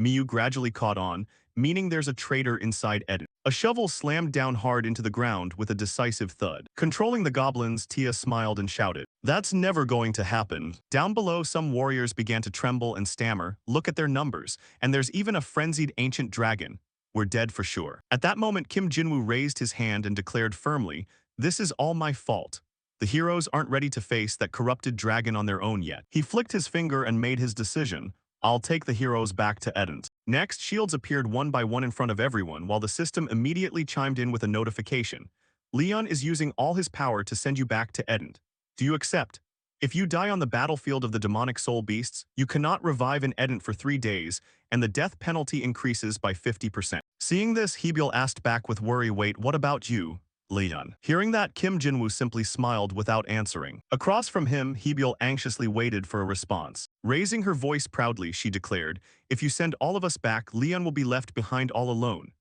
Miyu gradually caught on, meaning there's a traitor inside Eden. A shovel slammed down hard into the ground with a decisive thud. Controlling the goblins, Tia smiled and shouted, "That's never going to happen." Down below, some warriors began to tremble and stammer, "Look at their numbers, and there's even a frenzied ancient dragon. We're dead for sure." At that moment, Kim Jinwoo raised his hand and declared firmly, "This is all my fault. The heroes aren't ready to face that corrupted dragon on their own yet." He flicked his finger and made his decision. "I'll take the heroes back to Edent." Next, shields appeared one by one in front of everyone while the system immediately chimed in with a notification. "Leon is using all his power to send you back to Edent. Do you accept? If you die on the battlefield of the demonic soul beasts, you cannot revive in Edent for 3 days, and the death penalty increases by 50%. Seeing this, Hebiel asked back with worry, "Wait, what about you, Leon?" Hearing that, Kim Jinwoo simply smiled without answering. Across from him, Hebiel anxiously waited for a response. Raising her voice proudly, she declared, "If you send all of us back, Leon will be left behind all alone.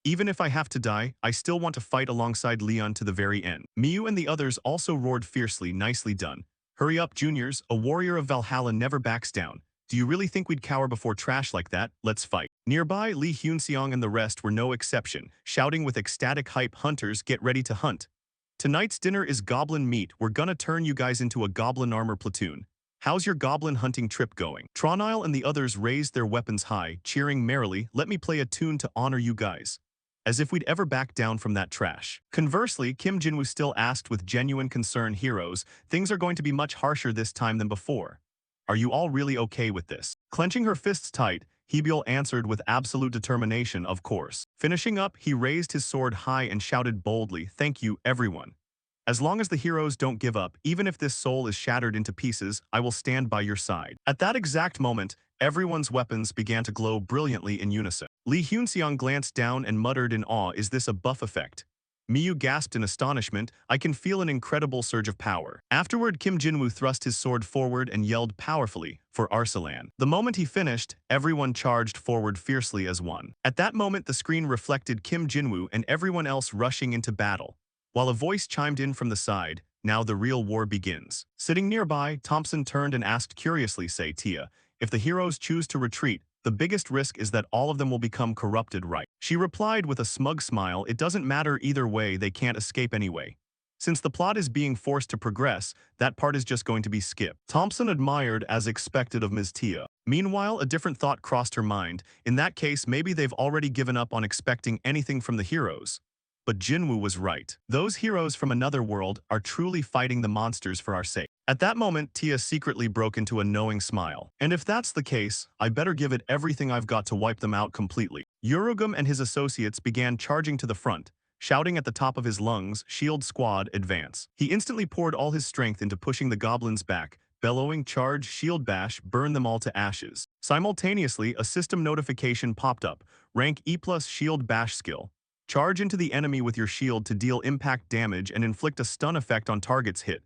Even if I have to die, I still want to fight alongside Leon to the very end." Miyu and the others also roared fiercely, "Nicely done. Hurry up, juniors, a warrior of Valhalla never backs down. Do you really think we'd cower before trash like that? Let's fight." Nearby, Lee Hyunseong and the rest were no exception, shouting with ecstatic hype, "Hunters, get ready to hunt. Tonight's dinner is goblin meat. We're gonna turn you guys into a goblin armor platoon. How's your goblin hunting trip going?" Tronile and the others raised their weapons high, cheering merrily, "Let me play a tune to honor you guys." As if we'd ever back down from that trash. Conversely, Kim Jinwoo still asked with genuine concern, "Heroes, things are going to be much harsher this time than before. Are you all really okay with this?" Clenching her fists tight, Hebiel answered with absolute determination, "Of course." Finishing up, he raised his sword high and shouted boldly, "Thank you, everyone. As long as the heroes don't give up, even if this soul is shattered into pieces, I will stand by your side." At that exact moment, everyone's weapons began to glow brilliantly in unison. Lee Hyunseong glanced down and muttered in awe, "Is this a buff effect?" Miyu gasped in astonishment, "I can feel an incredible surge of power." Afterward, Kim Jinwoo thrust his sword forward and yelled powerfully, "For Arsalan." The moment he finished, everyone charged forward fiercely as one. At that moment, the screen reflected Kim Jinwoo and everyone else rushing into battle. While a voice chimed in from the side, "Now the real war begins." Sitting nearby, Thompson turned and asked curiously, "Say, Tia, if the heroes choose to retreat, the biggest risk is that all of them will become corrupted, right?" She replied with a smug smile, "It doesn't matter either way, they can't escape anyway. Since the plot is being forced to progress, that part is just going to be skipped." Thompson admired as expected of Ms. Tia. Meanwhile, a different thought crossed her mind. In that case, maybe they've already given up on expecting anything from the heroes. But Jinwoo was right. Those heroes from another world are truly fighting the monsters for our sake. At that moment, Tia secretly broke into a knowing smile. "And if that's the case, I better give it everything I've got to wipe them out completely." Urugum and his associates began charging to the front, shouting at the top of his lungs, "Shield squad, advance." He instantly poured all his strength into pushing the goblins back, bellowing, "Charge, shield bash, burn them all to ashes." Simultaneously, a system notification popped up, "Rank E+ shield bash skill. Charge into the enemy with your shield to deal impact damage and inflict a stun effect on targets hit.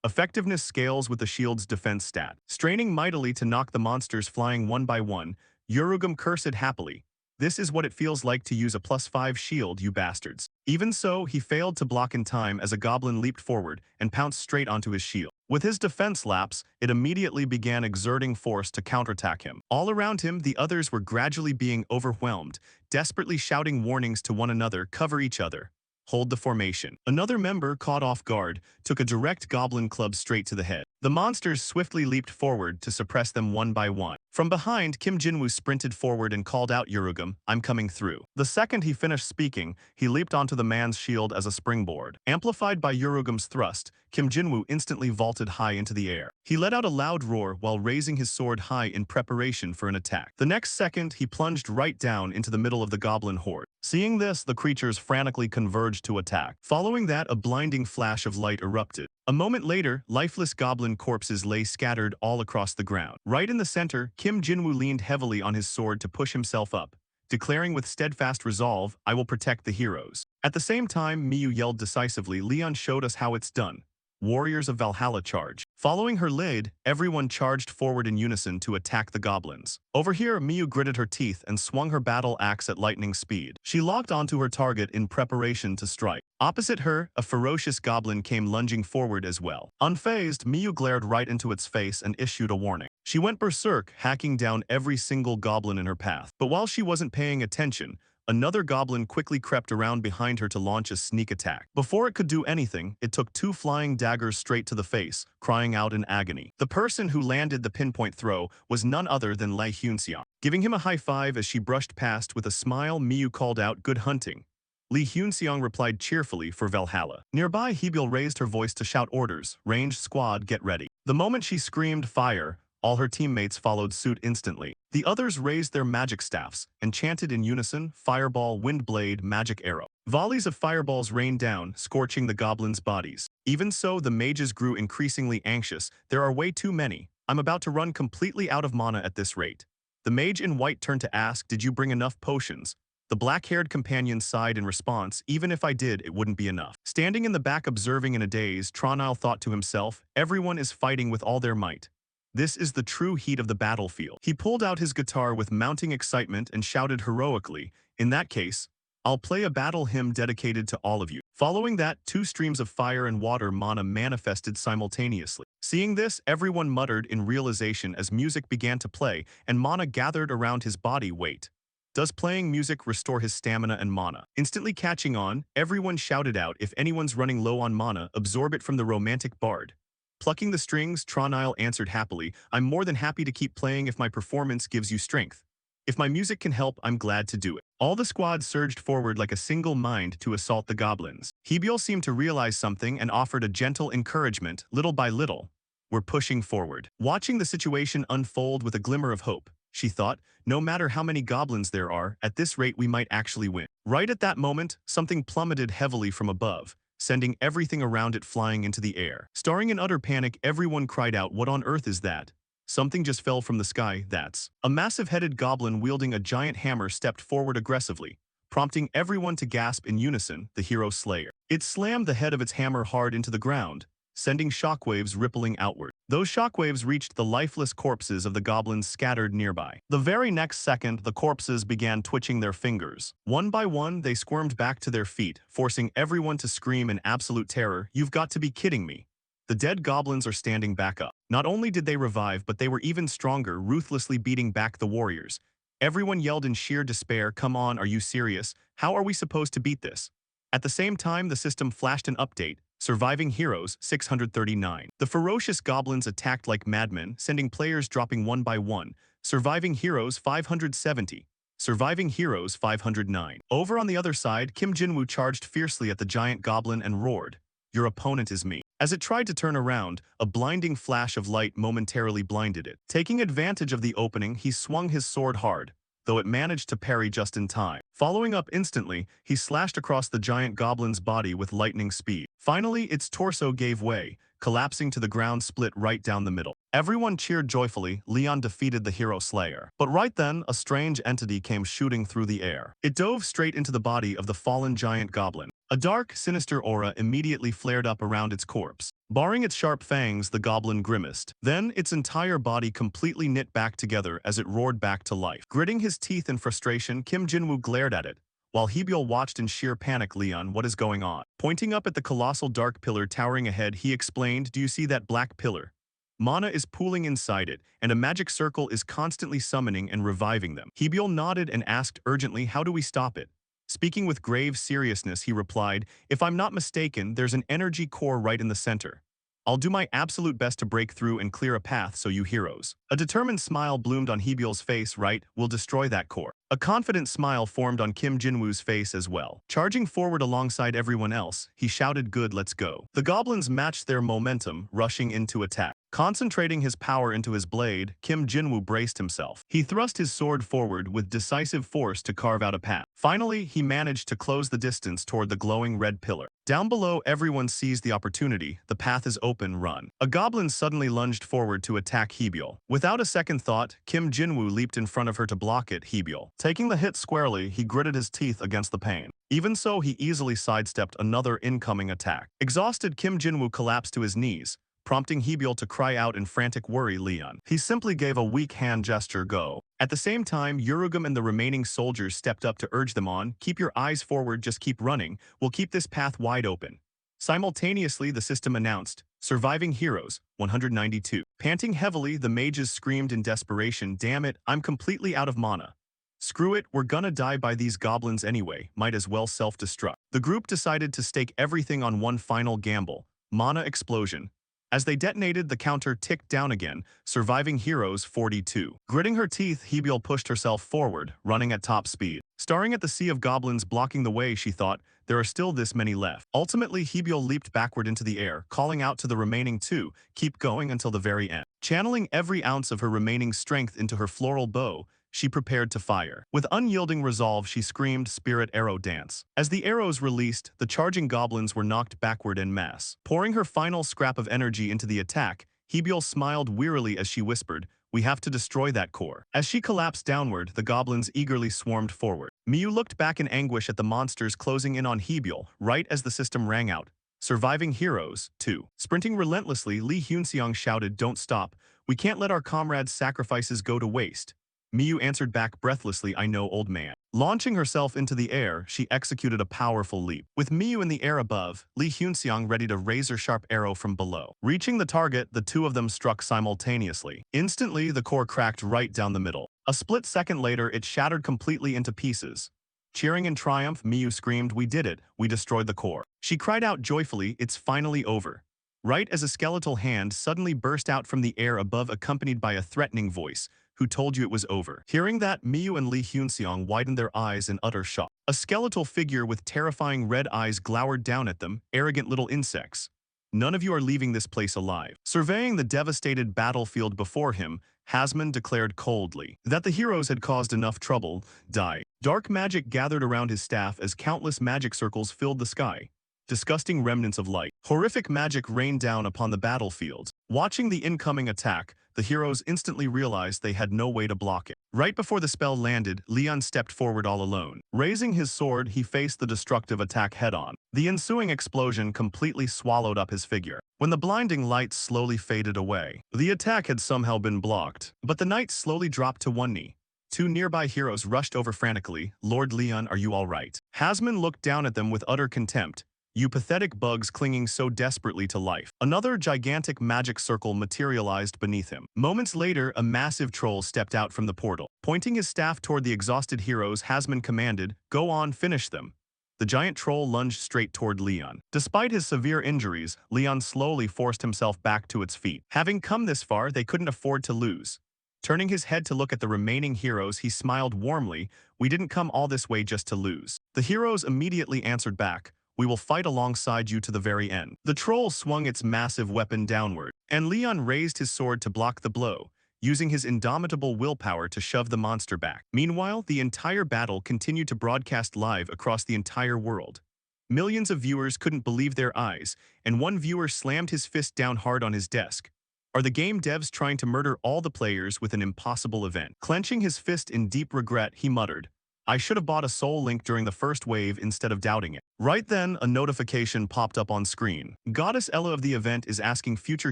Effectiveness scales with the shield's defense stat." Straining mightily to knock the monsters flying one by one, Urugum cursed happily, "This is what it feels like to use a +5 shield, you bastards." Even so, he failed to block in time as a goblin leaped forward and pounced straight onto his shield. With his defense lapse, it immediately began exerting force to counterattack him. All around him, the others were gradually being overwhelmed, desperately shouting warnings to one another, cover each other. Hold the formation. Another member, caught off guard, took a direct goblin club straight to the head. The monsters swiftly leaped forward to suppress them one by one. From behind, Kim Jinwoo sprinted forward and called out, Yurugum, I'm coming through. The second he finished speaking, he leaped onto the man's shield as a springboard. Amplified by Yurugum's thrust, Kim Jinwoo instantly vaulted high into the air. He let out a loud roar while raising his sword high in preparation for an attack. The next second, he plunged right down into the middle of the goblin horde. Seeing this, the creatures frantically converged to attack. Following that, a blinding flash of light erupted. A moment later, lifeless goblin corpses lay scattered all across the ground. Right in the center, Kim Jinwoo leaned heavily on his sword to push himself up, declaring with steadfast resolve, I will protect the heroes. At the same time, Miyu yelled decisively, Leon showed us how it's done. Warriors of Valhalla charge. Following her lead, everyone charged forward in unison to attack the goblins. Over here, Miyu gritted her teeth and swung her battle axe at lightning speed. She locked onto her target in preparation to strike. Opposite her, a ferocious goblin came lunging forward as well. Unfazed, Miyu glared right into its face and issued a warning. She went berserk, hacking down every single goblin in her path. But while she wasn't paying attention, another goblin quickly crept around behind her to launch a sneak attack. Before it could do anything, it took 2 flying daggers straight to the face, crying out in agony. The person who landed the pinpoint throw was none other than Lee Hyunseong. Giving him a high five as she brushed past with a smile, Miyu called out, good hunting. Lee Hyunseong replied cheerfully for Valhalla. Nearby, Hebil raised her voice to shout orders, ranged squad, get ready. The moment she screamed fire, all her teammates followed suit instantly. The others raised their magic staffs and chanted in unison, fireball, windblade, magic arrow. Volleys of fireballs rained down, scorching the goblins' bodies. Even so, the mages grew increasingly anxious. There are way too many. I'm about to run completely out of mana at this rate. The mage in white turned to ask, did you bring enough potions? The black-haired companion sighed in response, even if I did, it wouldn't be enough. Standing in the back observing in a daze, Tronile thought to himself, everyone is fighting with all their might. This is the true heat of the battlefield. He pulled out his guitar with mounting excitement and shouted heroically, in that case, I'll play a battle hymn dedicated to all of you. Following that, 2 streams of fire and water mana manifested simultaneously. Seeing this, everyone muttered in realization as music began to play and mana gathered around his body. Wait. Does playing music restore his stamina and mana? Instantly catching on, everyone shouted out, if anyone's running low on mana, absorb it from the romantic bard. Plucking the strings, Tronile answered happily, I'm more than happy to keep playing if my performance gives you strength. If my music can help, I'm glad to do it. All the squad surged forward like a single mind to assault the goblins. Hebiel seemed to realize something and offered a gentle encouragement, little by little. We're pushing forward. Watching the situation unfold with a glimmer of hope, she thought, no matter how many goblins there are, at this rate we might actually win. Right at that moment, something plummeted heavily from above, sending everything around it flying into the air. Starring in utter panic, everyone cried out, what on earth is that? Something just fell from the sky, that's. A massive-headed goblin wielding a giant hammer stepped forward aggressively, prompting everyone to gasp in unison, the hero slayer. It slammed the head of its hammer hard into the ground, sending shockwaves rippling outward. Those shockwaves reached the lifeless corpses of the goblins scattered nearby. The very next second, the corpses began twitching their fingers. One by one, they squirmed back to their feet, forcing everyone to scream in absolute terror, you've got to be kidding me. The dead goblins are standing back up. Not only did they revive, but they were even stronger, ruthlessly beating back the warriors. Everyone yelled in sheer despair, come on, are you serious? How are we supposed to beat this? At the same time, the system flashed an update, Surviving Heroes 639. The ferocious goblins attacked like madmen, sending players dropping one by one. Surviving Heroes 570. Surviving Heroes 509. Over on the other side, Kim Jinwoo charged fiercely at the giant goblin and roared, your opponent is me. As it tried to turn around, a blinding flash of light momentarily blinded it. Taking advantage of the opening, he swung his sword hard, though it managed to parry just in time. Following up instantly, he slashed across the giant goblin's body with lightning speed. Finally, its torso gave way, collapsing to the ground split right down the middle. Everyone cheered joyfully, Leon defeated the hero slayer. But right then, a strange entity came shooting through the air. It dove straight into the body of the fallen giant goblin. A dark, sinister aura immediately flared up around its corpse. Barring its sharp fangs, the goblin grimaced. Then, its entire body completely knit back together as it roared back to life. Gritting his teeth in frustration, Kim Jinwoo glared at it, While Hebiel watched in sheer panic, Leon, what is going on? Pointing up at the colossal dark pillar towering ahead, he explained, do you see that black pillar? Mana is pooling inside it, and a magic circle is constantly summoning and reviving them. Hebiel nodded and asked urgently, how do we stop it? Speaking with grave seriousness, he replied, if I'm not mistaken, there's an energy core right in the center. I'll do my absolute best to break through and clear a path so you heroes. A determined smile bloomed on Hebiel's face, right, we'll destroy that core. A confident smile formed on Kim Jinwoo's face as well. Charging forward alongside everyone else, he shouted, good, let's go. The goblins matched their momentum, rushing into attack. Concentrating his power into his blade, Kim Jinwoo braced himself. He thrust his sword forward with decisive force to carve out a path. Finally, he managed to close the distance toward the glowing red pillar. Down below, everyone seized the opportunity. The path is open, run. A goblin suddenly lunged forward to attack Hebiel. Without a second thought, Kim Jinwoo leaped in front of her to block it. Hebiel, taking the hit squarely, he gritted his teeth against the pain. Even so, he easily sidestepped another incoming attack. Exhausted, Kim Jinwoo collapsed to his knees, prompting Hebiel to cry out in frantic worry, Leon. He simply gave a weak hand gesture, go. At the same time, Urugum and the remaining soldiers stepped up to urge them on, keep your eyes forward, just keep running, we'll keep this path wide open. Simultaneously, the system announced, surviving heroes, 192. Panting heavily, the mages screamed in desperation, damn it, I'm completely out of mana. Screw it, we're gonna die by these goblins anyway, might as well self-destruct. The group decided to stake everything on one final gamble, mana explosion. As they detonated, the counter ticked down again, surviving heroes 42. Gritting her teeth, Hebiel pushed herself forward, running at top speed. Staring at the sea of goblins blocking the way, she thought, there are still this many left. Ultimately, Hebiel leaped backward into the air, calling out to the remaining two, keep going until the very end. Channeling every ounce of her remaining strength into her floral bow, she prepared to fire. With unyielding resolve, she screamed, spirit arrow dance. As the arrows released, the charging goblins were knocked backward en masse. Pouring her final scrap of energy into the attack, Hebiel smiled wearily as she whispered, we have to destroy that core. As she collapsed downward, the goblins eagerly swarmed forward. Miyu looked back in anguish at the monsters closing in on Hebiel, right as the system rang out. Surviving heroes, 2. Sprinting relentlessly, Lee Hyunseong shouted, don't stop. We can't let our comrades' sacrifices go to waste. Miyu answered back breathlessly, I know, old man. Launching herself into the air, she executed a powerful leap. With Miyu in the air above, Lee Hyunseong readied a razor-sharp arrow from below. Reaching the target, the two of them struck simultaneously. Instantly, the core cracked right down the middle. A split second later, it shattered completely into pieces. Cheering in triumph, Miyu screamed, we did it, we destroyed the core. She cried out joyfully, it's finally over. Right as a skeletal hand suddenly burst out from the air above, accompanied by a threatening voice, who told you it was over. Hearing that, Miyu and Lee Hyunseong widened their eyes in utter shock. A skeletal figure with terrifying red eyes glowered down at them, arrogant little insects. None of you are leaving this place alive. Surveying the devastated battlefield before him, Hasman declared coldly that the heroes had caused enough trouble, die. Dark magic gathered around his staff as countless magic circles filled the sky. Disgusting remnants of light. Horrific magic rained down upon the battlefield. Watching the incoming attack, the heroes instantly realized they had no way to block it. Right before the spell landed, Leon stepped forward all alone. Raising his sword, he faced the destructive attack head-on. The ensuing explosion completely swallowed up his figure. When the blinding lights slowly faded away, the attack had somehow been blocked. But the knight slowly dropped to one knee. Two nearby heroes rushed over frantically. Lord Leon, are you all right? Hasman looked down at them with utter contempt. You pathetic bugs clinging so desperately to life. Another gigantic magic circle materialized beneath him. Moments later, a massive troll stepped out from the portal. Pointing his staff toward the exhausted heroes, Hasman commanded, go on, finish them. The giant troll lunged straight toward Leon. Despite his severe injuries, Leon slowly forced himself back to its feet. Having come this far, they couldn't afford to lose. Turning his head to look at the remaining heroes, he smiled warmly, we didn't come all this way just to lose. The heroes immediately answered back, we will fight alongside you to the very end. The troll swung its massive weapon downward, and Leon raised his sword to block the blow, using his indomitable willpower to shove the monster back. Meanwhile, the entire battle continued to broadcast live across the entire world. Millions of viewers couldn't believe their eyes, and one viewer slammed his fist down hard on his desk. Are the game devs trying to murder all the players with an impossible event? Clenching his fist in deep regret, he muttered, I should have bought a Soul Link during the first wave instead of doubting it. Right then, a notification popped up on screen. Goddess Ella of the event is asking future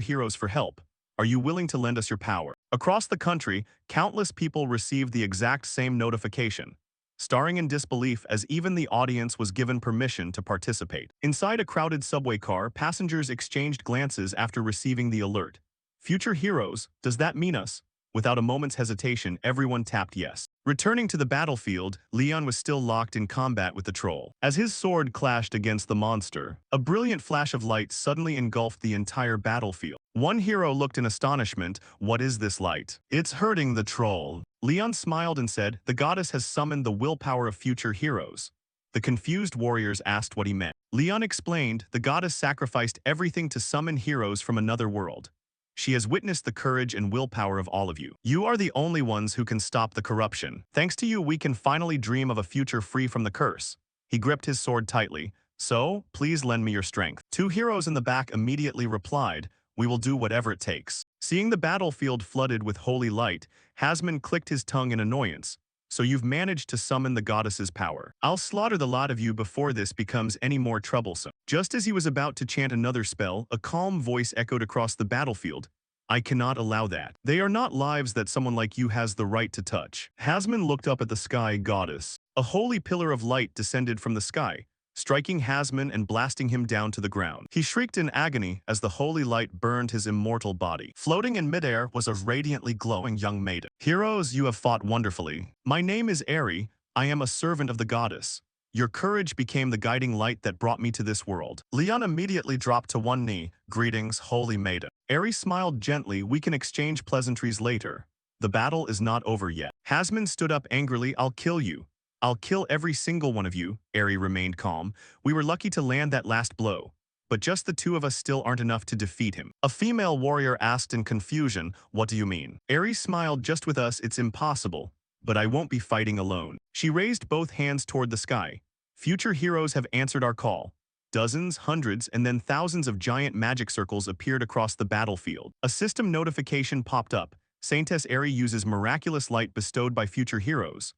heroes for help. Are you willing to lend us your power? Across the country, countless people received the exact same notification. staring in disbelief as even the audience was given permission to participate. Inside a crowded subway car, passengers exchanged glances after receiving the alert. Future heroes, does that mean us? Without a moment's hesitation, everyone tapped yes. Returning to the battlefield, Leon was still locked in combat with the troll. As his sword clashed against the monster, a brilliant flash of light suddenly engulfed the entire battlefield. One hero looked in astonishment. What is this light? It's hurting the troll. Leon smiled and said, the goddess has summoned the willpower of future heroes. The confused warriors asked what he meant. Leon explained, the goddess sacrificed everything to summon heroes from another world. She has witnessed the courage and willpower of all of you. You are the only ones who can stop the corruption. Thanks to you, we can finally dream of a future free from the curse. He gripped his sword tightly. So, please lend me your strength. Two heroes in the back immediately replied, we will do whatever it takes. Seeing the battlefield flooded with holy light, Hasman clicked his tongue in annoyance. So you've managed to summon the goddess's power. I'll slaughter the lot of you before this becomes any more troublesome. Just as he was about to chant another spell, a calm voice echoed across the battlefield. I cannot allow that. They are not lives that someone like you has the right to touch. Hasman looked up at the sky goddess. A holy pillar of light descended from the sky, striking Hasman and blasting him down to the ground. He shrieked in agony as the holy light burned his immortal body. Floating in midair was a radiantly glowing young maiden. Heroes, you have fought wonderfully. My name is Eri. I am a servant of the goddess. Your courage became the guiding light that brought me to this world. Leon immediately dropped to one knee. Greetings, holy maiden. Eri smiled gently. We can exchange pleasantries later. The battle is not over yet. Hasman stood up angrily. I'll kill you. I'll kill every single one of you. Eri remained calm. We were lucky to land that last blow. But just the two of us still aren't enough to defeat him. A female warrior asked in confusion, what do you mean? Eri smiled, just with us it's impossible. But I won't be fighting alone. She raised both hands toward the sky. Future heroes have answered our call. Dozens, hundreds, and then thousands of giant magic circles appeared across the battlefield. A system notification popped up. Saintess Eri uses miraculous light bestowed by future heroes.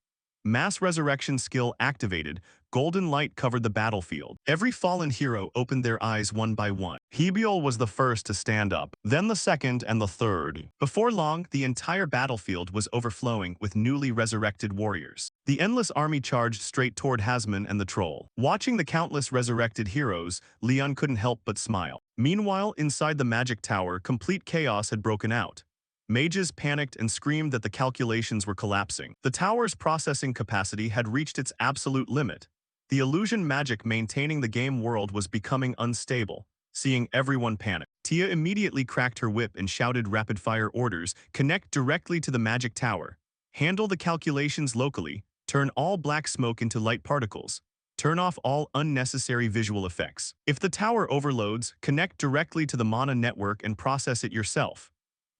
Mass resurrection skill activated. Golden light covered the battlefield. Every fallen hero opened their eyes one by one. Hebiol was the first to stand up, then the second and the third. Before long, the entire battlefield was overflowing with newly resurrected warriors. The endless army charged straight toward Hasman and the troll. Watching the countless resurrected heroes, Leon couldn't help but smile. Meanwhile, inside the magic tower, complete chaos had broken out. Mages panicked and screamed that the calculations were collapsing. The tower's processing capacity had reached its absolute limit. The illusion magic maintaining the game world was becoming unstable. Seeing everyone panic, Tia immediately cracked her whip and shouted rapid-fire orders. Connect directly to the magic tower. Handle the calculations locally. Turn all black smoke into light particles. Turn off all unnecessary visual effects. If the tower overloads, connect directly to the mana network and process it yourself.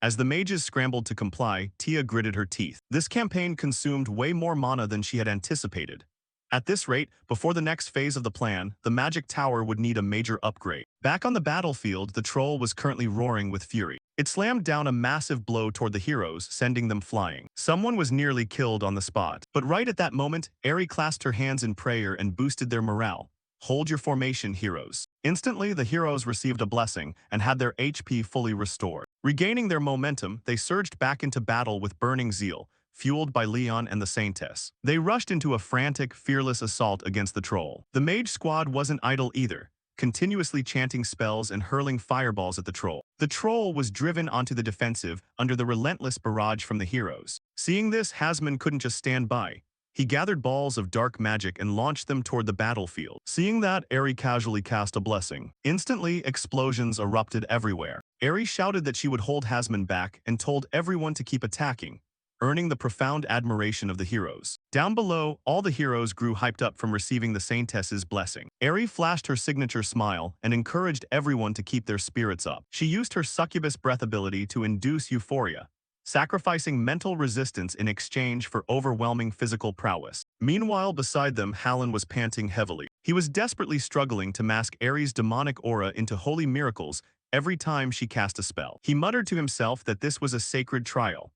As the mages scrambled to comply, Tia gritted her teeth. This campaign consumed way more mana than she had anticipated. At this rate, before the next phase of the plan, the magic tower would need a major upgrade. Back on the battlefield, the troll was currently roaring with fury. It slammed down a massive blow toward the heroes, sending them flying. Someone was nearly killed on the spot. But right at that moment, Eri clasped her hands in prayer and boosted their morale. Hold your formation, heroes. Instantly, the heroes received a blessing and had their HP fully restored. Regaining their momentum, they surged back into battle with burning zeal, fueled by Leon and the Saintess. They rushed into a frantic, fearless assault against the troll. The mage squad wasn't idle either, continuously chanting spells and hurling fireballs at the troll. The troll was driven onto the defensive under the relentless barrage from the heroes. Seeing this, Hasman couldn't just stand by. He gathered balls of dark magic and launched them toward the battlefield. Seeing that, Eri casually cast a blessing. Instantly, explosions erupted everywhere. Eri shouted that she would hold Hasman back and told everyone to keep attacking, earning the profound admiration of the heroes. Down below, all the heroes grew hyped up from receiving the Saintess's blessing. Eri flashed her signature smile and encouraged everyone to keep their spirits up. She used her succubus breath ability to induce euphoria, sacrificing mental resistance in exchange for overwhelming physical prowess. Meanwhile, beside them, Hallen was panting heavily. He was desperately struggling to mask Eri's demonic aura into holy miracles every time she cast a spell. He muttered to himself that this was a sacred trial.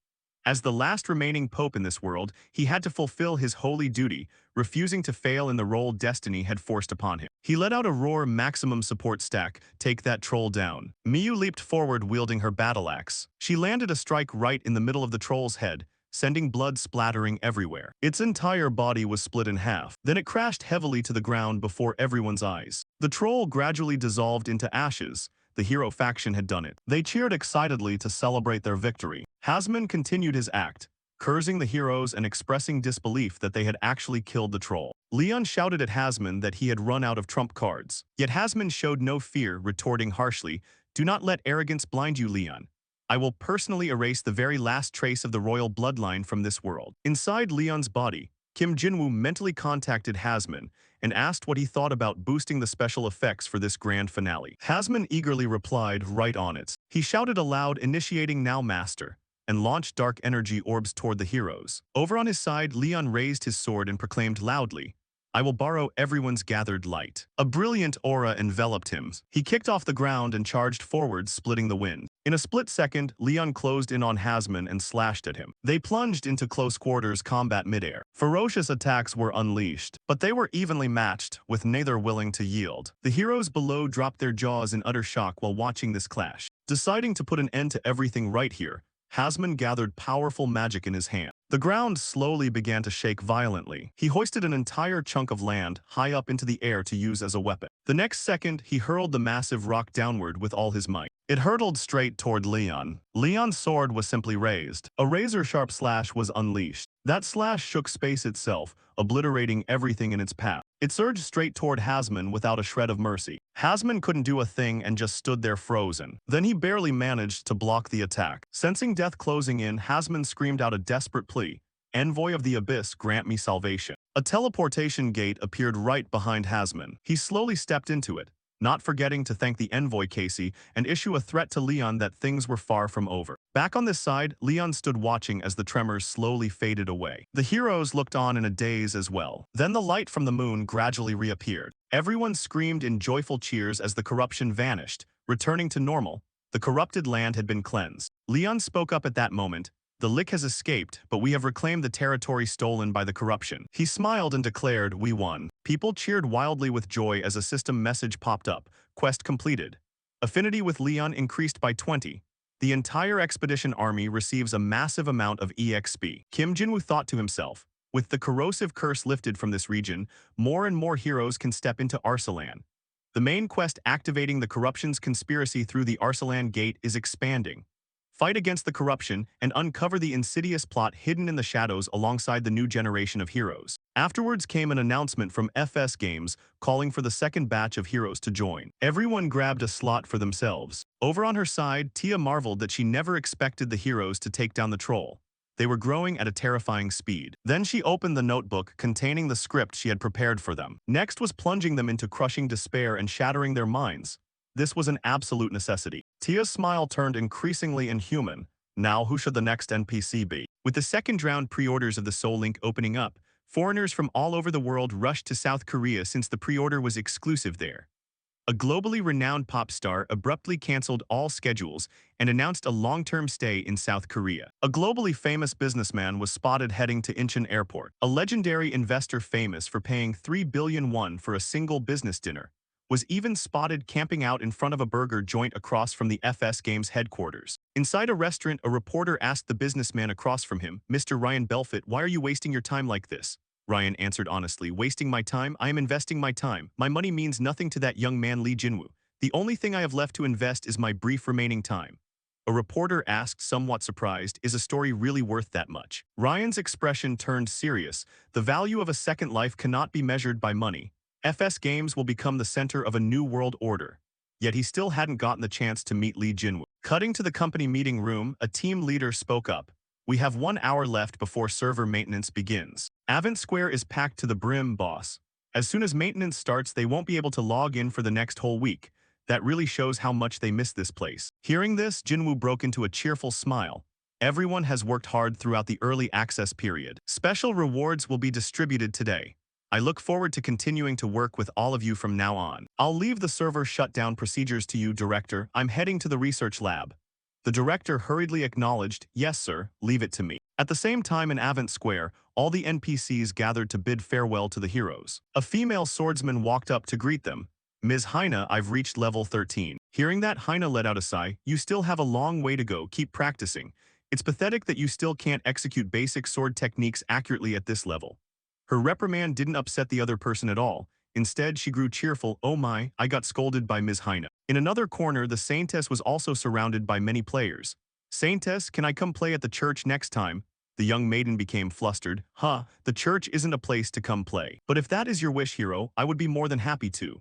As the last remaining pope in this world, he had to fulfill his holy duty, refusing to fail in the role destiny had forced upon him. He let out a roar, maximum support stack, take that troll down. Miyu leaped forward wielding her battle axe. She landed a strike right in the middle of the troll's head, sending blood splattering everywhere. Its entire body was split in half. Then it crashed heavily to the ground before everyone's eyes. The troll gradually dissolved into ashes. The hero faction had done it. They cheered excitedly to celebrate their victory. Hasman continued his act, cursing the heroes and expressing disbelief that they had actually killed the troll. Leon shouted at Hasman that he had run out of trump cards. Yet Hasman showed no fear, retorting harshly, "Do not let arrogance blind you, Leon. I will personally erase the very last trace of the royal bloodline from this world." Inside Leon's body, Kim Jinwoo mentally contacted Hasman and asked what he thought about boosting the special effects for this grand finale. Hasman eagerly replied, "Right on it." He shouted aloud, initiating Now Master, and launched dark energy orbs toward the heroes. Over on his side, Leon raised his sword and proclaimed loudly, "I will borrow everyone's gathered light." A brilliant aura enveloped him. He kicked off the ground and charged forward, splitting the wind. In a split second, Leon closed in on Hasman and slashed at him. They plunged into close quarters combat midair. Ferocious attacks were unleashed, but they were evenly matched, with neither willing to yield. The heroes below dropped their jaws in utter shock while watching this clash. Deciding to put an end to everything right here, Hasman gathered powerful magic in his hand. The ground slowly began to shake violently. He hoisted an entire chunk of land high up into the air to use as a weapon. The next second, he hurled the massive rock downward with all his might. It hurtled straight toward Leon. Leon's sword was simply raised. A razor-sharp slash was unleashed. That slash shook space itself, obliterating everything in its path. It surged straight toward Hasman without a shred of mercy. Hasman couldn't do a thing and just stood there frozen. Then he barely managed to block the attack. Sensing death closing in, Hasman screamed out a desperate plea, "Envoy of the Abyss, grant me salvation." A teleportation gate appeared right behind Hasman. He slowly stepped into it, not forgetting to thank the envoy Casey and issue a threat to Leon that things were far from over. Back on this side, Leon stood watching as the tremors slowly faded away. The heroes looked on in a daze as well. Then the light from the moon gradually reappeared. Everyone screamed in joyful cheers as the corruption vanished, returning to normal. The corrupted land had been cleansed. Leon spoke up at that moment. "The Lick has escaped, but we have reclaimed the territory stolen by the corruption." He smiled and declared, "We won." People cheered wildly with joy as a system message popped up, "Quest completed." Affinity with Leon increased by 20. The entire expedition army receives a massive amount of EXP. Kim Jinwoo thought to himself, with the corrosive curse lifted from this region, more and more heroes can step into Arsalan. The main quest activating the corruption's conspiracy through the Arsalan gate is expanding. Fight against the corruption and uncover the insidious plot hidden in the shadows alongside the new generation of heroes. Afterwards came an announcement from FS Games calling for the second batch of heroes to join. Everyone grabbed a slot for themselves. Over on her side, Tia marveled that she never expected the heroes to take down the troll. They were growing at a terrifying speed. Then she opened the notebook containing the script she had prepared for them. Next was plunging them into crushing despair and shattering their minds. This was an absolute necessity. Tia's smile turned increasingly inhuman. Now who should the next NPC be? With the second round pre-orders of the Soul Link opening up, foreigners from all over the world rushed to South Korea since the pre-order was exclusive there. A globally renowned pop star abruptly canceled all schedules and announced a long-term stay in South Korea. A globally famous businessman was spotted heading to Incheon Airport. A legendary investor famous for paying 3 billion won for a single business dinner was even spotted camping out in front of a burger joint across from the FS Games headquarters. Inside a restaurant, a reporter asked the businessman across from him, "Mr. Ryan Belfort, why are you wasting your time like this?" Ryan answered honestly, "Wasting my time? I am investing my time. My money means nothing to that young man Lee Jinwoo. The only thing I have left to invest is my brief remaining time." A reporter asked, somewhat surprised, "Is a story really worth that much?" Ryan's expression turned serious. "The value of a second life cannot be measured by money. FS Games will become the center of a new world order." Yet he still hadn't gotten the chance to meet Lee Jinwoo. Cutting to the company meeting room, a team leader spoke up. "We have 1 hour left before server maintenance begins. Avant Square is packed to the brim, boss. As soon as maintenance starts, they won't be able to log in for the next whole week. That really shows how much they miss this place." Hearing this, Jinwoo broke into a cheerful smile. "Everyone has worked hard throughout the early access period. Special rewards will be distributed today. I look forward to continuing to work with all of you from now on. I'll leave the server shutdown procedures to you, Director. I'm heading to the research lab." The director hurriedly acknowledged, "Yes, sir, leave it to me." At the same time in Avant Square, all the NPCs gathered to bid farewell to the heroes. A female swordsman walked up to greet them. "Ms. Heine, I've reached level 13. Hearing that, Heine let out a sigh. "You still have a long way to go. Keep practicing. It's pathetic that you still can't execute basic sword techniques accurately at this level. Her reprimand didn't upset the other person at all. Instead, she grew cheerful. Oh my, I got scolded by Ms. Heine. In another corner, the Saintess was also surrounded by many players. Saintess, can I come play at the church next time? The young maiden became flustered. Huh, the church isn't a place to come play. But if that is your wish, hero, I would be more than happy to.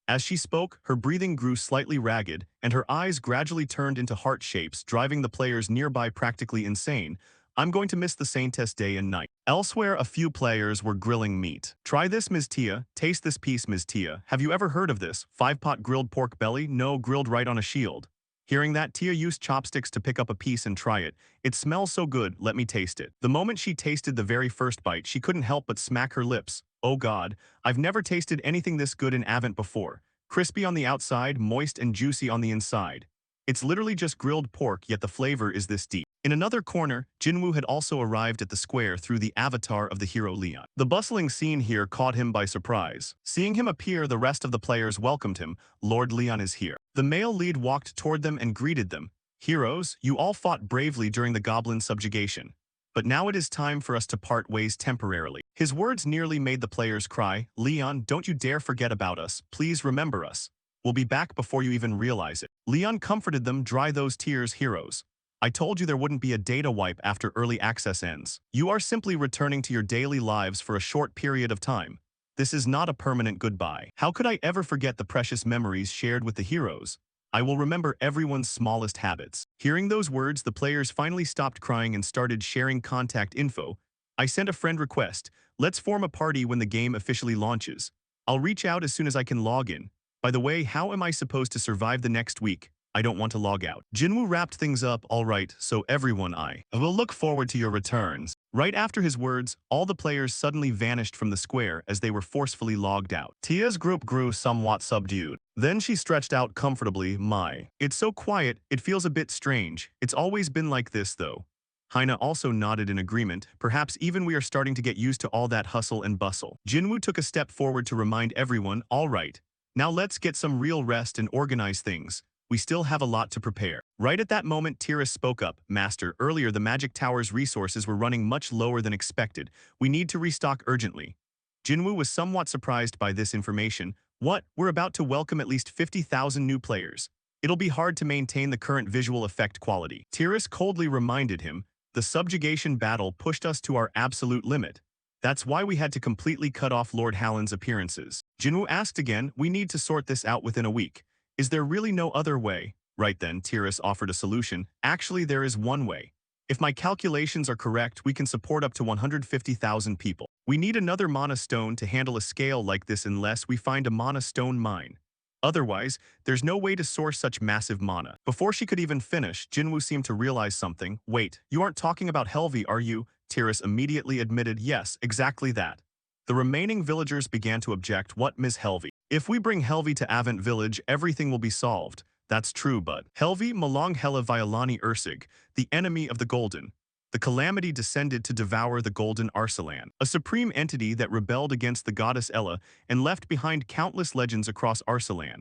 As she spoke, her breathing grew slightly ragged, and her eyes gradually turned into heart shapes, driving the players nearby practically insane. I'm going to miss the Saintess day and night. Elsewhere, a few players were grilling meat. Try this, Ms. Tia. Taste this piece, Ms. Tia. Have you ever heard of this? 5-pot grilled pork belly? No, grilled right on a shield. Hearing that, Tia used chopsticks to pick up a piece and try it. It smells so good, let me taste it. The moment she tasted the very first bite, she couldn't help but smack her lips. Oh god, I've never tasted anything this good in Avant before. Crispy on the outside, moist and juicy on the inside. It's literally just grilled pork, yet the flavor is this deep. In another corner, Jinwoo had also arrived at the square through the avatar of the hero Leon. The bustling scene here caught him by surprise. Seeing him appear, the rest of the players welcomed him. Lord Leon is here. The male lead walked toward them and greeted them. Heroes, you all fought bravely during the goblin subjugation. But now it is time for us to part ways temporarily. His words nearly made the players cry. Leon, don't you dare forget about us. Please remember us. We'll be back before you even realize it. Leon comforted them. Dry those tears, heroes. I told you there wouldn't be a data wipe after early access ends. You are simply returning to your daily lives for a short period of time. This is not a permanent goodbye. How could I ever forget the precious memories shared with the heroes? I will remember everyone's smallest habits. Hearing those words, the players finally stopped crying and started sharing contact info. I sent a friend request. Let's form a party when the game officially launches. I'll reach out as soon as I can log in. By the way, how am I supposed to survive the next week? I don't want to log out. Jinwoo wrapped things up. All right, so everyone, I will look forward to your returns. Right after his words, all the players suddenly vanished from the square as they were forcefully logged out. Tia's group grew somewhat subdued. Then she stretched out comfortably. My, it's so quiet, it feels a bit strange. It's always been like this, though. Heine also nodded in agreement. Perhaps even we are starting to get used to all that hustle and bustle. Jinwoo took a step forward to remind everyone, all right, now let's get some real rest and organize things. We still have a lot to prepare. Right at that moment, Tiras spoke up. Master, earlier the Magic Tower's resources were running much lower than expected. We need to restock urgently. Jinwoo was somewhat surprised by this information. What? We're about to welcome at least 50,000 new players. It'll be hard to maintain the current visual effect quality. Tiras coldly reminded him, the subjugation battle pushed us to our absolute limit. That's why we had to completely cut off Lord Hallin's appearances. Jinwoo asked again, we need to sort this out within a week. Is there really no other way? Right then, Tiras offered a solution. Actually, there is one way. If my calculations are correct, we can support up to 150,000 people. We need another mana stone to handle a scale like this unless we find a mana stone mine. Otherwise, there's no way to source such massive mana. Before she could even finish, Jinwoo seemed to realize something. Wait, you aren't talking about Helvi, are you? Tiras immediately admitted, yes, exactly that. The remaining villagers began to object. What, Ms. Helvi? If we bring Helvi to Avant Village, everything will be solved. That's true, but Helvi Malong Hela Violani Ursig, the enemy of the Golden. The calamity descended to devour the Golden Arsalan, a supreme entity that rebelled against the goddess Ella and left behind countless legends across Arsalan.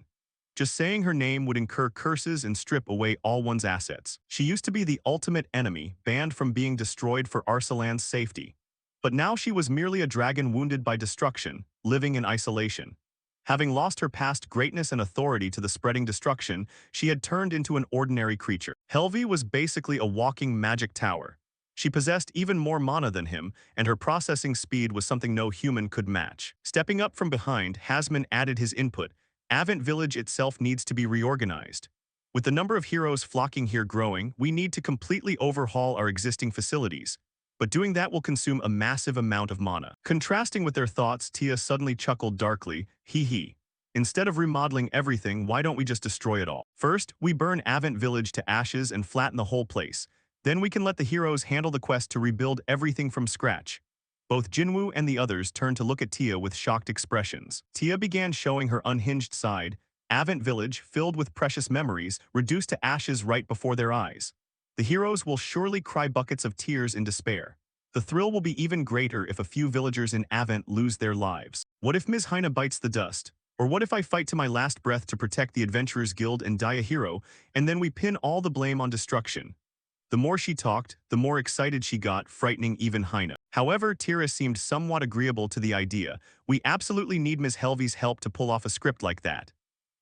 Just saying her name would incur curses and strip away all one's assets. She used to be the ultimate enemy, banned from being destroyed for Arsalan's safety. But now she was merely a dragon wounded by destruction, living in isolation. Having lost her past greatness and authority to the spreading destruction, she had turned into an ordinary creature. Helvi was basically a walking magic tower. She possessed even more mana than him, and her processing speed was something no human could match. Stepping up from behind, Hasman added his input. Avant Village itself needs to be reorganized. With the number of heroes flocking here growing, we need to completely overhaul our existing facilities. But doing that will consume a massive amount of mana. Contrasting with their thoughts, Tia suddenly chuckled darkly. Hee hee. Instead of remodeling everything, why don't we just destroy it all? First, we burn Avant Village to ashes and flatten the whole place. Then we can let the heroes handle the quest to rebuild everything from scratch. Both Jinwoo and the others turned to look at Tia with shocked expressions. Tia began showing her unhinged side. Avant Village, filled with precious memories, reduced to ashes right before their eyes. The heroes will surely cry buckets of tears in despair. The thrill will be even greater if a few villagers in Avant lose their lives. What if Ms. Heine bites the dust? Or what if I fight to my last breath to protect the Adventurers Guild and die a hero, and then we pin all the blame on destruction? The more she talked, the more excited she got, frightening even Heine. However, Tira seemed somewhat agreeable to the idea. We absolutely need Ms. Helvy's help to pull off a script like that.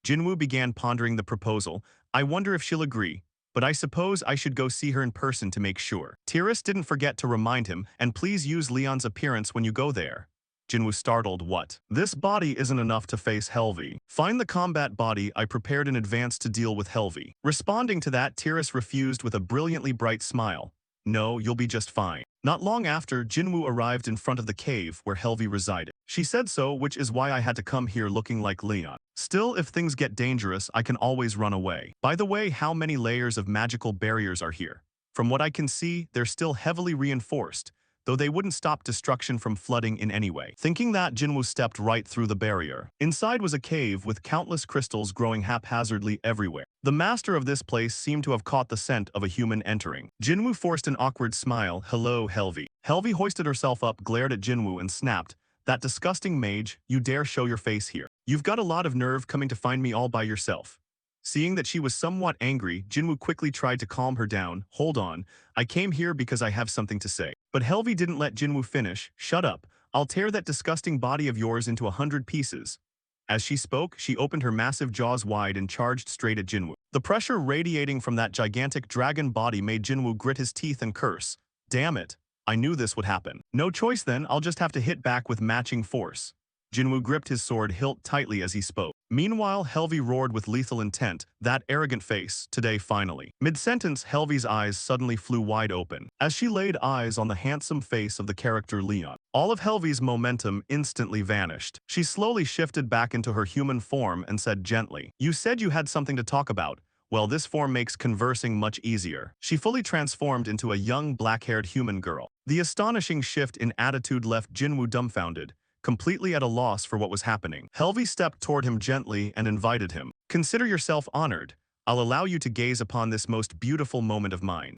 Jinwoo began pondering the proposal. I wonder if she'll agree, but I suppose I should go see her in person to make sure. Tiras didn't forget to remind him, and please use Leon's appearance when you go there. Jinwoo startled. What? This body isn't enough to face Helvy. Find the combat body I prepared in advance to deal with Helvy. Responding to that, Tiras refused with a brilliantly bright smile. No, you'll be just fine. Not long after, Jinwoo arrived in front of the cave where Helvy resided. She said so, which is why I had to come here looking like Leon. Still, if things get dangerous, I can always run away. By the way, how many layers of magical barriers are here? From what I can see, they're still heavily reinforced, though they wouldn't stop destruction from flooding in any way. Thinking that, Jinwoo stepped right through the barrier. Inside was a cave with countless crystals growing haphazardly everywhere. The master of this place seemed to have caught the scent of a human entering. Jinwoo forced an awkward smile. Hello, Helvy. Helvy hoisted herself up, glared at Jinwoo, and snapped. That disgusting mage, you dare show your face here. You've got a lot of nerve coming to find me all by yourself. Seeing that she was somewhat angry, Jinwoo quickly tried to calm her down. Hold on, I came here because I have something to say. But Helvy didn't let Jinwoo finish. Shut up, I'll tear that disgusting body of yours into 100 pieces. As she spoke, she opened her massive jaws wide and charged straight at Jinwoo. The pressure radiating from that gigantic dragon body made Jinwoo grit his teeth and curse. Damn it, I knew this would happen. No choice then, I'll just have to hit back with matching force. Jinwoo gripped his sword hilt tightly as he spoke. Meanwhile, Helvy roared with lethal intent. That arrogant face, today finally. Mid-sentence, Helvy's eyes suddenly flew wide open, as she laid eyes on the handsome face of the character Leon. All of Helvy's momentum instantly vanished. She slowly shifted back into her human form and said gently, You said you had something to talk about. Well, this form makes conversing much easier. She fully transformed into a young, black-haired human girl. The astonishing shift in attitude left Jinwoo dumbfounded, completely at a loss for what was happening. Helvy stepped toward him gently and invited him. Consider yourself honored. I'll allow you to gaze upon this most beautiful moment of mine.